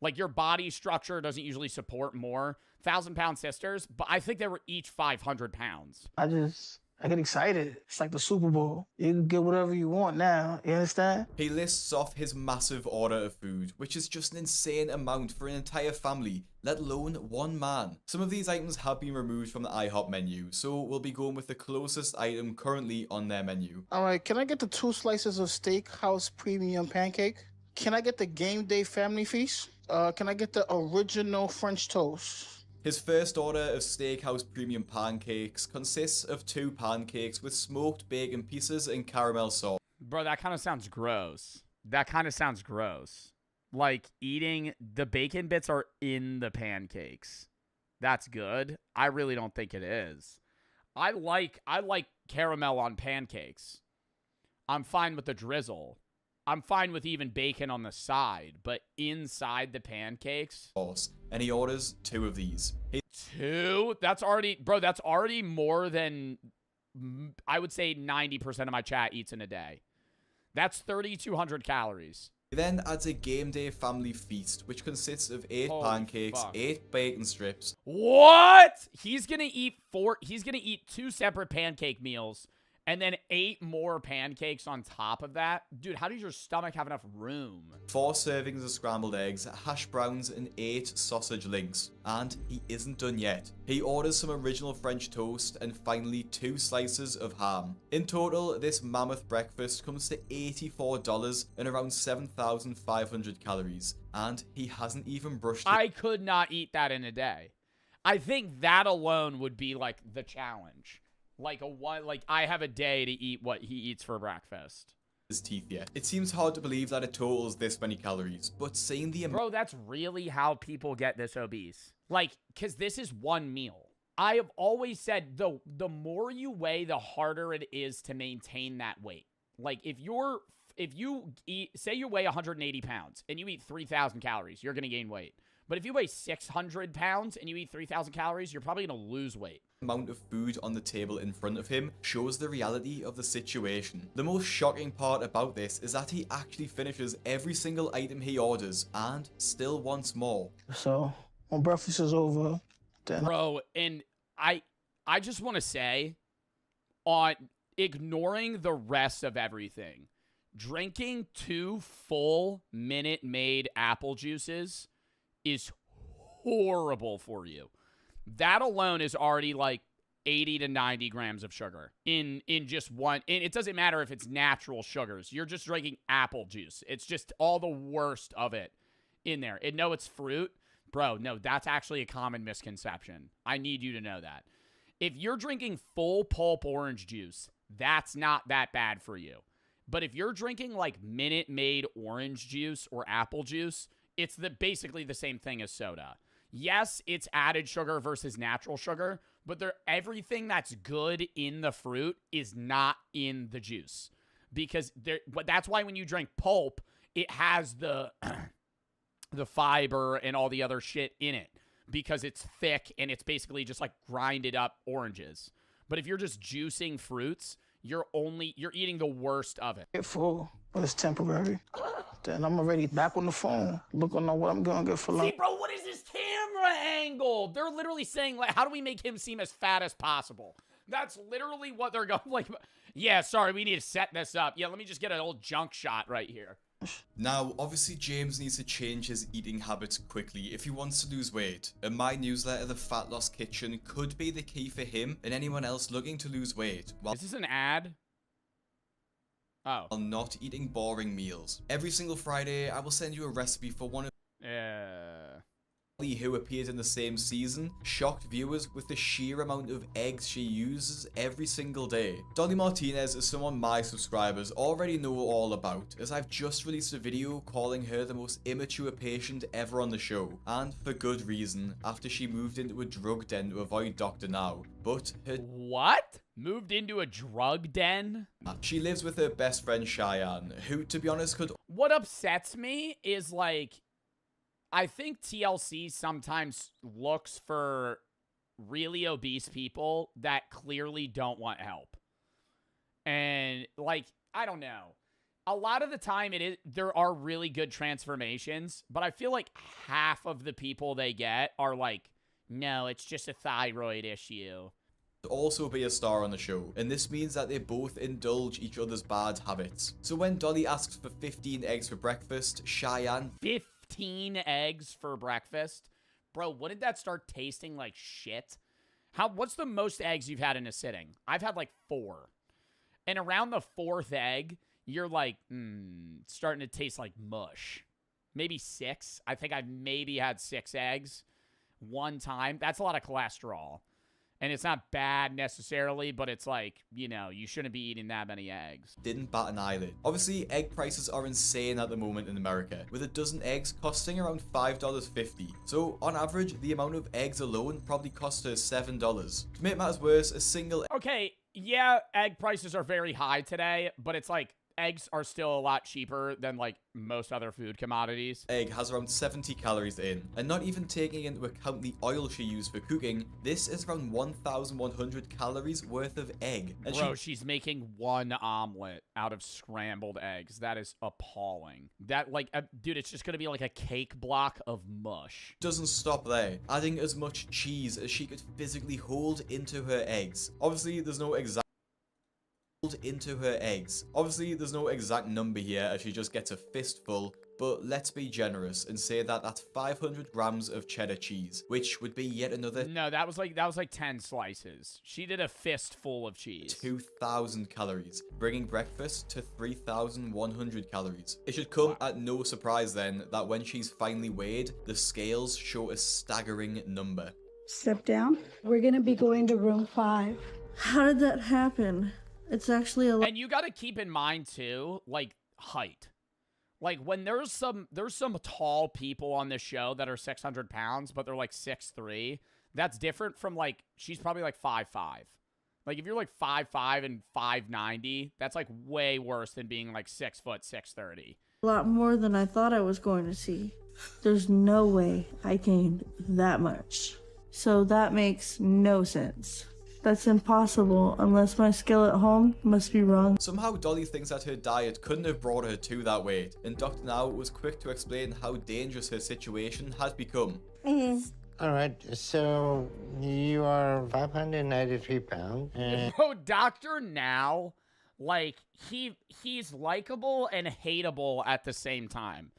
Like your body structure doesn't usually support more 1,000-pound sisters, but I think they were each 500 pounds. I get excited. It's like the Super Bowl. You can get whatever you want now. You understand? He lists off his massive order of food, which is just an insane amount for an entire family, let alone one man. Some of these items have been removed from the IHOP menu, so we'll be going with the closest item currently on their menu. All right, can I get the 2 slices of Steakhouse Premium Pancake? Can I get the Game Day Family Feast? Can I get the original French toast? His first order of Steakhouse Premium Pancakes consists of 2 pancakes with smoked bacon pieces and caramel sauce. Bro, that kind of sounds gross. That kind of sounds gross. Like eating the bacon bits are in the pancakes. That's good. I really don't think it is. I like caramel on pancakes. I'm fine with the drizzle. I'm fine with even bacon on the side, but inside the pancakes. And he orders 2 of these. 2? That's already more than, I would say 90% of my chat eats in a day. That's 3,200 calories. He then adds a Game Day Family Feast, which consists of 8 pancakes, 8 bacon strips. What? He's gonna eat 2 separate pancake meals. And then 8 more pancakes on top of that? Dude, how does your stomach have enough room? 4 servings of scrambled eggs, hash browns, and 8 sausage links. And he isn't done yet. He orders some original French toast and finally 2 slices of ham. In total, this mammoth breakfast comes to $84 and around 7,500 calories. And he hasn't even brushed it. I could not eat that in a day. I think that alone would be like the challenge. Like I have a day to eat what he eats for breakfast. His teeth yet. It seems hard to believe that it totals this many calories, but seeing the Bro, that's really how people get this obese. Like, cause this is one meal. I have always said the more you weigh, the harder it is to maintain that weight. Like if you eat, say you weigh 180 pounds and you eat 3,000 calories, you're gonna gain weight. But if you weigh 600 pounds and you eat 3,000 calories, you're probably going to lose weight. The amount of food on the table in front of him shows the reality of the situation. The most shocking part about this is that he actually finishes every single item he orders and still wants more. So, when breakfast is over, then... Bro, and I just want to say, on ignoring the rest of everything, drinking 2 full Minute Maid apple juices is horrible for you. That alone is already like 80 to 90 grams of sugar in just one. And it doesn't matter if it's natural sugars. You're just drinking apple juice. It's just all the worst of it in there. And no, it's fruit. Bro, no, that's actually a common misconception. I need you to know that. If you're drinking full pulp orange juice, that's not that bad for you. But if you're drinking like Minute Maid orange juice or apple juice, it's basically the same thing as soda. Yes, it's added sugar versus natural sugar, but everything that's good in the fruit is not in the juice. But that's why when you drink pulp, it has the fiber and all the other shit in it because it's thick and it's basically just like grinded up oranges. But if you're just juicing fruits, you're eating the worst of it. Get full, but it's temporary. Then I'm already back on the phone, looking on what I'm gonna get for lunch. See, bro, what is this camera angle? They're literally saying, like, how do we make him seem as fat as possible? That's literally what they're going, like, yeah, sorry, we need to set this up. Yeah, let me just get an old junk shot right here. Now, obviously, James needs to change his eating habits quickly if he wants to lose weight. And my newsletter, The Fat Loss Kitchen, could be the key for him and anyone else looking to lose weight. Is this an ad? Oh. While not eating boring meals. Every single Friday, I will send you a recipe for one of... who appeared in the same season, shocked viewers with the sheer amount of eggs she uses every single day. Dolly Martinez is someone my subscribers already know all about, as I've just released a video calling her the most immature patient ever on the show, and for good reason, after she moved into a drug den to avoid Dr. Now. But her— What? Moved into a drug den? She lives with her best friend Cheyenne, who, to be honest, could— What upsets me is, like, I think TLC sometimes looks for really obese people that clearly don't want help. And, like, I don't know. A lot of the time there are really good transformations, but I feel like half of the people they get are like, no, it's just a thyroid issue. Also be a star on the show, and this means that they both indulge each other's bad habits. So when Dolly asks for 15 eggs for breakfast, Cheyenne— 15 eggs for breakfast? Bro, wouldn't that start tasting like shit? What's the most eggs you've had in a sitting? I've had like 4. And around the 4th egg, you're like, starting to taste like mush. Maybe 6. I think I've maybe had 6 eggs one time. That's a lot of cholesterol. And it's not bad necessarily, but it's like, you know, you shouldn't be eating that many eggs. Didn't bat an eyelid. Obviously, egg prices are insane at the moment in America, with a dozen eggs costing around $5.50. So, on average, the amount of eggs alone probably cost her $7. To make matters worse, a single— Okay, yeah, egg prices are very high today, but it's like, eggs are still a lot cheaper than, like, most other food commodities. Egg has around 70 calories in, and not even taking into account the oil she used for cooking, this is around 1,100 calories worth of egg. And bro, she's making 1 omelet out of scrambled eggs. That is appalling. That, like, dude, it's just gonna be like a cake block of mush. Doesn't stop there, adding as much cheese as she could physically hold into her eggs. Obviously, there's no exact number here, as she just gets a fistful, but let's be generous and say that that's 500 grams of cheddar cheese, which would be yet another— No, that was like 10 slices. She did a fistful of cheese. 2,000 calories, bringing breakfast to 3,100 calories. It should come at no surprise then that when she's finally weighed, the scales show a staggering number. Step down. We're gonna be going to room 5. How did that happen? It's actually a lot. And you got to keep in mind too, like, height. Like, when there's some tall people on this show that are 600 pounds, but they're like 6'3", that's different from, like, she's probably like 5'5". Like, if you're like 5'5" and 5'90", that's like way worse than being like 6 foot 630. A lot more than I thought I was going to see. There's no way I gained that much. So that makes no sense. That's impossible unless my skill at home must be wrong. Somehow Dolly thinks that her diet couldn't have brought her to that weight, and Dr. Now was quick to explain how dangerous her situation had become. All right, so you are 593 pounds. Bro, Dr. Now, like, he's likable and hateable at the same time.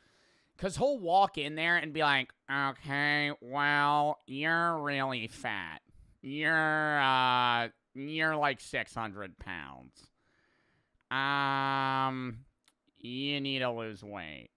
Because he'll walk in there and be like, okay, well, you're really fat. You're like 600 pounds. You need to lose weight.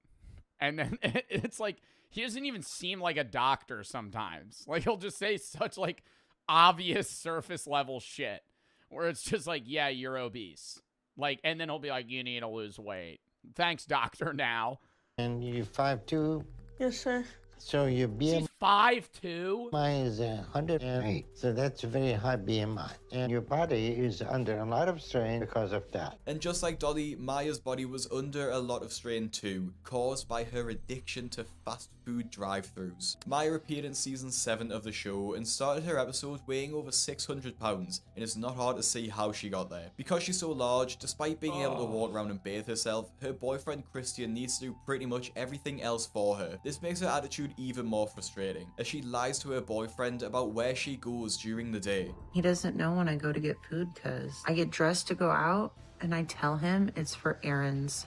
And then it's like, he doesn't even seem like a doctor sometimes. Like, he'll just say such, like, obvious surface level shit. Where it's just like, yeah, you're obese. Like, and then he'll be like, you need to lose weight. Thanks, Doctor Now. And you're 5'2"? Yes, sir. So your BMI— She's 5'2"? BMI is 108, so that's a very high BMI. And your body is under a lot of strain because of that. And just like Dolly, Maya's body was under a lot of strain too, caused by her addiction to fast food drive-thrus. Maya appeared in season 7 of the show and started her episode weighing over 600 pounds, and it's not hard to see how she got there. Because she's so large, despite being able to walk around and bathe herself, her boyfriend Christian needs to do pretty much everything else for her. This makes her attitude even more frustrating, as she lies to her boyfriend about where she goes during the day. He doesn't know when I go to get food because I get dressed to go out and I tell him it's for errands.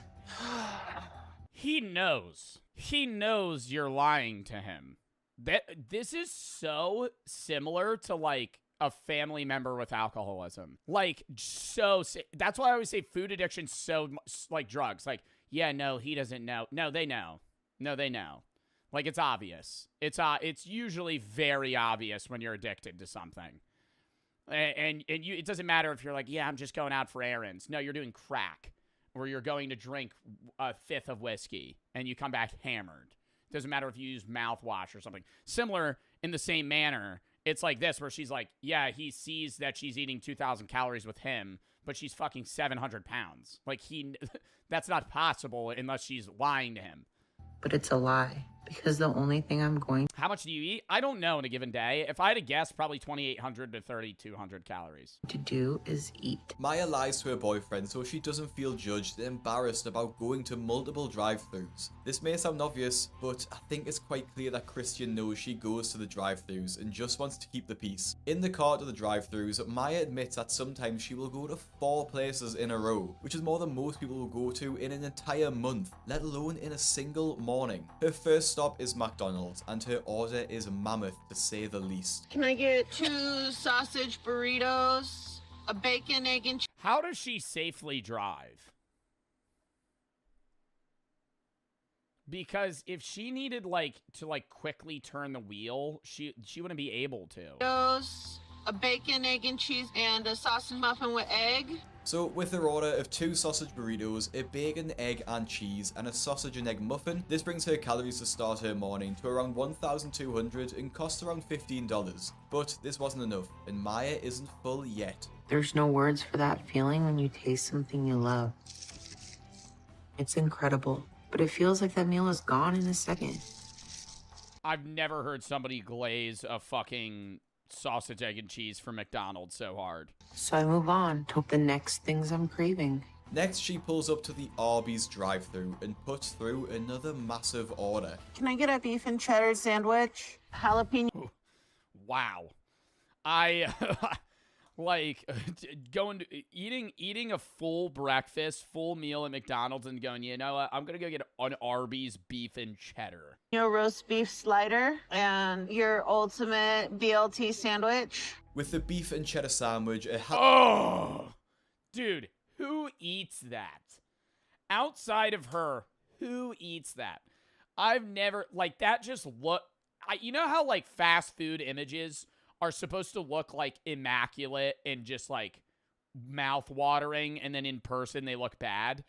He knows. He knows you're lying to him. This is so similar to, like, a family member with alcoholism. Like, that's why I always say food addiction's so like drugs. Like, yeah, no, he doesn't know. No, they know. No, they know. Like, it's obvious. It's usually very obvious when you're addicted to something. And it doesn't matter if you're like, yeah, I'm just going out for errands. No, you're doing crack. Or you're going to drink a fifth of whiskey and you come back hammered. Doesn't matter if you use mouthwash or something. Similar in the same manner, it's like this where she's like, yeah, he sees that she's eating 2,000 calories with him, but she's fucking 700 pounds. Like, that's not possible unless she's lying to him. But it's a lie, because the only thing I'm going How much do you eat? I don't know in a given day. If I had to guess, probably 2,800 to 3,200 calories. to do is eat. Maya lies to her boyfriend so she doesn't feel judged and embarrassed about going to multiple drive-thrus. This may sound obvious, but I think it's quite clear that Christian knows she goes to the drive-thrus and just wants to keep the peace. In the car to the drive-thrus, Maya admits that sometimes she will go to 4 places in a row, which is more than most people will go to in an entire month, let alone in a single morning. Her first stop is McDonald's, and her order is mammoth to say the least. Can I get 2 sausage burritos, a bacon, egg, and cheese? How does she safely drive? Because if she needed, like, to, like, quickly turn the wheel, she wouldn't be able to. A bacon, egg, and cheese, and a sausage muffin with egg. So with her order of 2 sausage burritos, a bacon, egg and cheese, and a sausage and egg muffin, this brings her calories to start her morning to around 1,200 and costs around $15. But this wasn't enough, and Maya isn't full yet. There's no words for that feeling when you taste something you love. It's incredible, but it feels like that meal is gone in a second. I've never heard somebody glaze a fucking sausage, egg, and cheese from McDonald's so hard. So I move on to the next things I'm craving. Next, she pulls up to the Arby's drive-thru and puts through another massive order. Can I get a beef and cheddar sandwich? Jalapeno. Wow. Like, eating a full breakfast, full meal at McDonald's and going, you know what, I'm going to go get an Arby's beef and cheddar. Your roast beef slider and your ultimate BLT sandwich. With the beef and cheddar sandwich, Oh! Dude, who eats that? Outside of her, who eats that? I've never, like, that just you know how, like, fast food images are supposed to look like immaculate and just like mouth-watering, and then in person they look bad?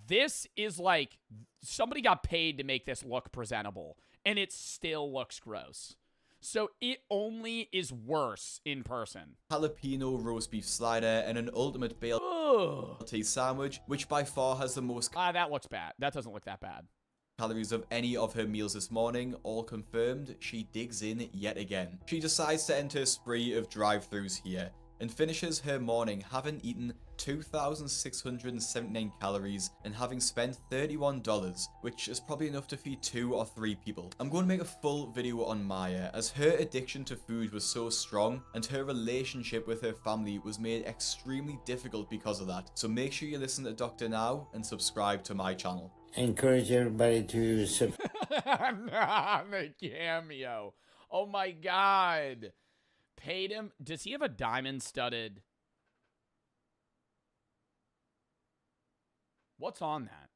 This is like somebody got paid to make this look presentable, and it still looks gross. So it only is worse in person. Jalapeno roast beef slider and an ultimate BLT sandwich, which by far has the most that looks bad. That doesn't look that bad. Calories of any of her meals this morning, all confirmed. She digs in yet again. She decides to enter a spree of drive-thrus here and finishes her morning having eaten 2,679 calories and having spent $31, which is probably enough to feed 2 or 3 people. I'm going to make a full video on Maya, as her addiction to food was so strong and her relationship with her family was made extremely difficult because of that. So make sure you listen to Dr. now and subscribe to my channel. I encourage everybody to The cameo. Oh my god. Paid him. Does he have a diamond studded? What's on that?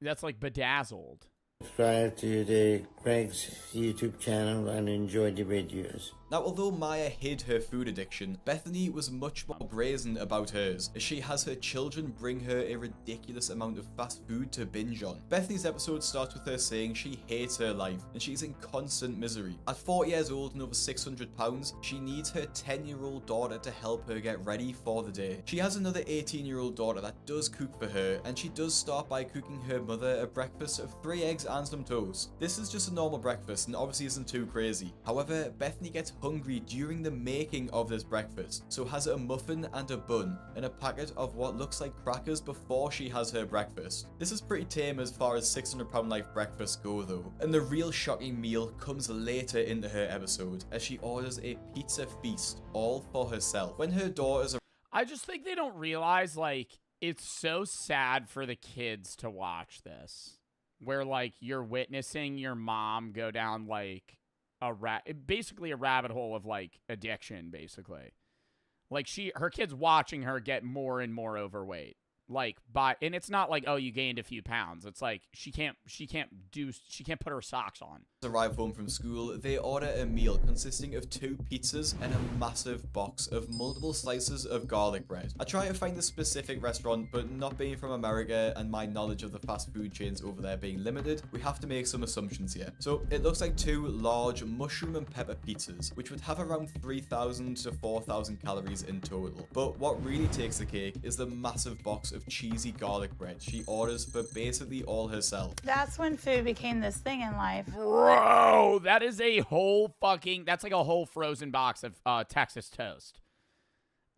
That's like bedazzled. subscribe to the Greg's YouTube channel and enjoy the videos. Now, although Maya hid her food addiction, Bethany was much more brazen about hers, as she has her children bring her a ridiculous amount of fast food to binge on. Bethany's episode starts with her saying she hates her life, and she's in constant misery. At 40 years old and over 600 pounds, she needs her 10-year-old daughter to help her get ready for the day. She has another 18-year-old daughter that does cook for her, and she does start by cooking her mother a breakfast of 3 eggs and some toast. This is just a normal breakfast and obviously isn't too crazy. However, Bethany gets hungry during the making of this breakfast, so has a muffin and a bun and a packet of what looks like crackers before she has her breakfast. This is pretty tame as far as 600-pound life breakfasts go though, and the real shocking meal comes later into her episode as she orders a pizza feast all for herself. When her daughters are I just think they don't realize, like, it's so sad for the kids to watch this, where, like, you're witnessing your mom go down, like, basically a rabbit hole of, like, addiction, basically. Like, her kid's watching her get more and more overweight. Like and it's not like, oh, you gained a few pounds. It's like she can't put her socks on. Arrive home from school, they order a meal consisting of 2 pizzas and a massive box of multiple slices of garlic bread. I try to find a specific restaurant, but not being from America and my knowledge of the fast food chains over there being limited, we have to make some assumptions here. So it looks like 2 large mushroom and pepper pizzas, which would have around 3,000 to 4,000 calories in total. But what really takes the cake is the massive box of cheesy garlic bread she orders for basically all herself. That's when food became this thing in life. Bro, that is a whole fucking, that's like a whole frozen box of Texas toast.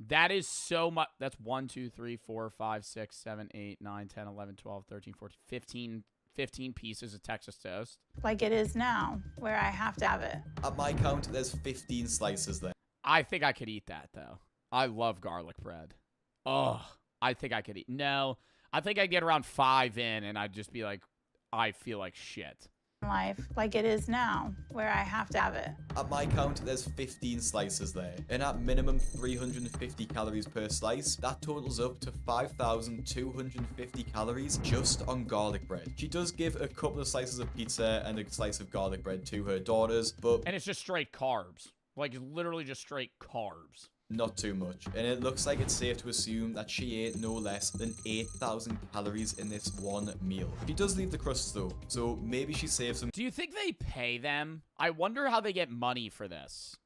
That is so much. That's 1, 2, 3, 4, 5, 6, 7, 8, 9, 10, 11, 12, 13, 14, 15 pieces of Texas toast. Like it is now, where I have to have it. At my count, there's 15 slices there. I think I could eat that, though. I love garlic bread. Oh, I think I could eat. No, I think I'd get around 5 in, and I'd just be like, I feel like shit. Life like it is now, where I have to have it. At my count, there's 15 slices there, and at minimum 350 calories per slice, that totals up to 5,250 calories just on garlic bread. She does give a couple of slices of pizza and a slice of garlic bread to her daughters, but... And it's just straight carbs. Like, it's literally just straight carbs. Not too much, and it looks like it's safe to assume that she ate no less than 8,000 calories in this one meal. She does leave the crusts though, so maybe she saves some. Do you think they pay them? I wonder how they get money for this.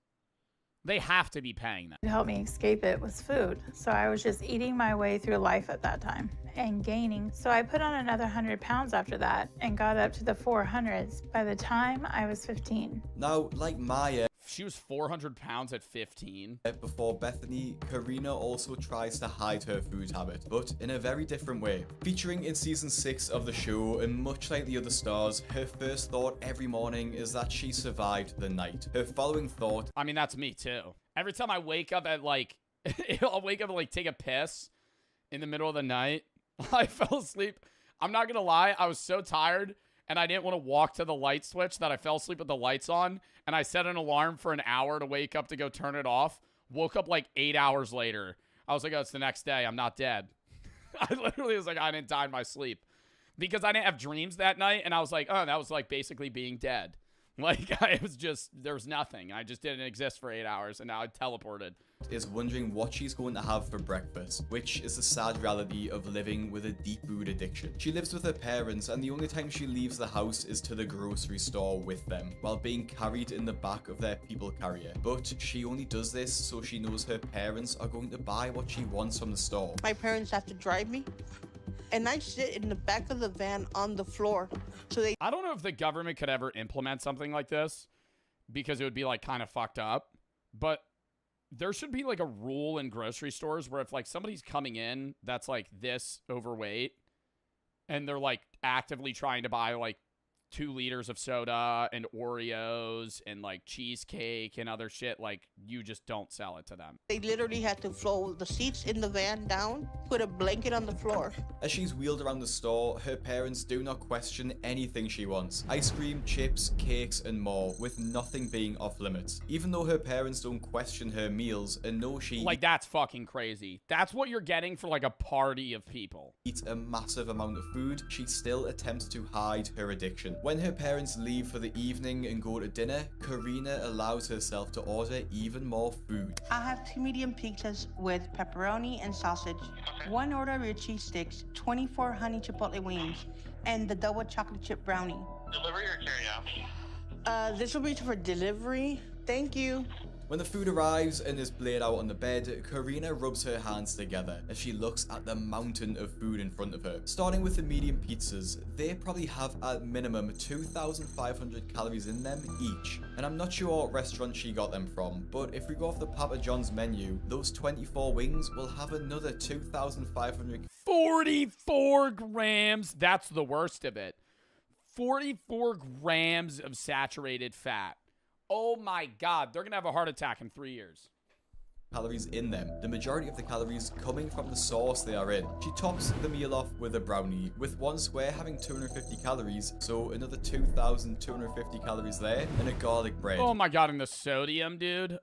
They have to be paying them. To help me escape it was food, so I was just eating my way through life at that time and gaining. So I put on another 100 pounds after that and got up to the 400s by the time I was 15. Now, like Maya, she was 400 pounds at 15. Before Bethany, Karina also tries to hide her food habit, but in a very different way. Featuring in season 6 of the show, and much like the other stars, her first thought every morning is that she survived the night. Her following thought... I mean, that's me too. Every time I wake up at like... I'll wake up and like take a piss in the middle of the night. I fell asleep. I'm not gonna lie, I was so tired and I didn't want to walk to the light switch that I fell asleep with the lights on, and I set an alarm for an hour to wake up to go turn it off. Woke up like 8 hours later. I was like, oh, it's the next day. I'm not dead. I literally was like, I didn't die in my sleep. Because I didn't have dreams that night, and I was like, oh, that was like basically being dead. Like, I was just, there was nothing. I just didn't exist for 8 hours, and now I teleported. Is wondering what she's going to have for breakfast, which is the sad reality of living with a deep food addiction. She lives with her parents, and the only time she leaves the house is to the grocery store with them, while being carried in the back of their people carrier. But she only does this so she knows her parents are going to buy what she wants from the store. My parents have to drive me, and I sit in the back of the van on the floor. So they... I don't know if the government could ever implement something like this, because it would be like kind of fucked up, but there should be like a rule in grocery stores where if like somebody's coming in that's like this overweight and they're like actively trying to buy like 2 liters of soda and Oreos and like cheesecake and other shit, like you just don't sell it to them. They literally had to flow the seats in the van down, put a blanket on the floor. As she's wheeled around the store, her parents do not question anything she wants. Ice cream, chips, cakes, and more, with nothing being off limits. Even though her parents don't question her meals and know she... Like, that's fucking crazy. That's what you're getting for like a party of people. Eats a massive amount of food, she still attempts to hide her addiction. When her parents leave for the evening and go to dinner, Karina allows herself to order even more food. I have 2 medium pizzas with pepperoni and sausage, 1 order of cheese sticks, 24 honey chipotle wings, and the double chocolate chip brownie. Delivery or carry out? This will be for delivery. Thank you. When the food arrives and is laid out on the bed, Karina rubs her hands together as she looks at the mountain of food in front of her. Starting with the medium pizzas, they probably have at minimum 2,500 calories in them each. And I'm not sure what restaurant she got them from, but if we go off the Papa John's menu, those 24 wings will have another 2,500. 44 grams! That's the worst of it. 44 grams of saturated fat. Oh my God, they're gonna have a heart attack in 3 years. Calories in them, the majority of the calories coming from the sauce they are in. She tops the meal off with a brownie, with one square having 250 calories, so another 2,250 calories there, and a garlic bread. Oh my God, and the sodium, dude.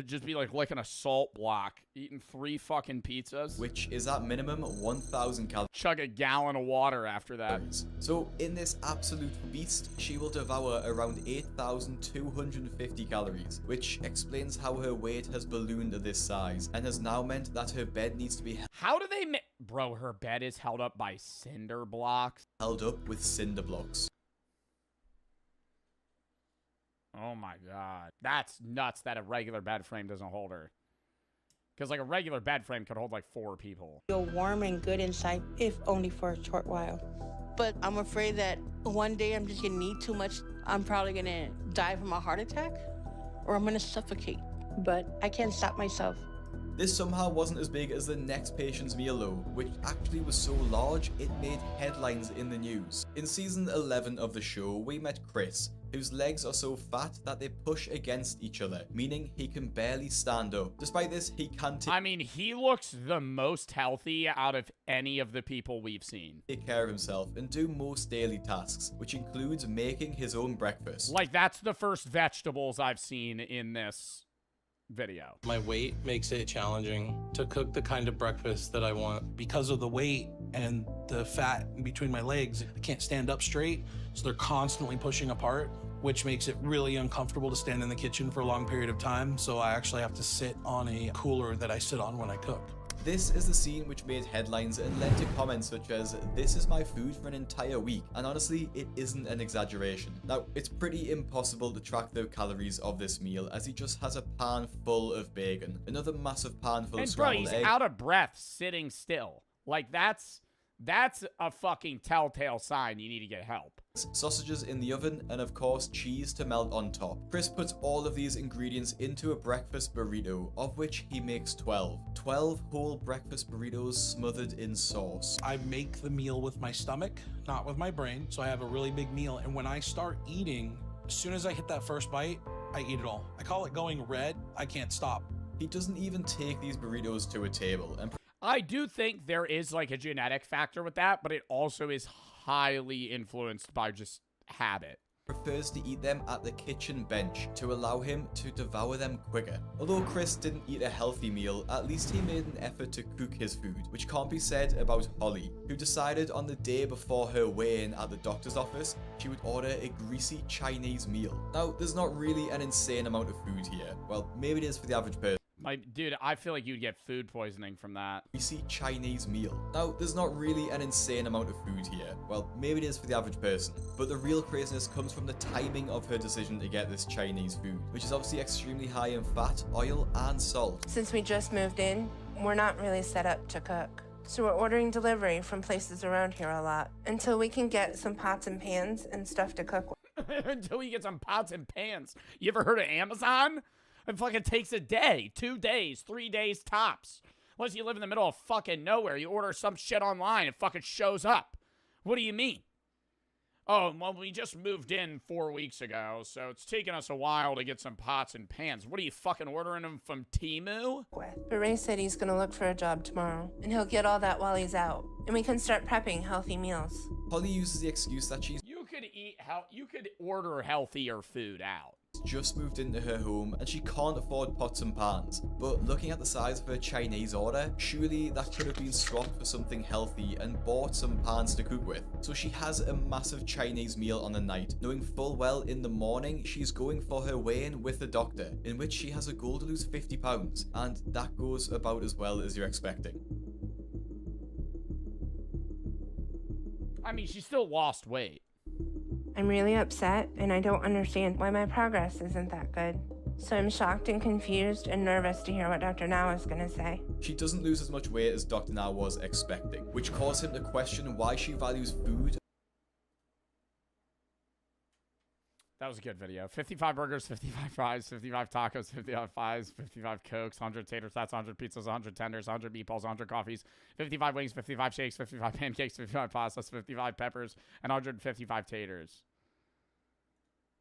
Just be like licking a salt block, eating 3 fucking pizzas. Which is at minimum 1,000 calories. Chug a gallon of water after that. So in this absolute feast, she will devour around 8,250 calories, which explains how her weight has ballooned to this size and has now meant that her bed needs to be How do they Bro, her bed is held up by cinder blocks. held up with cinder blocks. Oh my god. That's nuts that a regular bed frame doesn't hold her. Because like a regular bed frame could hold like 4 people. Feel warm and good inside, if only for a short while. But I'm afraid that one day I'm just gonna need too much. I'm probably gonna die from a heart attack, or I'm gonna suffocate. But I can't stop myself. This somehow wasn't as big as the next patient's meal though, which actually was so large it made headlines in the news. In season 11 of the show, we met Chris, whose legs are so fat that they push against each other, meaning he can barely stand up. Despite this, he can I mean, he looks the most healthy out of any of the people we've seen. Take care of himself and do most daily tasks, which includes making his own breakfast. Like, that's the first vegetables I've seen in this video. My weight makes it challenging to cook the kind of breakfast that I want. Because of the weight and the fat in between my legs, I can't stand up straight, so they're constantly pushing apart, which makes it really uncomfortable to stand in the kitchen for a long period of time, so I actually have to sit on a cooler that I sit on when I cook. This is the scene which made headlines and led to comments such as, "This is my food for an entire week," and honestly, it isn't an exaggeration. Now, it's pretty impossible to track the calories of this meal as he just has a pan full of bacon, another massive pan full of scrambled he's eggs. out of breath sitting still. Like, that's a fucking telltale sign you need to get help. Sausages in the oven, and of course cheese to melt on top. Chris puts all of these ingredients into a breakfast burrito, of which he makes 12. 12 whole breakfast burritos smothered in sauce. I make the meal with my stomach, not with my brain, so I have a really big meal, and when I start eating, as soon as I hit that first bite, I eat it all. I call it going red. I can't stop. He doesn't even take these burritos to a table, and I do think there is like a genetic factor with that, but it also is highly influenced by just habit. Prefers to eat them at the kitchen bench to allow him to devour them quicker. Although Chris didn't eat a healthy meal, at least he made an effort to cook his food, which can't be said about Holly, who decided on the day before her weigh-in at the doctor's office, she would order a greasy Chinese meal. Now, there's not really an insane amount of food here. Well, maybe it is for the average person. Dude, I feel like you'd get food poisoning from that. Greasy Chinese meal. Now, there's not really an insane amount of food here. Well, maybe it is for the average person. But the real craziness comes from the timing of her decision to get this Chinese food, which is obviously extremely high in fat, oil, and salt. Since we just moved in, we're not really set up to cook. So we're ordering delivery from places around here a lot until we can get some pots and pans and stuff to cook with. Until we get some pots and pans. You ever heard of Amazon? It fucking takes a day, 2 days, 3 days tops. Unless you live in the middle of fucking nowhere. You order some shit online, it fucking shows up. What do you mean? Oh, well, we just moved in 4 weeks ago, so it's taken us a while to get some pots and pans. What are you fucking ordering them from Temu? But Ray said he's gonna look for a job tomorrow, and he'll get all that while he's out, and we can start prepping healthy meals. Holly uses the excuse that she's you could order healthier food out. Just moved into her home and she can't afford pots and pans. But looking at the size of her Chinese order, surely that could have been swapped for something healthy and bought some pans to cook with. So she has a massive Chinese meal on the night, knowing full well in the morning she's going for her weigh-in with the doctor, in which she has a goal to lose 50 pounds, and that goes about as well as you're expecting. I mean, she still lost weight. I'm really upset, and I don't understand why my progress isn't that good. So I'm shocked and confused and nervous to hear what Dr. Now is gonna say. She doesn't lose as much weight as Dr. Now was expecting, which caused him to question why she values food. That was a good video. 55 burgers, 55 fries, 55 tacos, 55 fries, 55 cokes, 100 tater tots, 100 pizzas, 100 tenders, 100 meatballs, 100 coffees, 55 wings, 55 shakes, 55 pancakes, 55 pastas, 55 peppers, and 155 taters.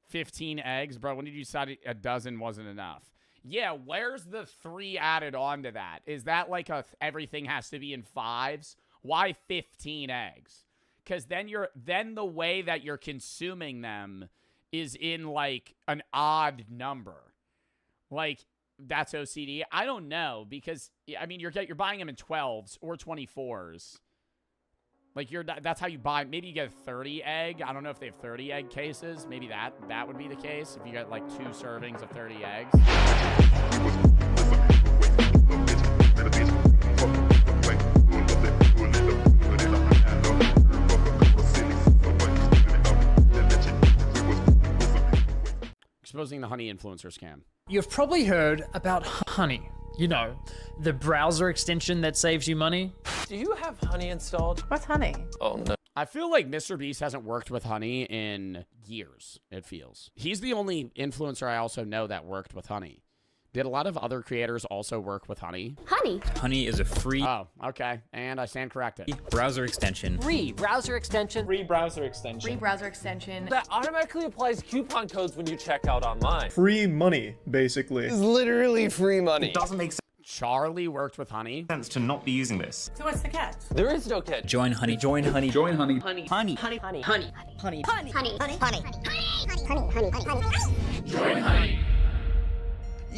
15 eggs? Bro, when did you decide a dozen wasn't enough? Yeah, where's the 3 added on to that? Is that like everything has to be in 5s? Why 15 eggs? Because then the way that you're consuming them is in like an odd number. Like, that's OCD. I don't know, because, I mean, you're buying them in 12s or 24s. Like, that's how you buy. Maybe you get a 30 egg. I don't know if they have 30 egg cases. Maybe that would be the case if you got like 2 servings of 30 eggs. Exposing the honey influencer scam. You've probably heard about Honey. You know, the browser extension that saves you money. Do you have Honey installed? What's Honey? Oh, no. I feel like Mr. Beast hasn't worked with Honey in years, it feels. He's the only influencer I also know that worked with Honey. Did a lot of other creators also work with Honey? Honey is a free Oh, okay. And I stand corrected. browser extension. Free browser extension. Free browser extension. Free browser extension. That automatically applies coupon codes when you check out online. Free money, basically. It's literally free money. It doesn't make Charlie worked with Honey. sense to not be using this. So what's the catch? There is no catch. Join Honey. Join Honey. Join Honey. Honey. Honey. Honey. Honey. Honey. Honey. Honey. Join Honey.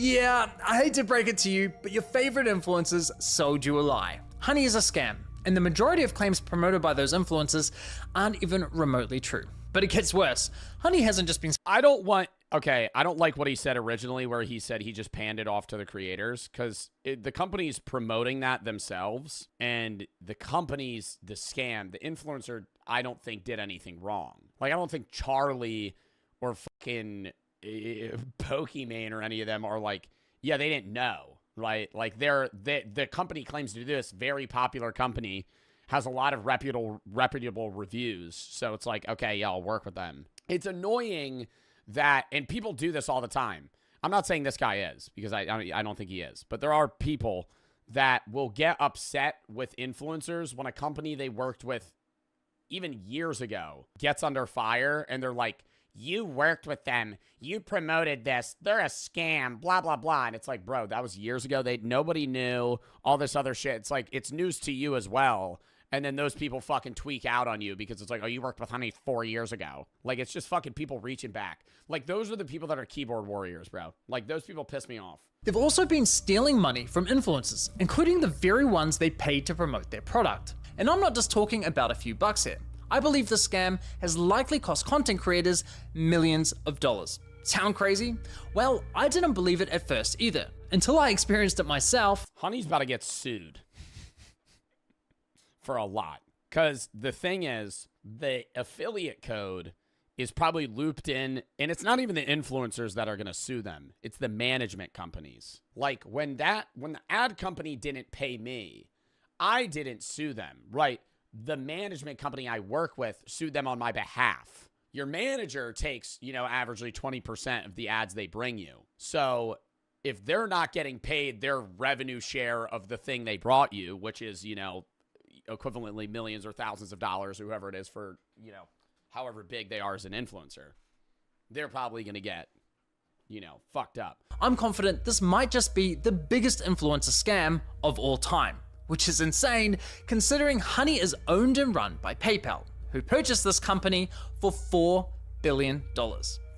Yeah, I hate to break it to you, but your favorite influencers sold you a lie. Honey is a scam, and the majority of claims promoted by those influencers aren't even remotely true. But it gets worse. Honey hasn't just been... I don't like what he said originally, where he said he just panned it off to the creators, because the company's promoting that themselves, and the scam, the influencer, I don't think did anything wrong. Like, I don't think Charlie or fucking Pokimane or any of them are like, yeah, they didn't know, right? Like, the company claims to do this, very popular company, has a lot of reputable reviews, so it's like, okay, yeah, I'll work with them. It's annoying that, and people do this all the time. I'm not saying this guy is, because I don't think he is, but there are people that will get upset with influencers when a company they worked with even years ago gets under fire, and they're like, you worked with them, you promoted this, they're a scam, blah, blah, blah. And it's like, bro, that was years ago. Nobody knew, all this other shit. It's like, it's news to you as well. And then those people fucking tweak out on you because it's like, oh, you worked with Honey 4 years ago. Like, it's just fucking people reaching back. Like, those are the people that are keyboard warriors, bro. Like, those people piss me off. They've also been stealing money from influencers, including the very ones they paid to promote their product. And I'm not just talking about a few bucks here. I believe the scam has likely cost content creators millions of dollars. Sound crazy? Well, I didn't believe it at first either, until I experienced it myself. Honey's about to get sued for a lot. Because the thing is, the affiliate code is probably looped in, and it's not even the influencers that are going to sue them. It's the management companies. Like, when the ad company didn't pay me, I didn't sue them, right? The management company I work with sued them on my behalf. Your manager takes, averagely 20% of the ads they bring you. So if they're not getting paid their revenue share of the thing they brought you, which is, equivalently millions or thousands of dollars, or whoever it is for, however big they are as an influencer, they're probably going to get, fucked up. I'm confident this might just be the biggest influencer scam of all time, which is insane considering Honey is owned and run by PayPal, who purchased this company for $4 billion.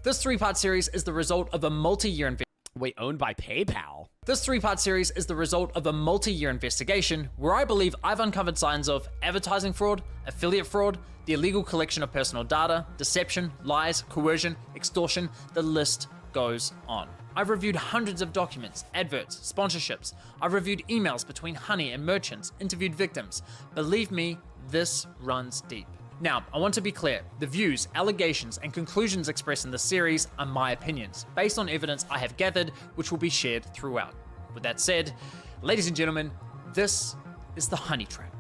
This 3-part series is the result of a multi-year investment. Wait, owned by PayPal? This 3-part series is the result of a multi-year investigation where I believe I've uncovered signs of advertising fraud, affiliate fraud, the illegal collection of personal data, deception, lies, coercion, extortion, the list goes on. I've reviewed hundreds of documents, adverts, sponsorships. I've reviewed emails between Honey and merchants, interviewed victims. Believe me, this runs deep. Now, I want to be clear. The views, allegations, and conclusions expressed in this series are my opinions, based on evidence I have gathered, which will be shared throughout. With that said, ladies and gentlemen, this is the Honey Trap.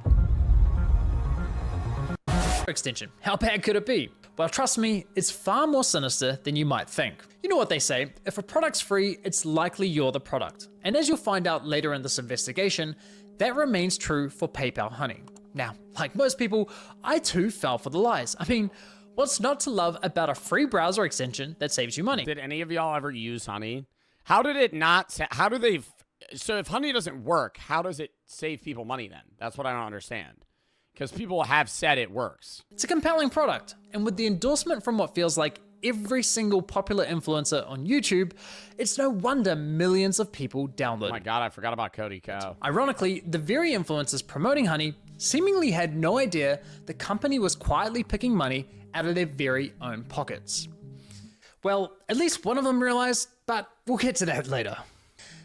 Extension. How bad could it be? Well, trust me, it's far more sinister than you might think. You know what they say, if a product's free, it's likely you're the product. And as you'll find out later in this investigation, that remains true for PayPal Honey. Now, like most people, I too fell for the lies. I mean, what's not to love about a free browser extension that saves you money? Did any of y'all ever use Honey? How did it not, so if Honey doesn't work, how does it save people money then? That's what I don't understand. Because people have said it works. It's a compelling product, and with the endorsement from what feels like every single popular influencer on YouTube, it's no wonder millions of people download. Oh my god, I forgot about Cody Co. Ironically, the very influencers promoting Honey seemingly had no idea the company was quietly picking money out of their very own pockets. Well, at least one of them realized, but we'll get to that later.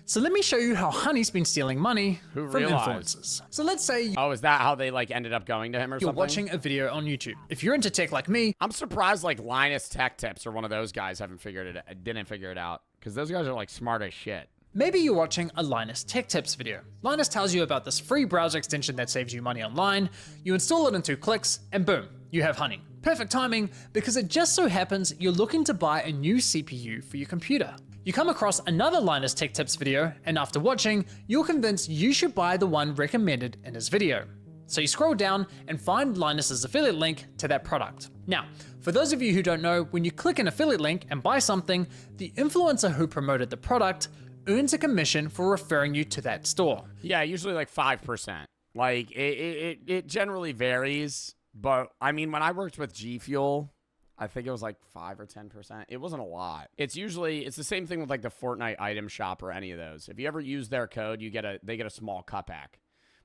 So let me show you how Honey's been stealing money from influencers. So let's say oh, is that how they like ended up going to him or you're something? watching a video on YouTube. If you're into tech like me, I'm surprised like Linus Tech Tips or one of those guys didn't figure it out, because those guys are like smart as shit. Maybe you're watching a Linus Tech Tips video. Linus tells you about this free browser extension that saves you money online. You install it in 2 clicks, and boom, you have Honey. Perfect timing, because it just so happens you're looking to buy a new CPU for your computer. You come across another Linus Tech Tips video, and after watching, you're convinced you should buy the one recommended in his video. So you scroll down and find Linus's affiliate link to that product. Now, for those of you who don't know, when you click an affiliate link and buy something, the influencer who promoted the product earns a commission for referring you to that store. Yeah, usually like 5%. Like it generally varies, but I mean, when I worked with G Fuel, I think it was like 5 or 10%. It wasn't a lot. It's the same thing with like the Fortnite item shop or any of those. If you ever use their code, they get a small cutback.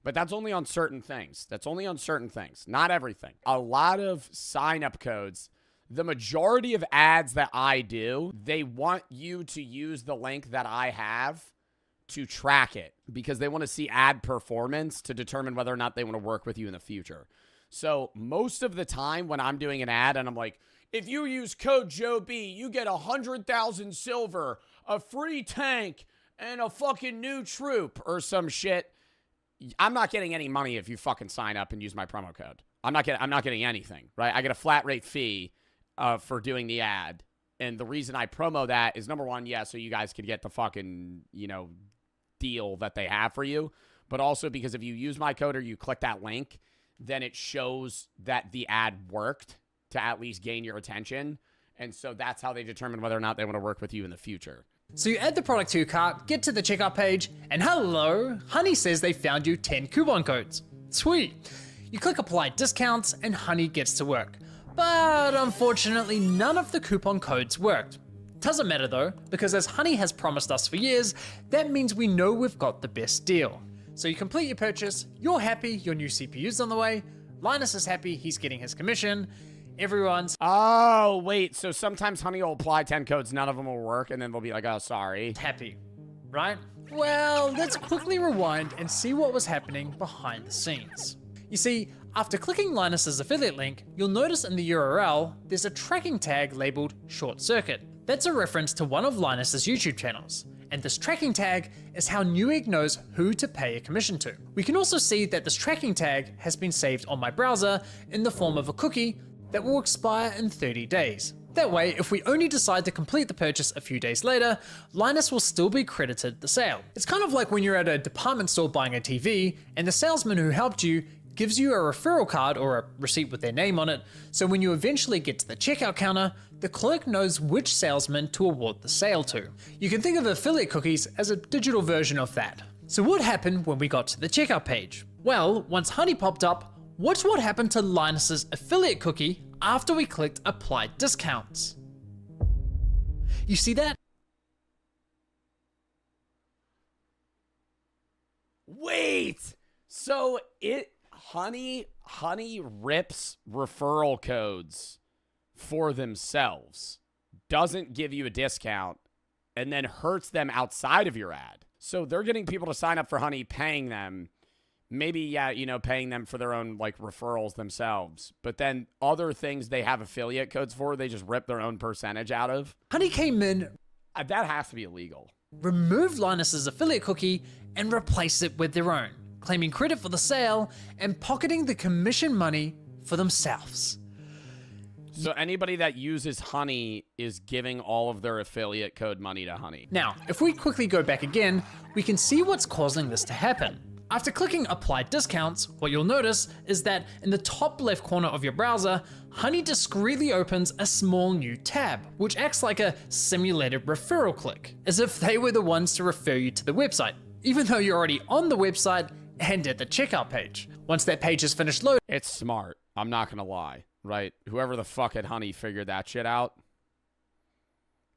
But that's only on certain things. Not everything. A lot of sign-up codes, the majority of ads that I do, they want you to use the link that I have to track it, because they want to see ad performance to determine whether or not they want to work with you in the future. So most of the time when I'm doing an ad and I'm like, if you use code Joe B, you get 100,000 silver, a free tank, and a fucking new troop or some shit, I'm not getting any money if you fucking sign up and use my promo code. I'm not getting anything, right? I get a flat rate fee for doing the ad. And the reason I promo that is, number one, yeah, so you guys could get the fucking, deal that they have for you. But also because if you use my code or you click that link, then it shows that the ad worked to at least gain your attention. And so that's how they determine whether or not they want to work with you in the future. So you add the product to your cart, get to the checkout page, and hello, Honey says they found you 10 coupon codes. Sweet. You click apply discounts and Honey gets to work. But unfortunately, none of the coupon codes worked. Doesn't matter though, because as Honey has promised us for years, that means we know we've got the best deal. So you complete your purchase, you're happy, your new CPU's on the way, Linus is happy, he's getting his commission, everyone's... Oh, wait, so sometimes Honey will apply 10 codes, none of them will work, and then they'll be like, oh, sorry. Happy, right? Well, let's quickly rewind and see what was happening behind the scenes. You see, after clicking Linus's affiliate link, you'll notice in the URL, there's a tracking tag labeled Short Circuit. That's a reference to one of Linus's YouTube channels. And this tracking tag is how Newegg knows who to pay a commission to. We can also see that this tracking tag has been saved on my browser in the form of a cookie that will expire in 30 days. That way, if we only decide to complete the purchase a few days later, Linus will still be credited the sale. It's kind of like when you're at a department store buying a TV and the salesman who helped you gives you a referral card or a receipt with their name on it, so when you eventually get to the checkout counter, the clerk knows which salesman to award the sale to. You can think of affiliate cookies as a digital version of that. So what happened when we got to the checkout page? Well, once Honey popped up, watch what happened to Linus's affiliate cookie after we clicked apply discounts. You see that? Wait! So Honey rips referral codes for themselves, doesn't give you a discount, and then hurts them outside of your ad. So they're getting people to sign up for Honey, paying them, maybe, yeah, paying them for their own like referrals themselves. But then other things they have affiliate codes for, they just rip their own percentage out of. Honey came in, that has to be illegal. Removed Linus's affiliate cookie and replaced it with their own, claiming credit for the sale and pocketing the commission money for themselves. So anybody that uses Honey is giving all of their affiliate code money to Honey. Now, if we quickly go back again, we can see what's causing this to happen. After clicking apply discounts, what you'll notice is that in the top left corner of your browser, Honey discreetly opens a small new tab, which acts like a simulated referral click, as if they were the ones to refer you to the website, even though you're already on the website and at the checkout page. Once that page is finished loading, it's smart. I'm not gonna lie, right? Whoever the fuck at Honey figured that shit out,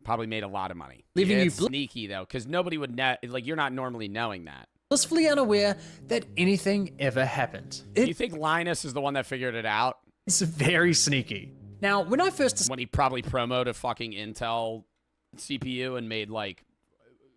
Probably made a lot of money. Leaving you it's sneaky, though, because nobody would like, you're not normally knowing that. Blissfully unaware that anything ever happened. Do you think Linus is the one that figured it out? It's very sneaky. Now, when he probably promoted a fucking Intel CPU and made like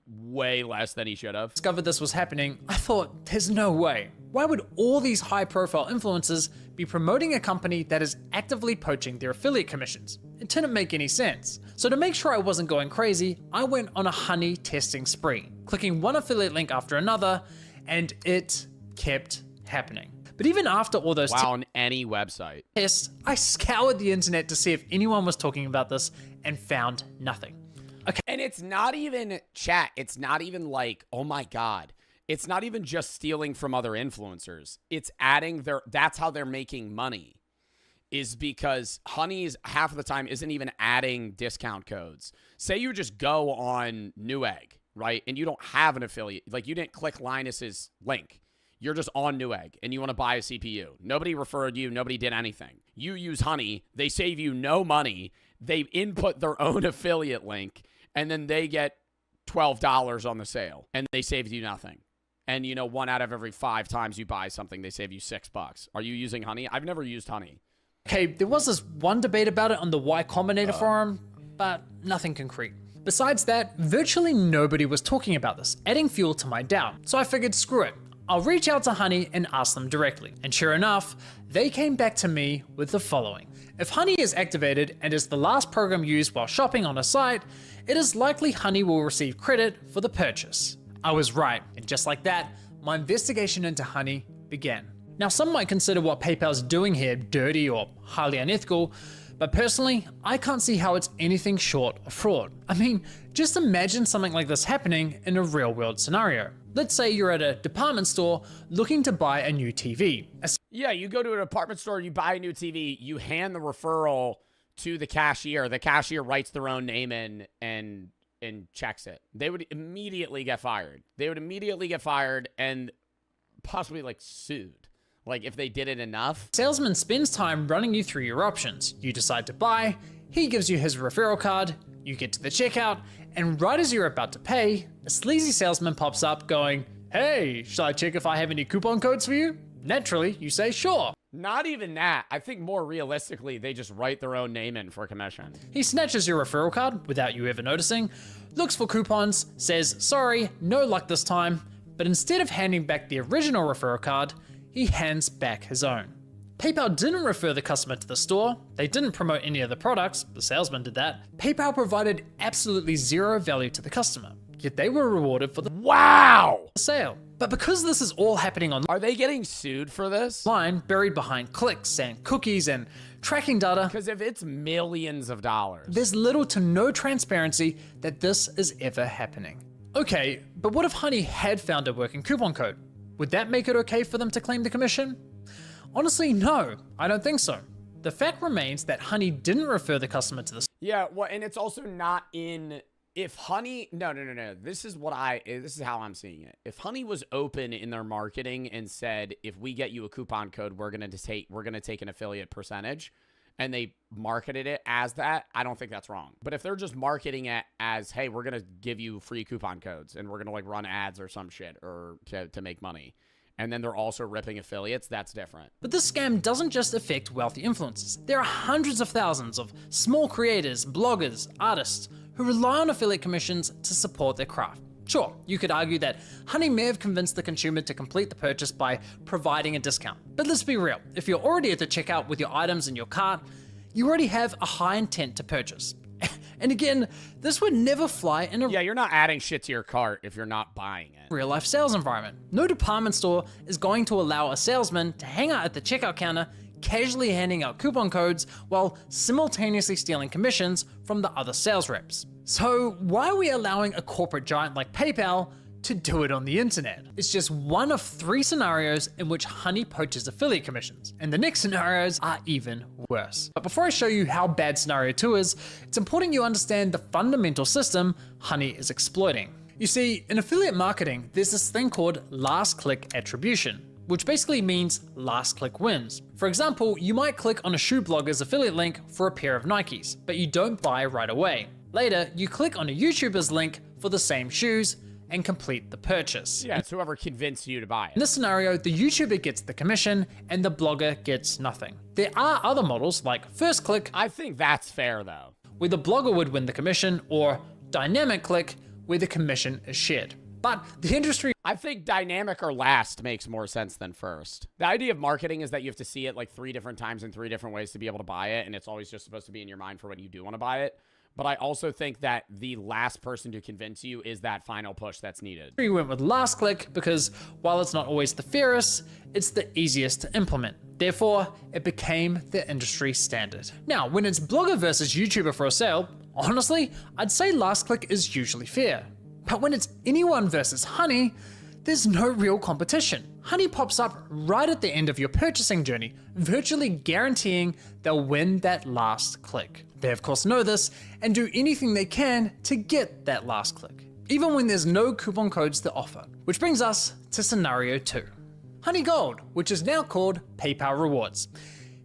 way less than he should have. Discovered this was happening, I thought, there's no way. Why would all these high-profile influencers be promoting a company that is actively poaching their affiliate commissions? It didn't make any sense. So to make sure I wasn't going crazy, I went on a honey testing spree, clicking one affiliate link after another, and it kept happening. But even after all those on any website tests, I scoured the internet to see if anyone was talking about this and found nothing. Okay. And it's not even chat. It's not even like, oh my God. It's not even just stealing from other influencers. It's adding that's how they're making money, is because Honey's half of the time isn't even adding discount codes. Say you just go on Newegg, right? And you don't have an affiliate. Like you didn't click Linus's link. You're just on Newegg and you want to buy a CPU. Nobody referred you. Nobody did anything. You use Honey. They save you no money. They input their own affiliate link and then they get $12 on the sale and they saved you nothing. And, 1 out of every 5 times you buy something, they save you $6. Are you using Honey? I've never used Honey. Okay, there was this one debate about it on the Y Combinator forum, but nothing concrete. Besides that, virtually nobody was talking about this, adding fuel to my doubt. So I figured, screw it. I'll reach out to Honey and ask them directly. And sure enough, they came back to me with the following. If Honey is activated and is the last program used while shopping on a site, it is likely Honey will receive credit for the purchase. I was right, and just like that, my investigation into Honey began. Now, some might consider what PayPal's doing here dirty or highly unethical, but personally, I can't see how it's anything short of fraud. I mean, just imagine something like this happening in a real-world scenario. Let's say you're at a department store looking to buy a new TV. Yeah, you go to a department store, you buy a new TV, you hand the referral to the cashier. The cashier writes their own name in and checks it. They would immediately get fired. They would immediately get fired and possibly like sued. Like if they did it enough. Salesman spends time running you through your options. You decide to buy, he gives you his referral card, you get to the checkout, and right as you're about to pay, a sleazy salesman pops up going, "Hey, should I check if I have any coupon codes for you?" Naturally, you say sure. Not even that. I think more realistically, they just write their own name in for commission. He snatches your referral card without you ever noticing, looks for coupons, says, "Sorry, no luck this time," but instead of handing back the original referral card, he hands back his own. PayPal didn't refer the customer to the store. They didn't promote any of the products. The salesman did that. PayPal provided absolutely zero value to the customer, yet they were rewarded for the sale. But because this is all happening online, are they getting sued for this? Buried behind clicks and cookies and tracking data. Because if it's millions of dollars, there's little to no transparency that this is ever happening. Okay, but what if Honey had found a working coupon code? Would that make it okay for them to claim the commission? Honestly, no, I don't think so. The fact remains that Honey didn't refer the customer to the... Yeah, well, and it's also not in... If Honey... No. This is how I'm seeing it. If Honey was open in their marketing and said, if we get you a coupon code, we're gonna take an affiliate percentage, and they marketed it as that, I don't think that's wrong. But if they're just marketing it as, hey, we're gonna give you free coupon codes, and we're gonna like run ads or some shit or to make money, and then they're also ripping affiliates, that's different. But this scam doesn't just affect wealthy influencers. There are hundreds of thousands of small creators, bloggers, artists who rely on affiliate commissions to support their craft. Sure, you could argue that Honey may have convinced the consumer to complete the purchase by providing a discount. But let's be real, if you're already at the checkout with your items in your cart, you already have a high intent to purchase. And again, this would never fly in a... Yeah, you're not adding shit to your cart if you're not buying it. Real life sales environment. No department store is going to allow a salesman to hang out at the checkout counter, casually handing out coupon codes while simultaneously stealing commissions from the other sales reps. So why are we allowing a corporate giant like PayPal to do it on the internet? It's just one of 3 scenarios in which Honey poaches affiliate commissions, and the next scenarios are even worse. But before I show you how bad scenario 2 is, it's important you understand the fundamental system Honey is exploiting. You see, in affiliate marketing, there's this thing called last click attribution, which basically means last click wins. For example, you might click on a shoe blogger's affiliate link for a pair of Nikes, but you don't buy right away. Later, you click on a YouTuber's link for the same shoes and complete the purchase. Yeah, it's whoever convinced you to buy it. In this scenario, the YouTuber gets the commission and the blogger gets nothing. There are other models like First Click. I think that's fair though. Where the blogger would win the commission, or Dynamic Click, where the commission is shared. But the industry... I think dynamic or last makes more sense than first. The idea of marketing is that you have to see it like 3 different times in 3 different ways to be able to buy it, and it's always just supposed to be in your mind for when you do want to buy it. But I also think that the last person to convince you is that final push that's needed. We went with last click because while it's not always the fairest, it's the easiest to implement. Therefore, it became the industry standard. Now, when it's blogger versus YouTuber for a sale, honestly, I'd say last click is usually fair. But when it's anyone versus Honey, there's no real competition. Honey pops up right at the end of your purchasing journey, virtually guaranteeing they'll win that last click. They of course know this and do anything they can to get that last click, even when there's no coupon codes to offer. Which brings us to scenario 2. Honey Gold, which is now called PayPal Rewards.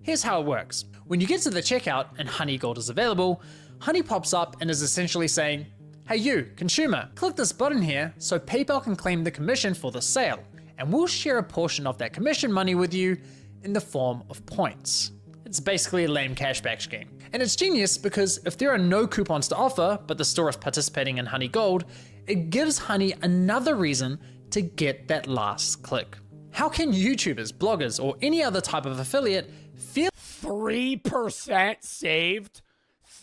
Here's how it works. When you get to the checkout and Honey Gold is available, Honey pops up and is essentially saying, hey you, consumer, click this button here so PayPal can claim the commission for the sale, and we'll share a portion of that commission money with you in the form of points. It's basically a lame cashback scheme. And it's genius because if there are no coupons to offer, but the store is participating in Honey Gold, it gives Honey another reason to get that last click. How can YouTubers, bloggers, or any other type of affiliate feel 3% saved?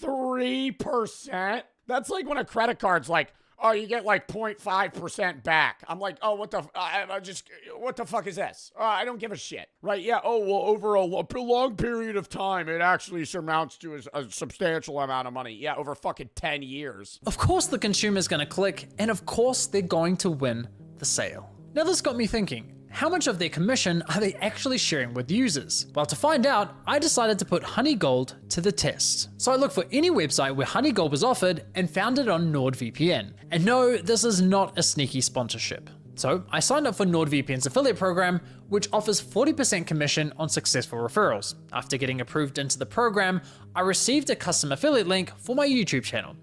3%? That's like when a credit card's like, oh, you get like 0.5% back. I'm like, oh, what the fuck is this? I don't give a shit, right? Yeah, oh, well, over a long period of time, it actually surmounts to a substantial amount of money. Yeah, over fucking 10 years. Of course the consumer's gonna click, and of course they're going to win the sale. Now this got me thinking, how much of their commission are they actually sharing with users? Well, to find out, I decided to put Honey Gold to the test. So I looked for any website where Honey Gold was offered and found it on NordVPN. And no, this is not a sneaky sponsorship. So I signed up for NordVPN's affiliate program, which offers 40% commission on successful referrals. After getting approved into the program, I received a custom affiliate link for my YouTube channel.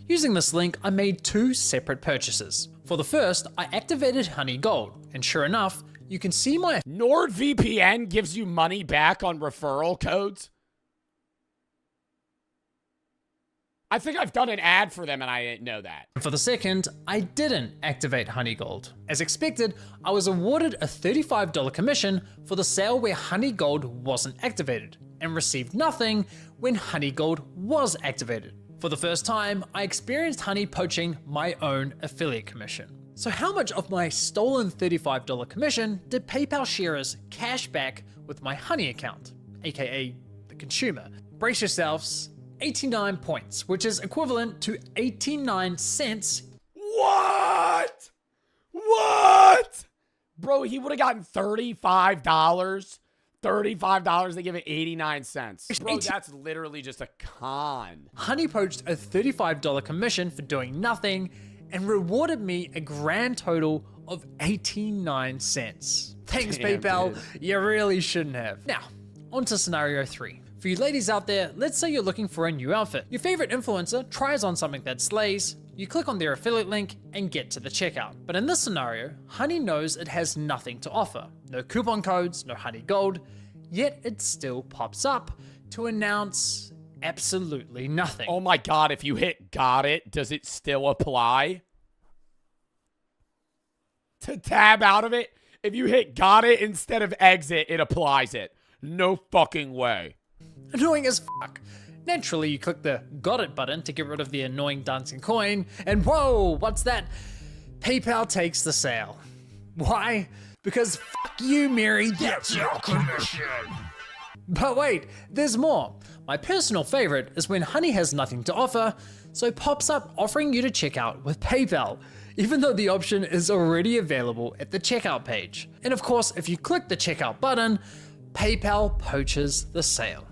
Using this link, I made 2 separate purchases. For the first, I activated Honey Gold, and sure enough, you can see my... NordVPN gives you money back on referral codes? I think I've done an ad for them and I didn't know that. For the second, I didn't activate Honey Gold. As expected, I was awarded a $35 commission for the sale where Honey Gold wasn't activated, and received nothing when Honey Gold was activated. For the first time, I experienced Honey poaching my own affiliate commission. So how much of my stolen $35 commission did PayPal share as cash back with my Honey account, aka the consumer? Brace yourselves, 89 points, which is equivalent to 89 cents. What? What? Bro, he would have gotten $35. $35, they give it 89 cents. Bro, that's literally just a con. Honey poached a $35 commission for doing nothing and rewarded me a grand total of 89 cents. Thanks, Damn, PayPal. dude. You really shouldn't have. Now, on to scenario 3. For you ladies out there, let's say you're looking for a new outfit. Your favorite influencer tries on something that slays, you click on their affiliate link and get to the checkout. But in this scenario, Honey knows it has nothing to offer. No coupon codes, no Honey Gold, yet it still pops up to announce absolutely nothing. Oh my God, if you hit got it, does it still apply? To tab out of it, if you hit got it instead of exit, it applies it. No fucking way. Annoying as fuck. Naturally, you click the got it button to get rid of the annoying dancing coin, and whoa, what's that? PayPal takes the sale. Why? Because fuck you, Mary, that's your commission. But wait, there's more. My personal favorite is when Honey has nothing to offer, so pops up offering you to check out with PayPal, even though the option is already available at the checkout page. And of course, if you click the checkout button, PayPal poaches the sale.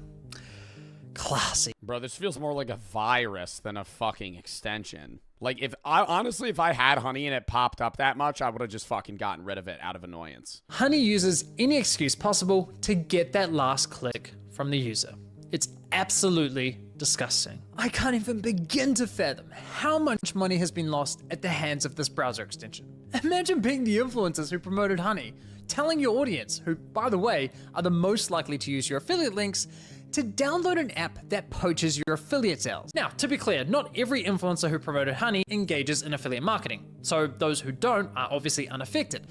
Classy. Bro, this feels more like a virus than a fucking extension. Like, if I had Honey and it popped up that much, I would have just fucking gotten rid of it out of annoyance. Honey uses any excuse possible to get that last click from the user. It's absolutely disgusting. I can't even begin to fathom how much money has been lost at the hands of this browser extension. Imagine being the influencers who promoted Honey, telling your audience, who, by the way, are the most likely to use your affiliate links, to download an app that poaches your affiliate sales. Now, to be clear, not every influencer who promoted Honey engages in affiliate marketing, so those who don't are obviously unaffected.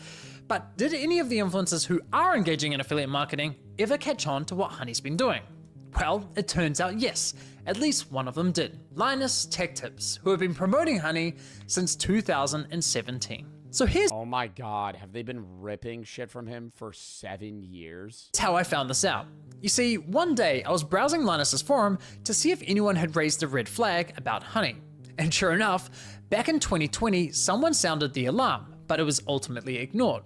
But did any of the influencers who are engaging in affiliate marketing ever catch on to what Honey's been doing? Well, it turns out yes, at least one of them did. Linus Tech Tips, who have been promoting Honey since 2017. So here's oh my god, have they been ripping shit from him for 7 years? how I found this out. You see, one day I was browsing Linus's forum to see if anyone had raised a red flag about Honey. And sure enough, back in 2020, someone sounded the alarm, but it was ultimately ignored.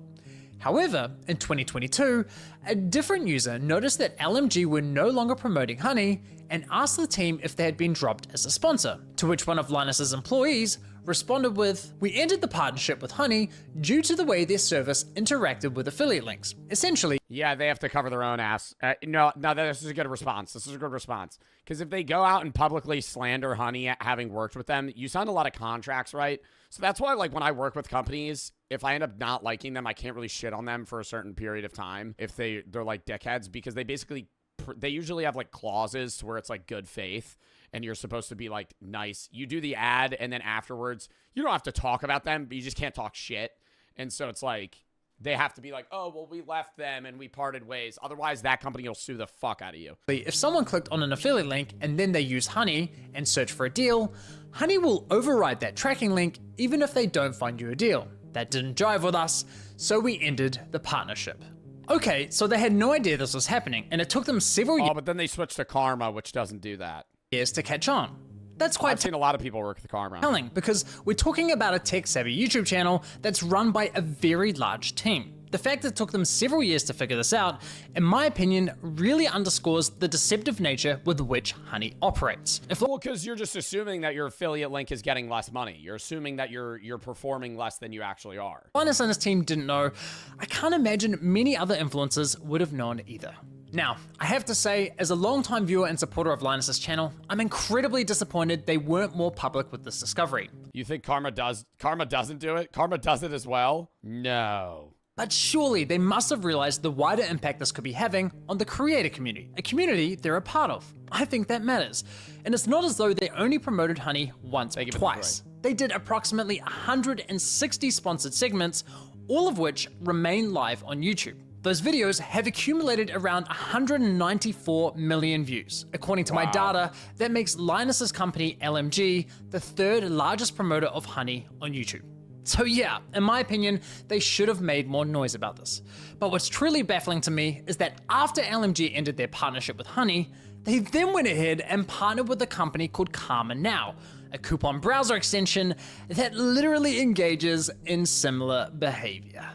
However, in 2022, a different user noticed that LMG were no longer promoting Honey and asked the team if they had been dropped as a sponsor, to which one of Linus's employees responded with, "We ended the partnership with Honey due to the way their service interacted with affiliate links." Essentially, yeah, they have to cover their own ass. No, this is a good response. This is a good response. Because if they go out and publicly slander Honey having worked with them, you sign a lot of contracts, right? So that's why, like, when I work with companies, if I end up not liking them, I can't really shit on them for a certain period of time if they're like dickheads, because they basically, they usually have like clauses to where it's like good faith and you're supposed to be like nice. You do the ad and then afterwards, you don't have to talk about them, but you just can't talk shit. And so it's like, they have to be like, oh, well, we left them and we parted ways. Otherwise, that company will sue the fuck out of you. if someone clicked on an affiliate link and then they use Honey and search for a deal, Honey will override that tracking link even if they don't find you a deal. That didn't jive with us, so we ended the partnership. Okay, so they had no idea this was happening, and it took them several years. Oh, but then they switched to Karma, which doesn't do that. Years to catch on. That's quite I've seen a lot of people work with Karma. telling, because we're talking about a tech-savvy YouTube channel that's run by a very large team. The fact that it took them several years to figure this out, in my opinion, really underscores the deceptive nature with which Honey operates. Well, because you're just assuming that your affiliate link is getting less money. You're assuming that you're performing less than you actually are. Linus and his team didn't know. I can't imagine many other influencers would have known either. Now, I have to say, as a longtime viewer and supporter of Linus's channel, I'm incredibly disappointed they weren't more public with this discovery. You think Karma doesn't do it? Karma does it as well? No. But surely they must have realized the wider impact this could be having on the creator community, a community they're a part of. I think that matters. And it's not as though they only promoted Honey once or twice. They did approximately 160 sponsored segments, all of which remain live on YouTube. Those videos have accumulated around 194 million views. According to my data, that makes Linus's company, LMG, the third largest promoter of Honey on YouTube. So yeah, in my opinion, they should have made more noise about this. But what's truly baffling to me is that after LMG ended their partnership with Honey, they then went ahead and partnered with a company called Karma Now, a coupon browser extension that literally engages in similar behavior.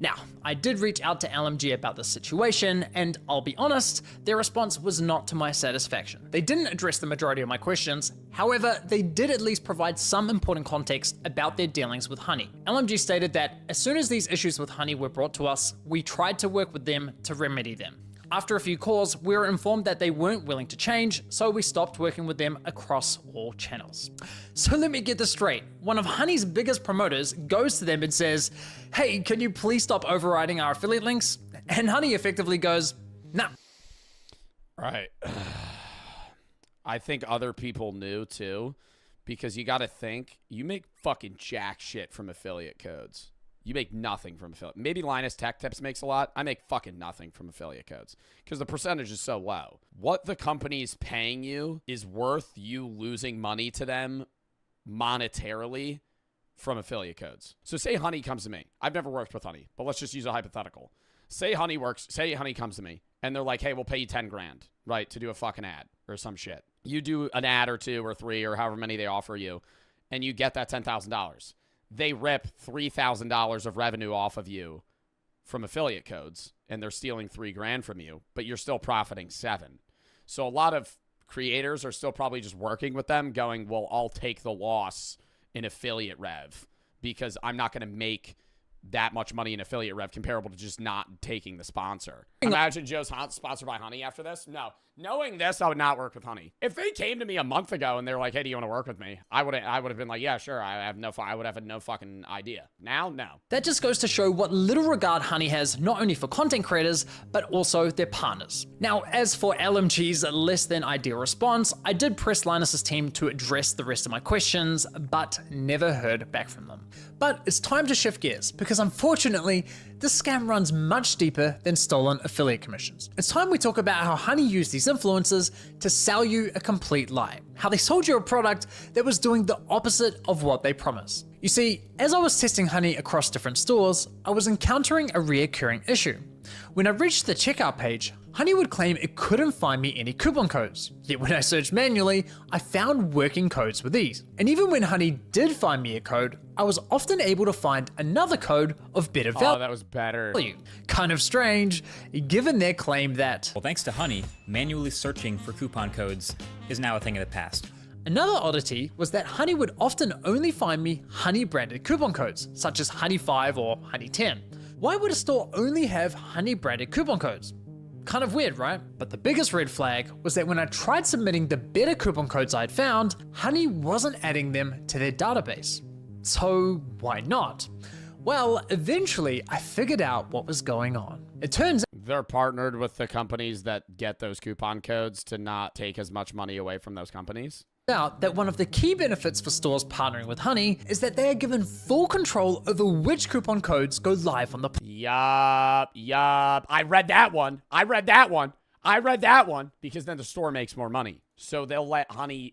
Now, I did reach out to LMG about this situation, and I'll be honest, their response was not to my satisfaction. They didn't address the majority of my questions, however, they did at least provide some important context about their dealings with Honey. LMG stated that as soon as these issues with Honey were brought to us, we tried to work with them to remedy them. After a few calls, we were informed that they weren't willing to change, so we stopped working with them across all channels. So let me get this straight. One of Honey's biggest promoters goes to them and says, "Hey, can you please stop overriding our affiliate links?" And Honey effectively goes, "Nah." Right. I think other people knew too, because you gotta think, you make fucking jack shit from affiliate codes. You make nothing from affiliate. Maybe Linus Tech Tips makes a lot. I make fucking nothing from affiliate codes because the percentage is so low. What the company's paying you is worth you losing money to them monetarily from affiliate codes. So say Honey comes to me. I've never worked with Honey, but let's just use a hypothetical. Say Honey comes to me and they're like, "Hey, we'll pay you 10 grand, right, to do a fucking ad or some shit." You do an ad or 2 or 3 or however many they offer you, and you get that $10,000. They rip $3,000 of revenue off of you from affiliate codes, and they're stealing 3 grand from you, but you're still profiting 7. So a lot of creators are still probably just working with them going, well, I'll take the loss in affiliate rev because I'm not going to make that much money in affiliate rev comparable to just not taking the sponsor. Imagine Joe's sponsored by Honey after this. No, Knowing this, I would not work with Honey. If they came to me a month ago and they were like, "Hey, do you want to work with me?" I would have been like, "Yeah, sure." I would have no fucking idea. Now, no. That just goes to show what little regard Honey has not only for content creators, but also their partners. Now, as for LMG's less than ideal response, I did press Linus's team to address the rest of my questions, but never heard back from them. But it's time to shift gears, because unfortunately, this scam runs much deeper than stolen affiliate commissions. It's time we talk about how Honey used these influencers to sell you a complete lie. How they sold you a product that was doing the opposite of what they promised. You see, as I was testing Honey across different stores, I was encountering a reoccurring issue. When I reached the checkout page, Honey would claim it couldn't find me any coupon codes. Yet when I searched manually, I found working codes with these. And even when Honey did find me a code, I was often able to find another code of better value. Oh, that was better. Kind of strange, given their claim that, well, thanks to Honey, manually searching for coupon codes is now a thing of the past. Another oddity was that Honey would often only find me Honey branded coupon codes, such as Honey 5 or Honey 10. Why would a store only have Honey branded coupon codes? Kind of weird, right? But the biggest red flag was that when I tried submitting the better coupon codes I'd found, Honey wasn't adding them to their database. So why not? Well, eventually I figured out what was going on. It turns out they're partnered with the companies that get those coupon codes to not take as much money away from those companies. Out that one of the key benefits for stores partnering with Honey is that they are given full control over which coupon codes go live on the Yup. I read that one because then the store makes more money. So they'll let Honey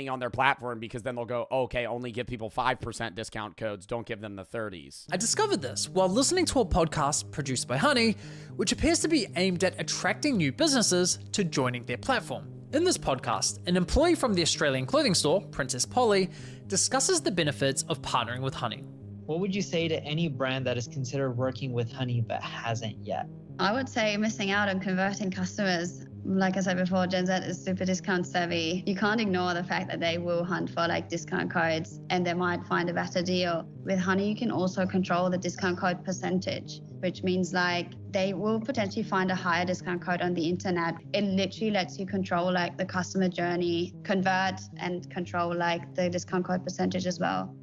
on their platform because then they'll go, okay, only give people 5% discount codes. Don't give them the 30s. I discovered this while listening to a podcast produced by Honey, which appears to be aimed at attracting new businesses to joining their platform. In this podcast, an employee from the Australian clothing store, Princess Polly, discusses the benefits of partnering with Honey. What would you say to any brand that is considered working with Honey but hasn't yet? I would say missing out on converting customers. Like I said before, Gen Z is super discount savvy. You can't ignore the fact that they will hunt for like discount codes and they might find a better deal. With Honey, you can also control the discount code percentage, which means like they will potentially find a higher discount code on the internet. It literally lets you control like the customer journey, convert and control like the discount code percentage as well.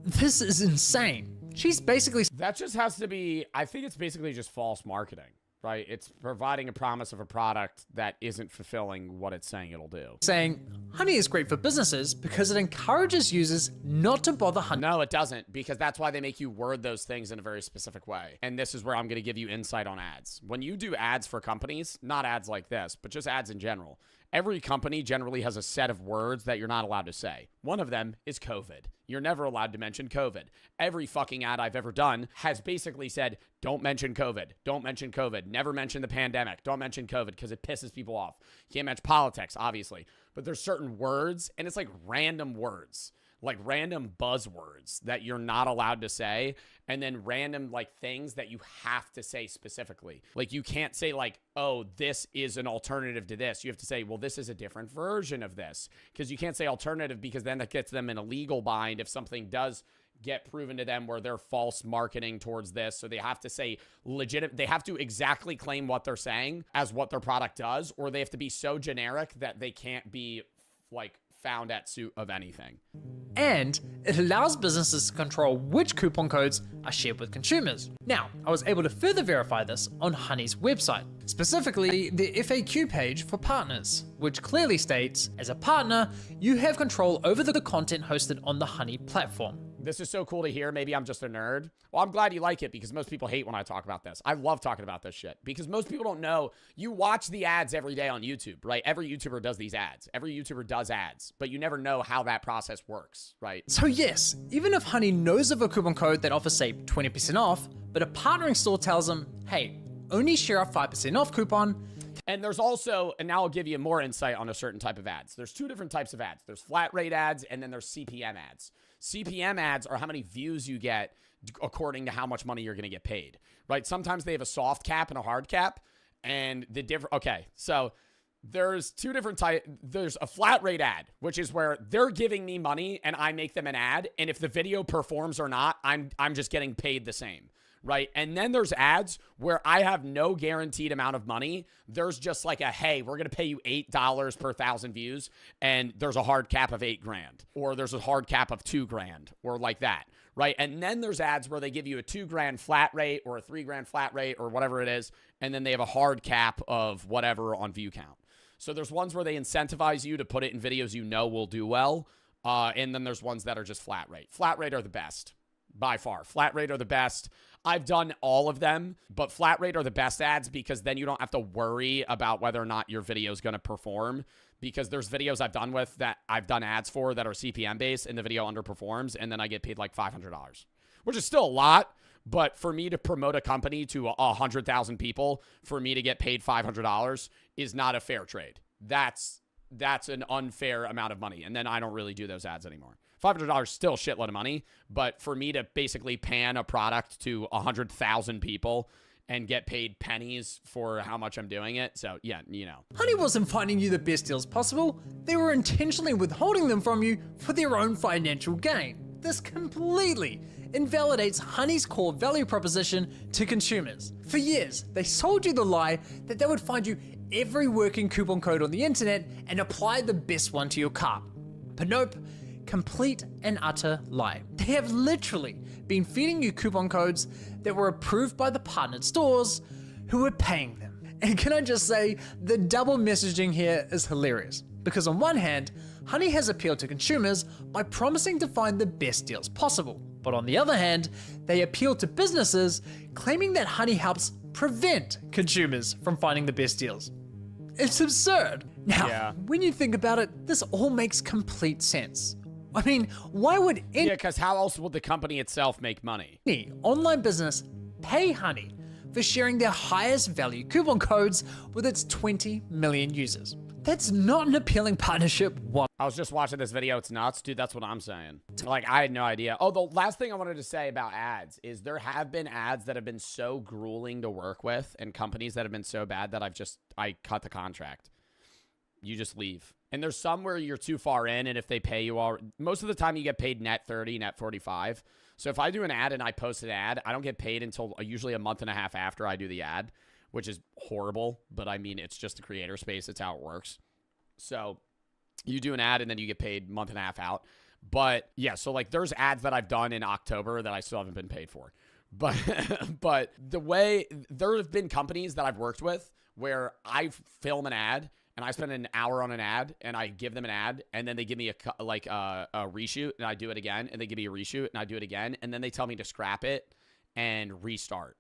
This is insane. She's basically... That just has to be, I think it's basically just false marketing. Right? It's providing a promise of a product that isn't fulfilling what it's saying it'll do. Saying, Honey is great for businesses because it encourages users not to bother hunting. No, it doesn't, because that's why they make you word those things in a very specific way. And this is where I'm going to give you insight on ads. When you do ads for companies, not ads like this, but just ads in general, every company generally has a set of words that you're not allowed to say. One of them is COVID. You're never allowed to mention COVID. Every fucking ad I've ever done has basically said, don't mention COVID. Don't mention COVID. Never mention the pandemic. Don't mention COVID because it pisses people off. You can't mention politics, obviously. But there's certain words, and it's like random words, like random buzzwords that you're not allowed to say, and then random like things that you have to say specifically. Like you can't say like, oh, this is an alternative to this. You have to say, well, this is a different version of this, because you can't say alternative because then that gets them in a legal bind if something does get proven to them where they're false marketing towards this. So they have to say legit, they have to exactly claim what they're saying as what their product does, or they have to be so generic that they can't be like found at suit of anything. And it allows businesses to control which coupon codes are shared with consumers. Now, I was able to further verify this on Honey's website, specifically the FAQ page for partners, which clearly states, as a partner, you have control over the content hosted on the Honey platform. This is so cool to hear. Maybe I'm just a nerd. Well, I'm glad you like it because most people hate when I talk about this. I love talking about this shit because most people don't know. You watch the ads every day on YouTube, right? Every YouTuber does these ads. Every YouTuber does ads, but you never know how that process works, right? So yes, even if Honey knows of a coupon code that offers, say, 20% off, but a partnering store tells them, hey, only share a 5% off coupon. And there's also, and now I'll give you more insight on a certain type of ads. There's two different types of ads. There's flat rate ads, and then there's CPM ads. CPM ads are how many views you get according to how much money you're going to get paid, right? Sometimes they have a soft cap and a hard cap, and the different, okay, so there's two different types. There's a flat rate ad, which is where they're giving me money and I make them an ad, and if the video performs or not, I'm just getting paid the same, right? And then there's ads where I have no guaranteed amount of money. There's just like a, hey, we're going to pay you $8 per 1,000 views, and there's a hard cap of $8,000, or there's a hard cap of $2,000, or like that, right? And then there's ads where they give you a $2,000 flat rate or a $3,000 flat rate or whatever it is, and then they have a hard cap of whatever on view count. So there's ones where they incentivize you to put it in videos you know will do well, and then there's ones that are just flat rate. Flat rate are the best. By far. Flat rate are the best. I've done all of them, but flat rate are the best ads because then you don't have to worry about whether or not your video is going to perform, because there's videos I've done with that I've done ads for that are CPM based and the video underperforms, and then I get paid like $500, which is still a lot. But for me to promote a company to 100,000 people, for me to get paid $500 is not a fair trade. That's an unfair amount of money. And then I don't really do those ads anymore. $500 is still a shitload of money, but for me to basically pan a product to 100,000 people and get paid pennies for how much I'm doing it. So yeah, you know. Honey wasn't finding you the best deals possible. They were intentionally withholding them from you for their own financial gain. This completely invalidates Honey's core value proposition to consumers. For years, they sold you the lie that they would find you every working coupon code on the internet and apply the best one to your cart. But nope, complete and utter lie. They have literally been feeding you coupon codes that were approved by the partnered stores who were paying them. And can I just say, the double messaging here is hilarious. Because on one hand, Honey has appealed to consumers by promising to find the best deals possible. But on the other hand, they appeal to businesses claiming that Honey helps prevent consumers from finding the best deals. It's absurd. Now, when you think about it, this all makes complete sense. I mean, why would any because how else would the company itself make money? Online business pay Honey for sharing their highest value coupon codes with its 20 million users? That's not an appealing partnership. I was just watching this video. It's nuts. Dude, that's what I'm saying. Like, I had no idea. Oh, the last thing I wanted to say about ads is there have been ads that have been so grueling to work with and companies that have been so bad that I cut the contract. You just leave. And there's some where you're too far in, and if they pay you all, most of the time you get paid net 30, net 45. So if I do an ad and I post an ad, I don't get paid until usually a month and a half after I do the ad, which is horrible, but I mean, it's just the creator space. It's how it works. So you do an ad and then you get paid month and a half out. But yeah, so like there's ads that I've done in October that I still haven't been paid for. But the way there have been companies that I've worked with where I film an ad and I spend an hour on an ad and I give them an ad and then they give me a reshoot and I do it again, and they give me a reshoot and I do it again, and then they tell me to scrap it and restart.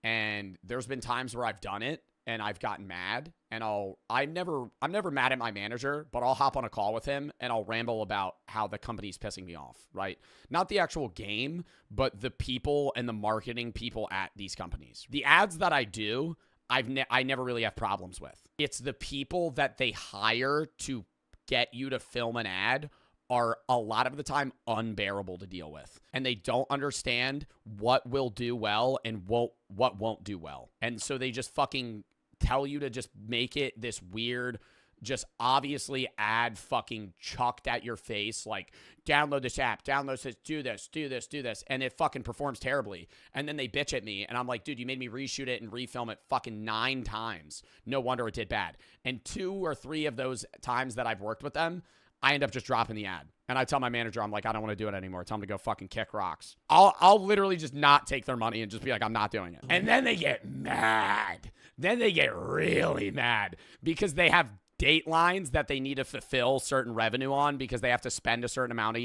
And there's been times where I've done it and I've gotten mad, and I'm never mad at my manager, but I'll hop on a call with him and I'll ramble about how the company's pissing me off, right? Not the actual game, but the people and the marketing people at these companies. The ads that I do, I never really have problems with. It's the people that they hire to get you to film an ad are a lot of the time unbearable to deal with. And they don't understand what will do well and what won't do well. And so they just fucking tell you to just make it this weird, just obviously ad fucking chucked at your face, like download this app, download this, do this, do this, do this, and it fucking performs terribly. And then they bitch at me, and I'm like, dude, you made me reshoot it and refilm it fucking 9 times. No wonder it did bad. And 2 or 3 of those times that I've worked with them, I end up just dropping the ad. And I tell my manager, I'm like, I don't want to do it anymore. Tell them to go fucking kick rocks. I'll literally just not take their money and just be like, I'm not doing it. And then they get mad. Then they get really mad because they have date lines that they need to fulfill certain revenue on because they have to spend a certain amount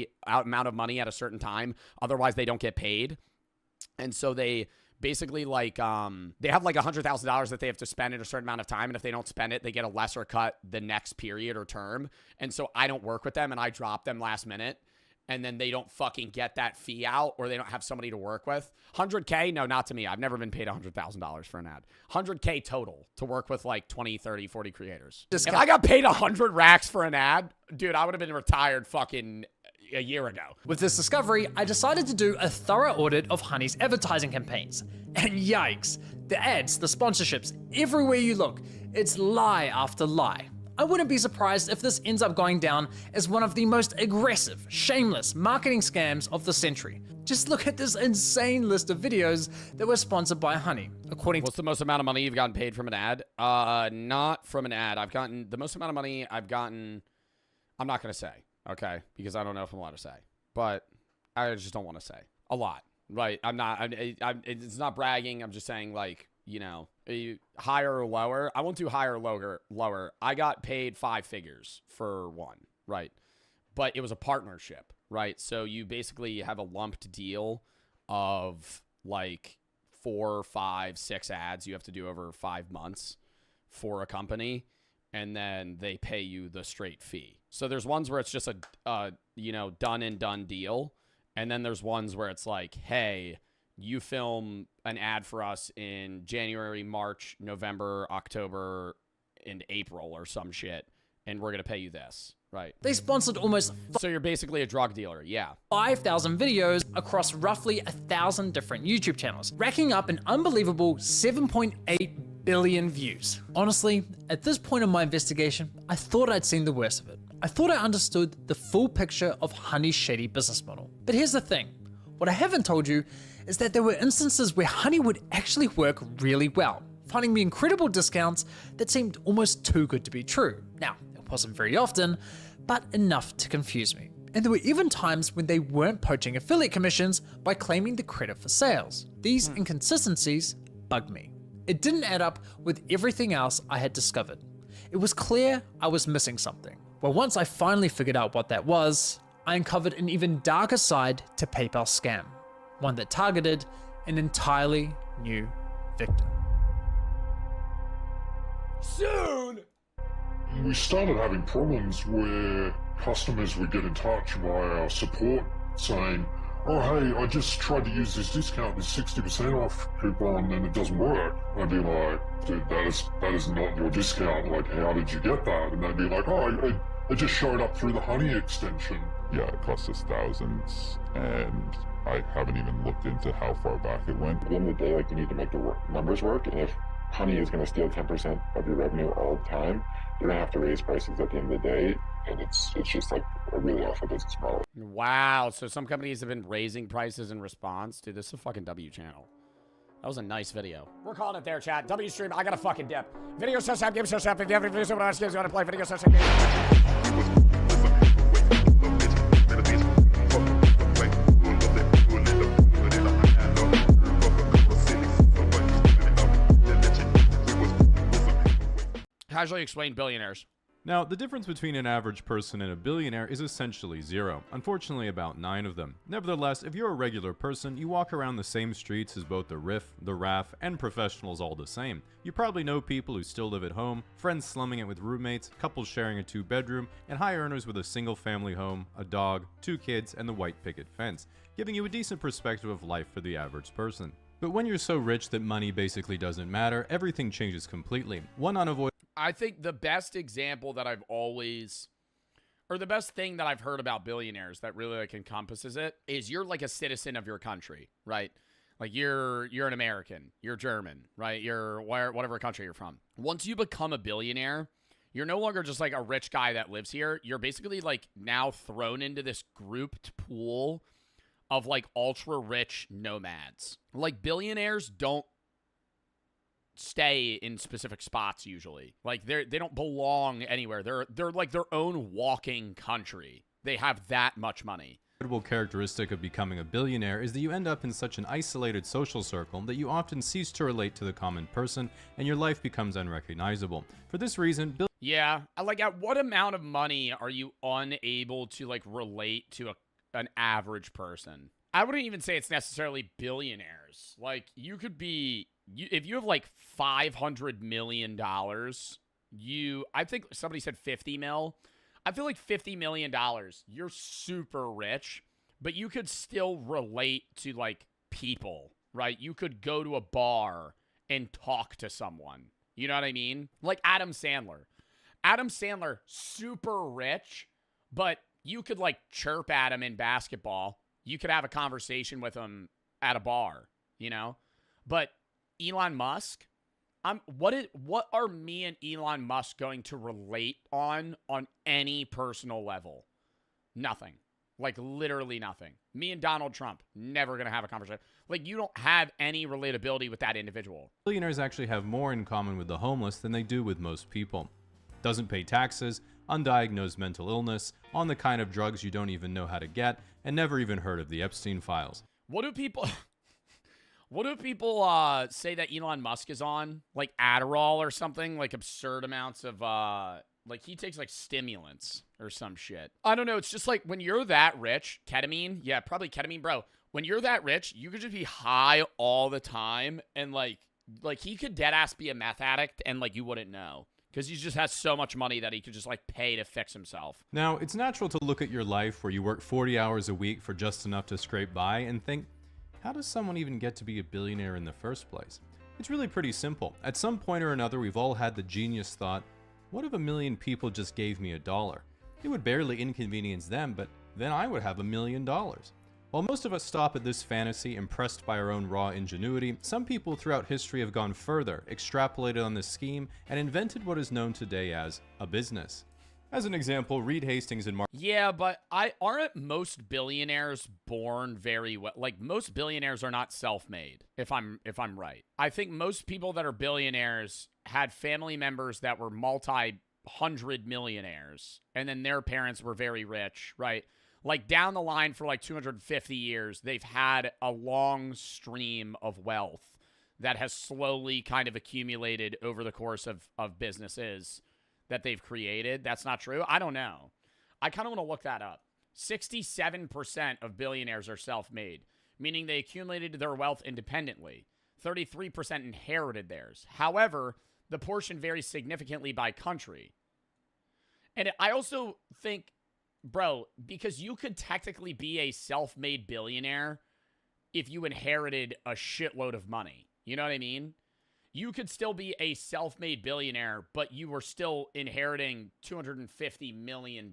of money at a certain time. Otherwise, they don't get paid. And so they basically like they have like $100,000 that they have to spend in a certain amount of time, and if they don't spend it, they get a lesser cut the next period or term. And so I don't work with them, and I drop them last minute, and then they don't fucking get that fee out, or they don't have somebody to work with. $100K? No, not to me. I've never been paid $100,000 for an ad. $100K total to work with like 20, 30, 40 creators. If I got paid 100 racks for an ad, dude, I would have been retired fucking a year ago. With this discovery, I decided to do a thorough audit of Honey's advertising campaigns. And yikes, the ads, the sponsorships, everywhere you look, it's lie after lie. I wouldn't be surprised if this ends up going down as one of the most aggressive, shameless marketing scams of the century. Just look at this insane list of videos that were sponsored by Honey. What's the most amount of money you've gotten paid from an ad? Not from an ad. I've gotten, the most amount of money I've gotten, I'm not going to say, okay? Because I don't know if I'm allowed to say. But I just don't want to say. A lot, right? It's not bragging. I'm just saying, like, you know, higher or lower. I won't do higher or lower. I got paid 5 figures for one, right? But it was a partnership, right? So you basically have a lumped deal of like 4, 5, 6 ads you have to do over 5 months for a company, and then they pay you the straight fee. So there's ones where it's just a you know, done and done deal, and then there's ones where it's like, hey, you film an ad for us in January, March, November, October, and April or some shit, and we're going to pay you this, right? They sponsored almost... So you're basically a drug dealer, yeah. 5,000 videos across roughly 1,000 different YouTube channels, racking up an unbelievable 7.8 billion views. Honestly, at this point in my investigation, I thought I'd seen the worst of it. I thought I understood the full picture of Honey's shady business model. But here's the thing. What I haven't told you is that there were instances where Honey would actually work really well, finding me incredible discounts that seemed almost too good to be true. Now, it wasn't very often, but enough to confuse me. And there were even times when they weren't poaching affiliate commissions by claiming the credit for sales. These inconsistencies bugged me. It didn't add up with everything else I had discovered. It was clear I was missing something. Well, once I finally figured out what that was, I uncovered an even darker side to PayPal's scam. One that targeted an entirely new victim. Soon! We started having problems where customers would get in touch via our support saying, oh hey, I just tried to use this discount, this 60% off coupon, and it doesn't work. I'd be like, dude, that is not your discount. Like, how did you get that? And they'd be like, oh, it just showed up through the Honey extension. Yeah, it cost us thousands, and I haven't even looked into how far back it went. At the end of the day, like, you need to make the numbers work, and if Honey is going to steal 10% of your revenue all the time, you're going to have to raise prices at the end of the day, and it's just like a really awful business model. Wow, so some companies have been raising prices in response. Dude, this is a fucking W channel. That was a nice video. We're calling it there, chat. W stream, I got a fucking dip. Video so game so if you have any videos about us, you want to play video so game. Casually explain billionaires. Now, the difference between an average person and a billionaire is essentially zero. Unfortunately, about 9 of them. Nevertheless, if you're a regular person, you walk around the same streets as both the Riff, the RAF, and professionals all the same. You probably know people who still live at home, friends slumming it with roommates, couples sharing a 2-bedroom, and high earners with a single family home, a dog, 2 kids, and the white picket fence, giving you a decent perspective of life for the average person. But when you're so rich that money basically doesn't matter, everything changes completely. One unavoidable... I think the best example that I've always, or the best thing that I've heard about billionaires that really like encompasses it is you're like a citizen of your country, right? Like you're an American, you're German, right? You're whatever country you're from. Once you become a billionaire, you're no longer just like a rich guy that lives here. You're basically like now thrown into this grouped pool of like ultra rich nomads. Like billionaires don't stay in specific spots usually. Like they don't belong anywhere. They're like their own walking country. They have that much money. Characteristic of becoming a billionaire is that you end up in such an isolated social circle that you often cease to relate to the common person and your life becomes unrecognizable. For this reason, yeah, like at what amount of money are you unable to like relate to an average person? I wouldn't even say it's necessarily billionaires. Like you could be, if you have like $500 million, I think somebody said 50 mil. I feel like $50 million, you're super rich, but you could still relate to like people, right? You could go to a bar and talk to someone. You know what I mean? Like Adam Sandler. Adam Sandler, super rich, but you could like chirp at him in basketball. You could have a conversation with him at a bar, you know? But Elon Musk, what are me and Elon Musk going to relate on any personal level? Nothing. Like, literally nothing. Me and Donald Trump, never going to have a conversation. Like, you don't have any relatability with that individual. Billionaires actually have more in common with the homeless than they do with most people. Doesn't pay taxes, undiagnosed mental illness, on the kind of drugs you don't even know how to get, and never even heard of the Epstein files. What do people say that Elon Musk is on? Like Adderall or something? Like absurd amounts of like he takes like stimulants or some shit. I don't know. It's just like when you're that rich, ketamine. Yeah, probably ketamine, bro. When you're that rich, you could just be high all the time. And like he could dead ass be a meth addict and like you wouldn't know. Because he just has so much money that he could just like pay to fix himself. Now, it's natural to look at your life where you work 40 hours a week for just enough to scrape by and think, how does someone even get to be a billionaire in the first place? It's really pretty simple. At some point or another, we've all had the genius thought, what if 1 million people just gave me $1? It would barely inconvenience them, but then I would have $1 million. While most of us stop at this fantasy, impressed by our own raw ingenuity, some people throughout history have gone further, extrapolated on this scheme, and invented what is known today as a business. As an example, Reed Hastings and Mark... Yeah, but aren't most billionaires born very well? Like, most billionaires are not self-made, if I'm right. I think most people that are billionaires had family members that were multi-hundred millionaires, and then their parents were very rich, right? Like, down the line for like 250 years, they've had a long stream of wealth that has slowly kind of accumulated over the course of businesses that they've created. That's not true. I don't know. I kind of want to look that up. 67% of billionaires are self-made, meaning they accumulated their wealth independently. 33% inherited theirs. However, the portion varies significantly by country. And I also think, bro, because you could technically be a self-made billionaire if you inherited a shitload of money. You know what I mean? You could still be a self-made billionaire, but you were still inheriting $250 million,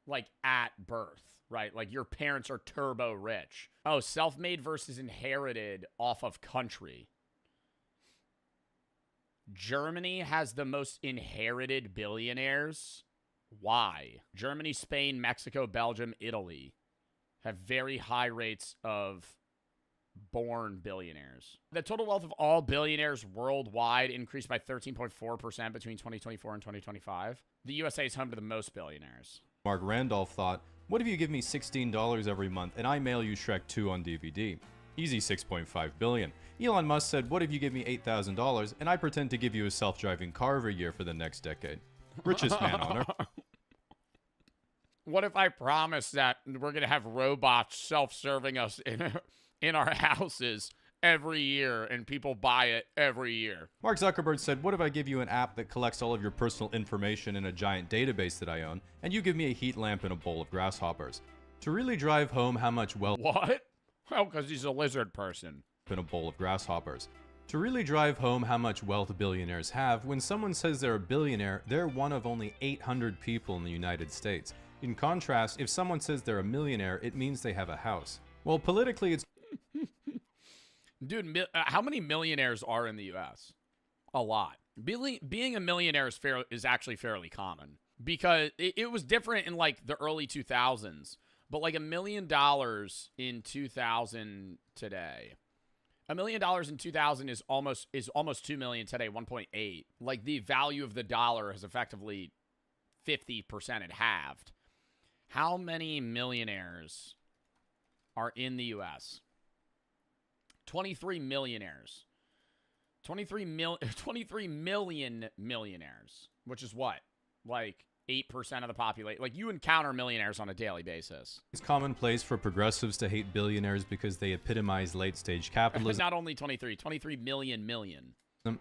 like, at birth, right? Like, your parents are turbo rich. Oh, self-made versus inherited off of country. Germany has the most inherited billionaires. Why? Germany, Spain, Mexico, Belgium, Italy have very high rates of born billionaires. The total wealth of all billionaires worldwide increased by 13.4% between 2024 and 2025. The USA is home to the most billionaires. Mark Randolph thought, what if you give me $16 every month and I mail you Shrek 2 on DVD? Easy $6.5 billion. Elon Musk said, what if you give me $8,000 and I pretend to give you a self-driving car every year for the next decade? Richest man on earth. What if I promise that we're going to have robots self-serving us in our houses every year and people buy it every year? Mark Zuckerberg said, what if I give you an app that collects all of your personal information in a giant database that I own, and you give me a heat lamp and a bowl of grasshoppers? To really drive home how much wealth... What? Well, because he's a lizard person. ...and a bowl of grasshoppers. To really drive home how much wealth billionaires have, when someone says they're a billionaire, they're one of only 800 people in the United States. In contrast, if someone says they're a millionaire, it means they have a house. Well, politically, it's... Dude, how many millionaires are in the U.S.? A lot. Being a millionaire is actually fairly common. Because it was different in, like, the early 2000s. But, like, $1 million in 2000 today... $1 million in 2000 is almost $2 million today, 1.8. Like, the value of the dollar has effectively 50% it halved. How many millionaires are in the U.S.? 23 millionaires. 23 million millionaires, which is what? Like 8% of the population. Like, you encounter millionaires on a daily basis. It's commonplace for progressives to hate billionaires because they epitomize late-stage capitalism. Not only 23 million.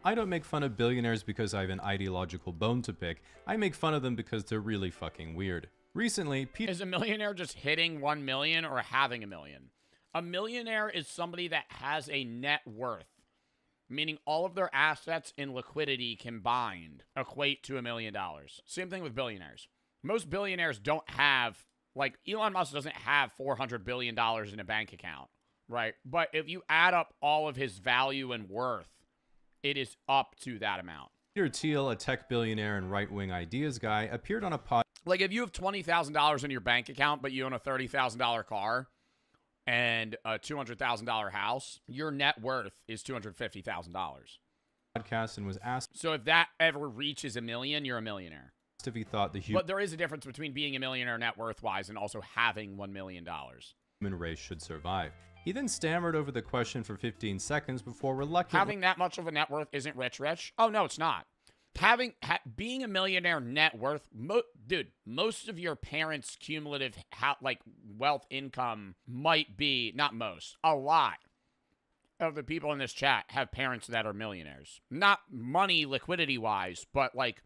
I don't make fun of billionaires because I have an ideological bone to pick. I make fun of them because they're really fucking weird. Recently, Is a millionaire just hitting 1 million or having $1 million? A millionaire is somebody that has a net worth, meaning all of their assets and liquidity combined equate to $1 million. Same thing with billionaires. Most billionaires don't have, like, Elon Musk doesn't have $400 billion in a bank account, right? But if you add up all of his value and worth, It is up to that amount. Peter Thiel, a tech billionaire and right-wing ideas guy, appeared on a podcast. Like, if you have $20,000 in your bank account, but you own a $30,000 car and a $200,000 house, your net worth is $250,000. Podcast and was asked. So if that ever reaches $1 million, you're a millionaire. If he thought the But there is a difference between being a millionaire net worth-wise and also having $1 million. Human race should survive. He then stammered over the question for 15 seconds before reluctantly. Having that much of a net worth isn't rich. Oh, no, it's not. Being a millionaire net worth, dude, most of your parents' cumulative wealth income might be, not most, a lot of the people in this chat have parents that are millionaires. Not money liquidity wise, but like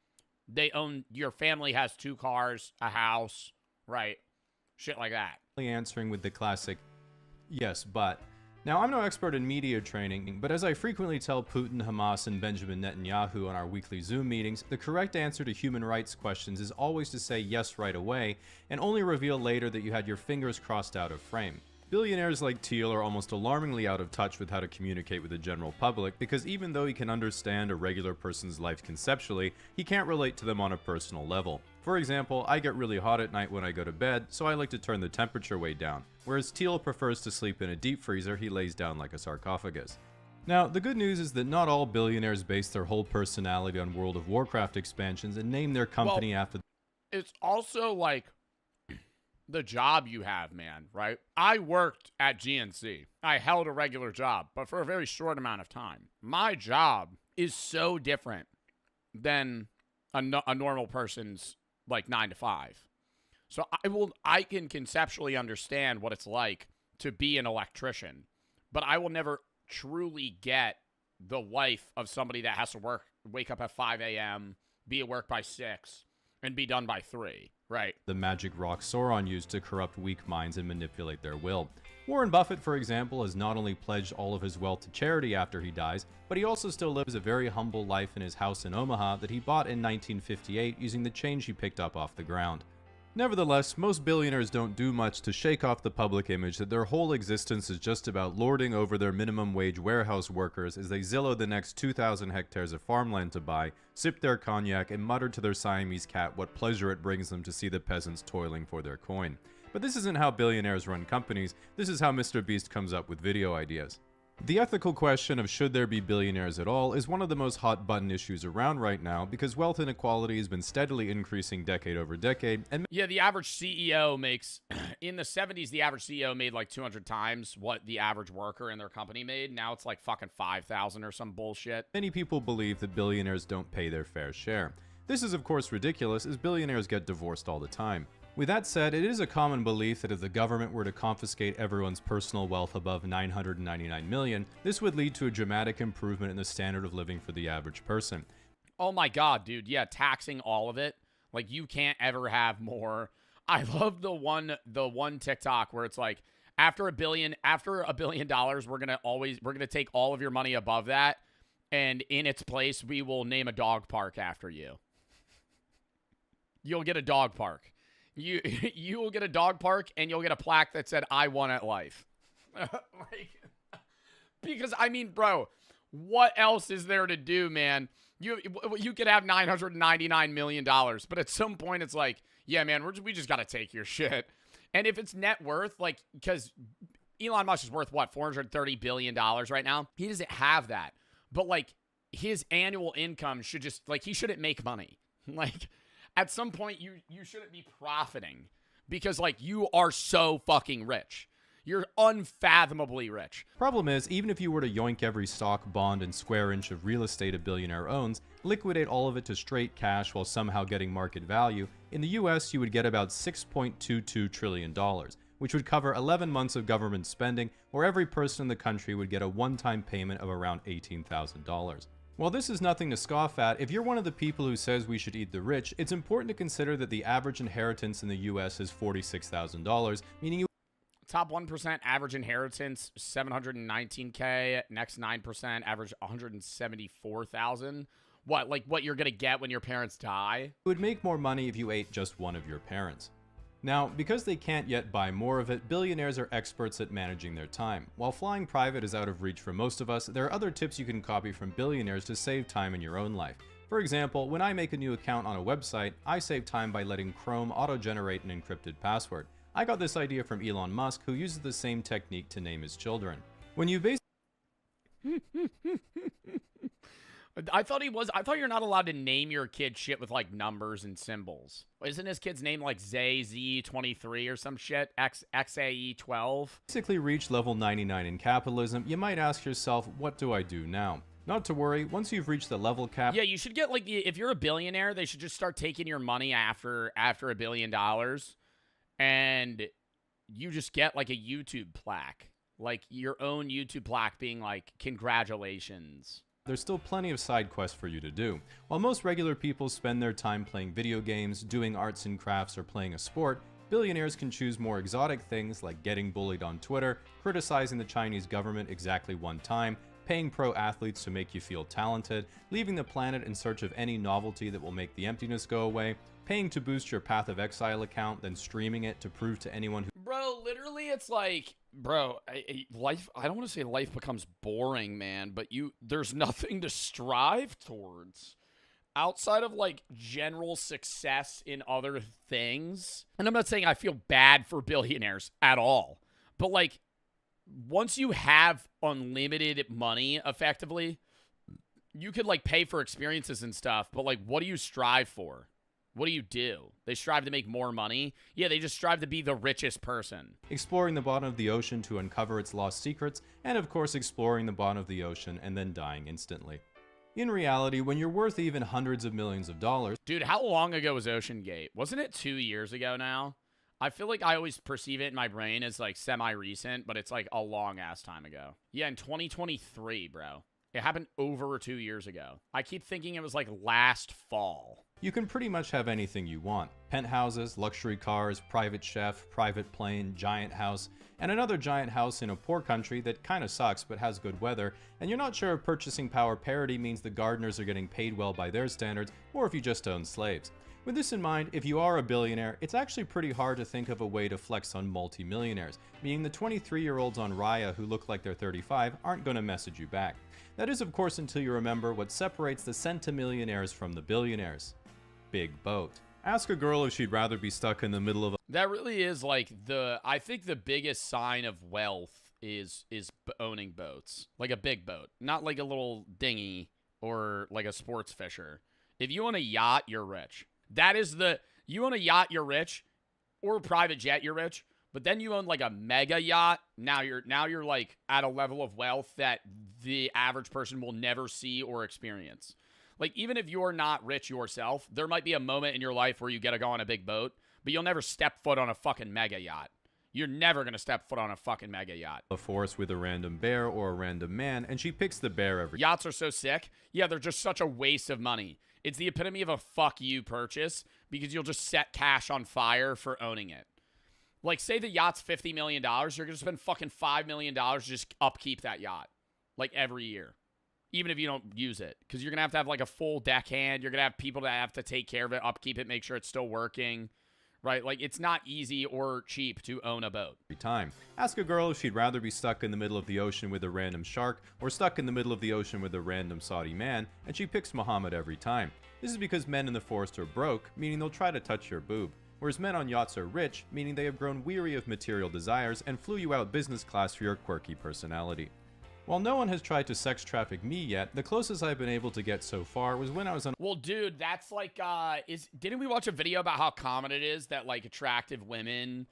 they own, your family has 2 cars, a house, right? Shit like that. Answering with the classic, yes, but. Now, I'm no expert in media training, but as I frequently tell Putin, Hamas, and Benjamin Netanyahu on our weekly Zoom meetings, the correct answer to human rights questions is always to say yes right away, and only reveal later that you had your fingers crossed out of frame. Billionaires like Thiel are almost alarmingly out of touch with how to communicate with the general public, because even though he can understand a regular person's life conceptually, he can't relate to them on a personal level. For example, I get really hot at night when I go to bed, so I like to turn the temperature way down, whereas Thiel prefers to sleep in a deep freezer he lays down like a sarcophagus. Now, the good news is that not all billionaires base their whole personality on World of Warcraft expansions and name their company after. It's also like the job you have, man, right? I worked at GNC. I held a regular job, but for a very short amount of time. My job is so different than a normal person's like 9 to 5. So I can conceptually understand what it's like to be an electrician, but I will never truly get the life of somebody that has to wake up at 5 a.m., be at work by 6, and be done by 3, right? The magic rock Sauron used to corrupt weak minds and manipulate their will. Warren Buffett, for example, has not only pledged all of his wealth to charity after he dies, but he also still lives a very humble life in his house in Omaha that he bought in 1958 using the change he picked up off the ground. Nevertheless, most billionaires don't do much to shake off the public image that their whole existence is just about lording over their minimum wage warehouse workers as they Zillow the next 2,000 hectares of farmland to buy, sip their cognac, and mutter to their Siamese cat what pleasure it brings them to see the peasants toiling for their coin. But this isn't how billionaires run companies, this is how Mr. Beast comes up with video ideas. The ethical question of should there be billionaires at all is one of the most hot-button issues around right now because wealth inequality has been steadily increasing decade over decade. And yeah, the average CEO makes, in the 70s, the average CEO made like 200 times what the average worker in their company made. Now it's like fucking 5,000 or some bullshit. Many people believe that billionaires don't pay their fair share. This is of course ridiculous as billionaires get divorced all the time. With that said, it is a common belief that if the government were to confiscate everyone's personal wealth above $999 million, this would lead to a dramatic improvement in the standard of living for the average person. Oh my god, dude. Yeah, taxing all of it. Like, you can't ever have more. I love the one TikTok where it's like, after $1 billion, we're gonna take all of your money above that, and in its place, we will name a dog park after you. You'll get a dog park. You will get a dog park, and you'll get a plaque that said, I won at life. Because, I mean, bro, what else is there to do, man? You could have $999 million, but at some point, it's like, yeah, man, we just got to take your shit. And if it's net worth, like, because Elon Musk is worth, what, $430 billion right now? He doesn't have that. But, like, his annual income should just, like, he shouldn't make money. Like, at some point, you shouldn't be profiting because, like, you are so fucking rich. You're unfathomably rich. Problem is, even if you were to yoink every stock, bond, and square inch of real estate a billionaire owns, liquidate all of it to straight cash while somehow getting market value, in the US you would get about $6.22 trillion, which would cover 11 months of government spending, or every person in the country would get a one-time payment of around $18,000. While this is nothing to scoff at, if you're one of the people who says we should eat the rich, it's important to consider that the average inheritance in the US is $46,000, meaning you top 1% average inheritance $719K, next 9% average $174,000. What, like what you're gonna get when your parents die? would make more money if you ate just one of your parents. Now, because they can't yet buy more of it, billionaires are experts at managing their time. While flying private is out of reach for most of us, there are other tips you can copy from billionaires to save time in your own life. For example, when I make a new account on a website, I save time by letting Chrome auto-generate an encrypted password. I got this idea from Elon Musk, who uses the same technique to name his children. When you I thought you're not allowed to name your kid shit with like numbers and symbols. Isn't his kid's name like ZZ23 or some shit? XAE12? Basically reach level 99 in capitalism, you might ask yourself, what do I do now? Not to worry, once you've reached the level cap... Yeah, you should get like, if you're a billionaire, they should just start taking your money after $1 billion. And you just get like a YouTube plaque. Like your own YouTube plaque being like, congratulations. There's still plenty of side quests for you to do. While most regular people spend their time playing video games, doing arts and crafts, or playing a sport, billionaires can choose more exotic things like getting bullied on Twitter, criticizing the Chinese government exactly one time, paying pro athletes to make you feel talented, leaving the planet in search of any novelty that will make the emptiness go away, paying to boost your Path of Exile account, then streaming it to prove to anyone who... Bro, literally it's like... Bro, life, I don't want to say life becomes boring, man, but there's nothing to strive towards outside of like general success in other things. And I'm not saying I feel bad for billionaires at all, but like once you have unlimited money effectively, you could like pay for experiences and stuff, but like what do you strive for? What do you do? They strive to make more money? Yeah, they just strive to be the richest person. Exploring the bottom of the ocean to uncover its lost secrets, and of course exploring the bottom of the ocean and then dying instantly. In reality, when you're worth even hundreds of millions of dollars... Dude, how long ago was Ocean Gate? Wasn't it 2 years ago now? I feel like I always perceive it in my brain as like semi-recent, but it's like a long-ass time ago. Yeah, in 2023, bro. It happened over 2 years ago. I keep thinking it was like last fall. You can pretty much have anything you want. Penthouses, luxury cars, private chef, private plane, giant house, and another giant house in a poor country that kinda sucks but has good weather, and you're not sure if purchasing power parity means the gardeners are getting paid well by their standards, or if you just own slaves. With this in mind, if you are a billionaire, it's actually pretty hard to think of a way to flex on multi-millionaires, meaning the 23-year-olds on Raya who look like they're 35 aren't gonna message you back. That is, of course, until you remember what separates the centimillionaires from the billionaires. Big boat. Ask a girl if she'd rather be stuck in the middle of a... That really is like I think the biggest sign of wealth is owning boats. Like a big boat. Not like a little dinghy or like a sports fisher. If you own a yacht, you're rich. That is you own a yacht, you're rich. Or a private jet, you're rich. But then you own like a mega yacht. Now you're like at a level of wealth that the average person will never see or experience. Like, even if you're not rich yourself, there might be a moment in your life where you get to go on a big boat, but you'll never step foot on a fucking mega yacht. You're never going to step foot on a fucking mega yacht. A forest with a random bear or a random man, and she picks the bear every... Yachts are so sick. Yeah, they're just such a waste of money. It's the epitome of a fuck you purchase because you'll just set cash on fire for owning it. Like, say the yacht's $50 million, you're going to spend fucking $5 million to just upkeep that yacht. Like, every year. Even if you don't use it. Because you're going to have like a full deckhand. You're going to have people that have to take care of it, upkeep it, make sure it's still working. Right? Like, it's not easy or cheap to own a boat. Every time. Ask a girl if she'd rather be stuck in the middle of the ocean with a random shark or stuck in the middle of the ocean with a random Saudi man, and she picks Muhammad every time. This is because men in the forest are broke, meaning they'll try to touch your boob. Whereas men on yachts are rich, meaning they have grown weary of material desires and flew you out business class for your quirky personality. While no one has tried to sex traffic me yet, the closest I've been able to get so far was when I was on... Well, dude, that's like, didn't we watch a video about how common it is that, like, attractive women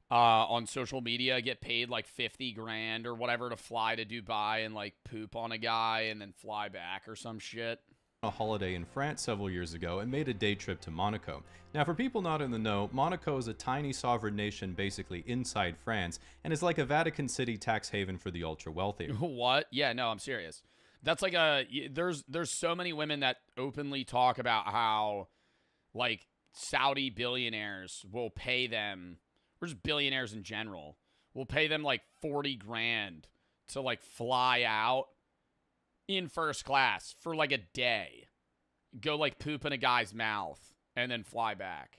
on social media get paid, like, 50 grand or whatever to fly to Dubai and, like, poop on a guy and then fly back or some shit? A holiday in France several years ago and made a day trip to Monaco. Now, for people not in the know, Monaco is a tiny sovereign nation basically inside France and is like a Vatican City tax haven for the ultra wealthy. What? Yeah, no, I'm serious. That's like there's so many women that openly talk about how like Saudi billionaires will pay them, or just billionaires in general, will pay them like 40 grand to like fly out in first class for like a day, go like poop in a guy's mouth and then fly back.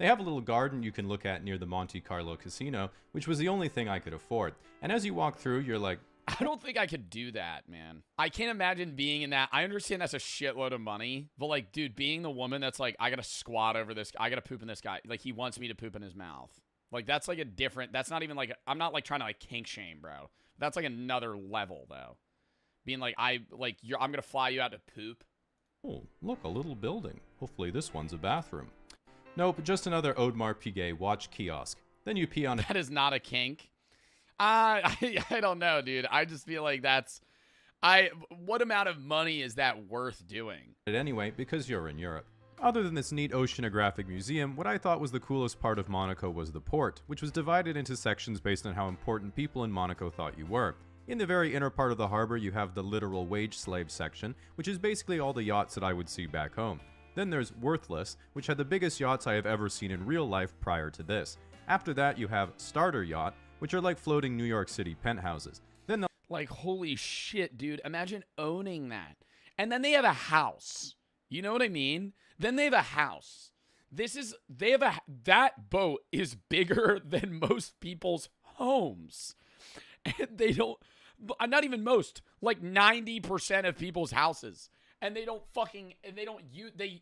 They have a little garden you can look at near the Monte Carlo casino, which was the only thing I could afford. And as you walk through, you're like, I don't think I could do that, man. I can't imagine being in that. I understand that's a shitload of money, but like, dude, being the woman that's like, I gotta squat over this, I gotta poop in this guy. Like, he wants me to poop in his mouth. Like, that's like a different, that's not even like, I'm not like trying to like kink shame, bro. That's like another level, though. Being like, I'm gonna fly you out to poop. oh, look, a little building. Hopefully this one's a bathroom. Nope, just another Audemars Piguet watch kiosk. Then you pee on it. That is not a kink. I don't know, dude. I just feel like that's... what amount of money is that worth doing? Anyway, because you're in Europe. Other than this neat oceanographic museum, what I thought was the coolest part of Monaco was the port, which was divided into sections based on how important people in Monaco thought you were. In the very inner part of the harbor, you have the literal wage slave section, which is basically all the yachts that I would see back home. Then there's Worthless, which had the biggest yachts I have ever seen in real life prior to this. After that, you have Starter Yacht, which are like floating New York City penthouses. Then like, holy shit, dude. Imagine owning that. And then they have a house. You know what I mean? Then they have a house. That boat is bigger than most people's homes. And they don't, not even most, like 90% of people's houses. And they don't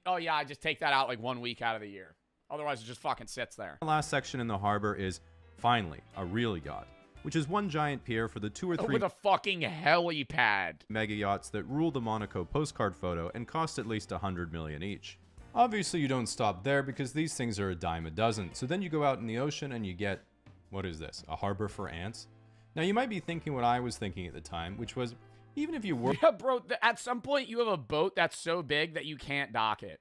oh yeah, I just take that out like 1 week out of the year. Otherwise, it just fucking sits there. The last section in the harbor is, finally, a real yacht, which is one giant pier for the 2 or 3 with a fucking helipad mega yachts that rule the Monaco postcard photo and cost at least $100 million each. Obviously, you don't stop there because these things are a dime a dozen. So then you go out in the ocean and you get, what is this, a harbor for ants? Now, you might be thinking what I was thinking at the time, which was, even if you were... Yeah, bro, at some point you have a boat that's so big that you can't dock it.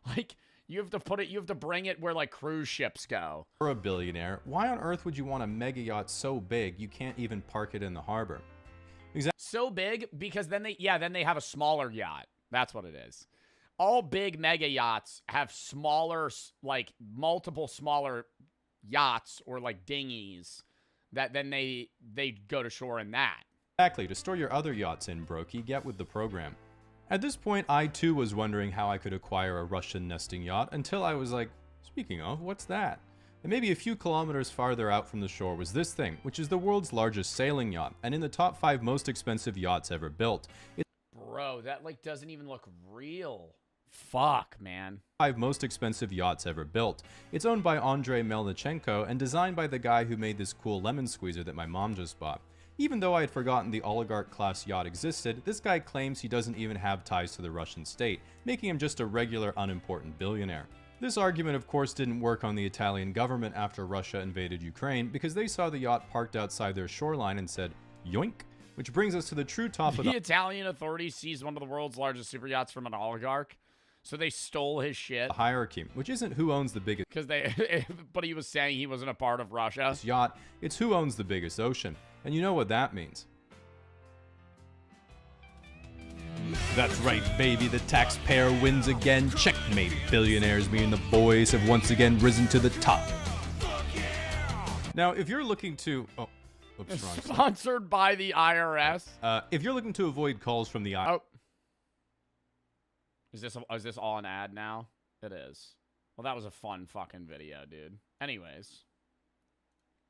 Like... You have to bring it where, like, cruise ships go. For a billionaire, why on earth would you want a mega yacht so big you can't even park it in the harbor? Exactly. So big because then they have a smaller yacht. That's what it is. All big mega yachts have smaller, like, multiple smaller yachts or, like, dinghies that then they go to shore in that. Exactly. To store your other yachts in, Brokey, get with the program. At this point, I too was wondering how I could acquire a Russian nesting yacht until I was like, speaking of, what's that? And maybe a few kilometers farther out from the shore was this thing, which is the world's largest sailing yacht, and in the top 5 most expensive yachts ever built. Bro, that like doesn't even look real. Fuck, man. 5 most expensive yachts ever built. It's owned by Andrei Melnichenko and designed by the guy who made this cool lemon squeezer that my mom just bought. Even though I had forgotten the oligarch-class yacht existed, this guy claims he doesn't even have ties to the Russian state, making him just a regular, unimportant billionaire. This argument, of course, didn't work on the Italian government after Russia invaded Ukraine, because they saw the yacht parked outside their shoreline and said, yoink, which brings us to the true top of the... The Italian authorities seized one of the world's largest super yachts from an oligarch, so they stole his shit. Hierarchy, which isn't who owns the biggest... But he was saying he wasn't a part of Russia. Yacht, it's who owns the biggest ocean. And you know what that means. That's right, baby. The taxpayer wins again. Checkmate, billionaires. Me and the boys have once again risen to the top. Now, if you're looking to... Oh, oops, wrong. Sponsored by the IRS. If you're looking to avoid calls from the IRS... Oh. Is this all an ad now? It is. Well, that was a fun fucking video, dude. Anyways.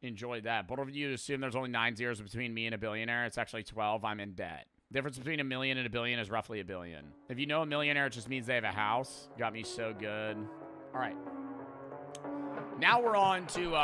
Enjoyed that. Both of you assume there's only 9 zeros between me and a billionaire. It's actually 12. I'm in debt. Difference between $1 million and $1 billion is roughly $1 billion. If you know a millionaire, it just means they have a house. Got me so good. All right. Now we're on to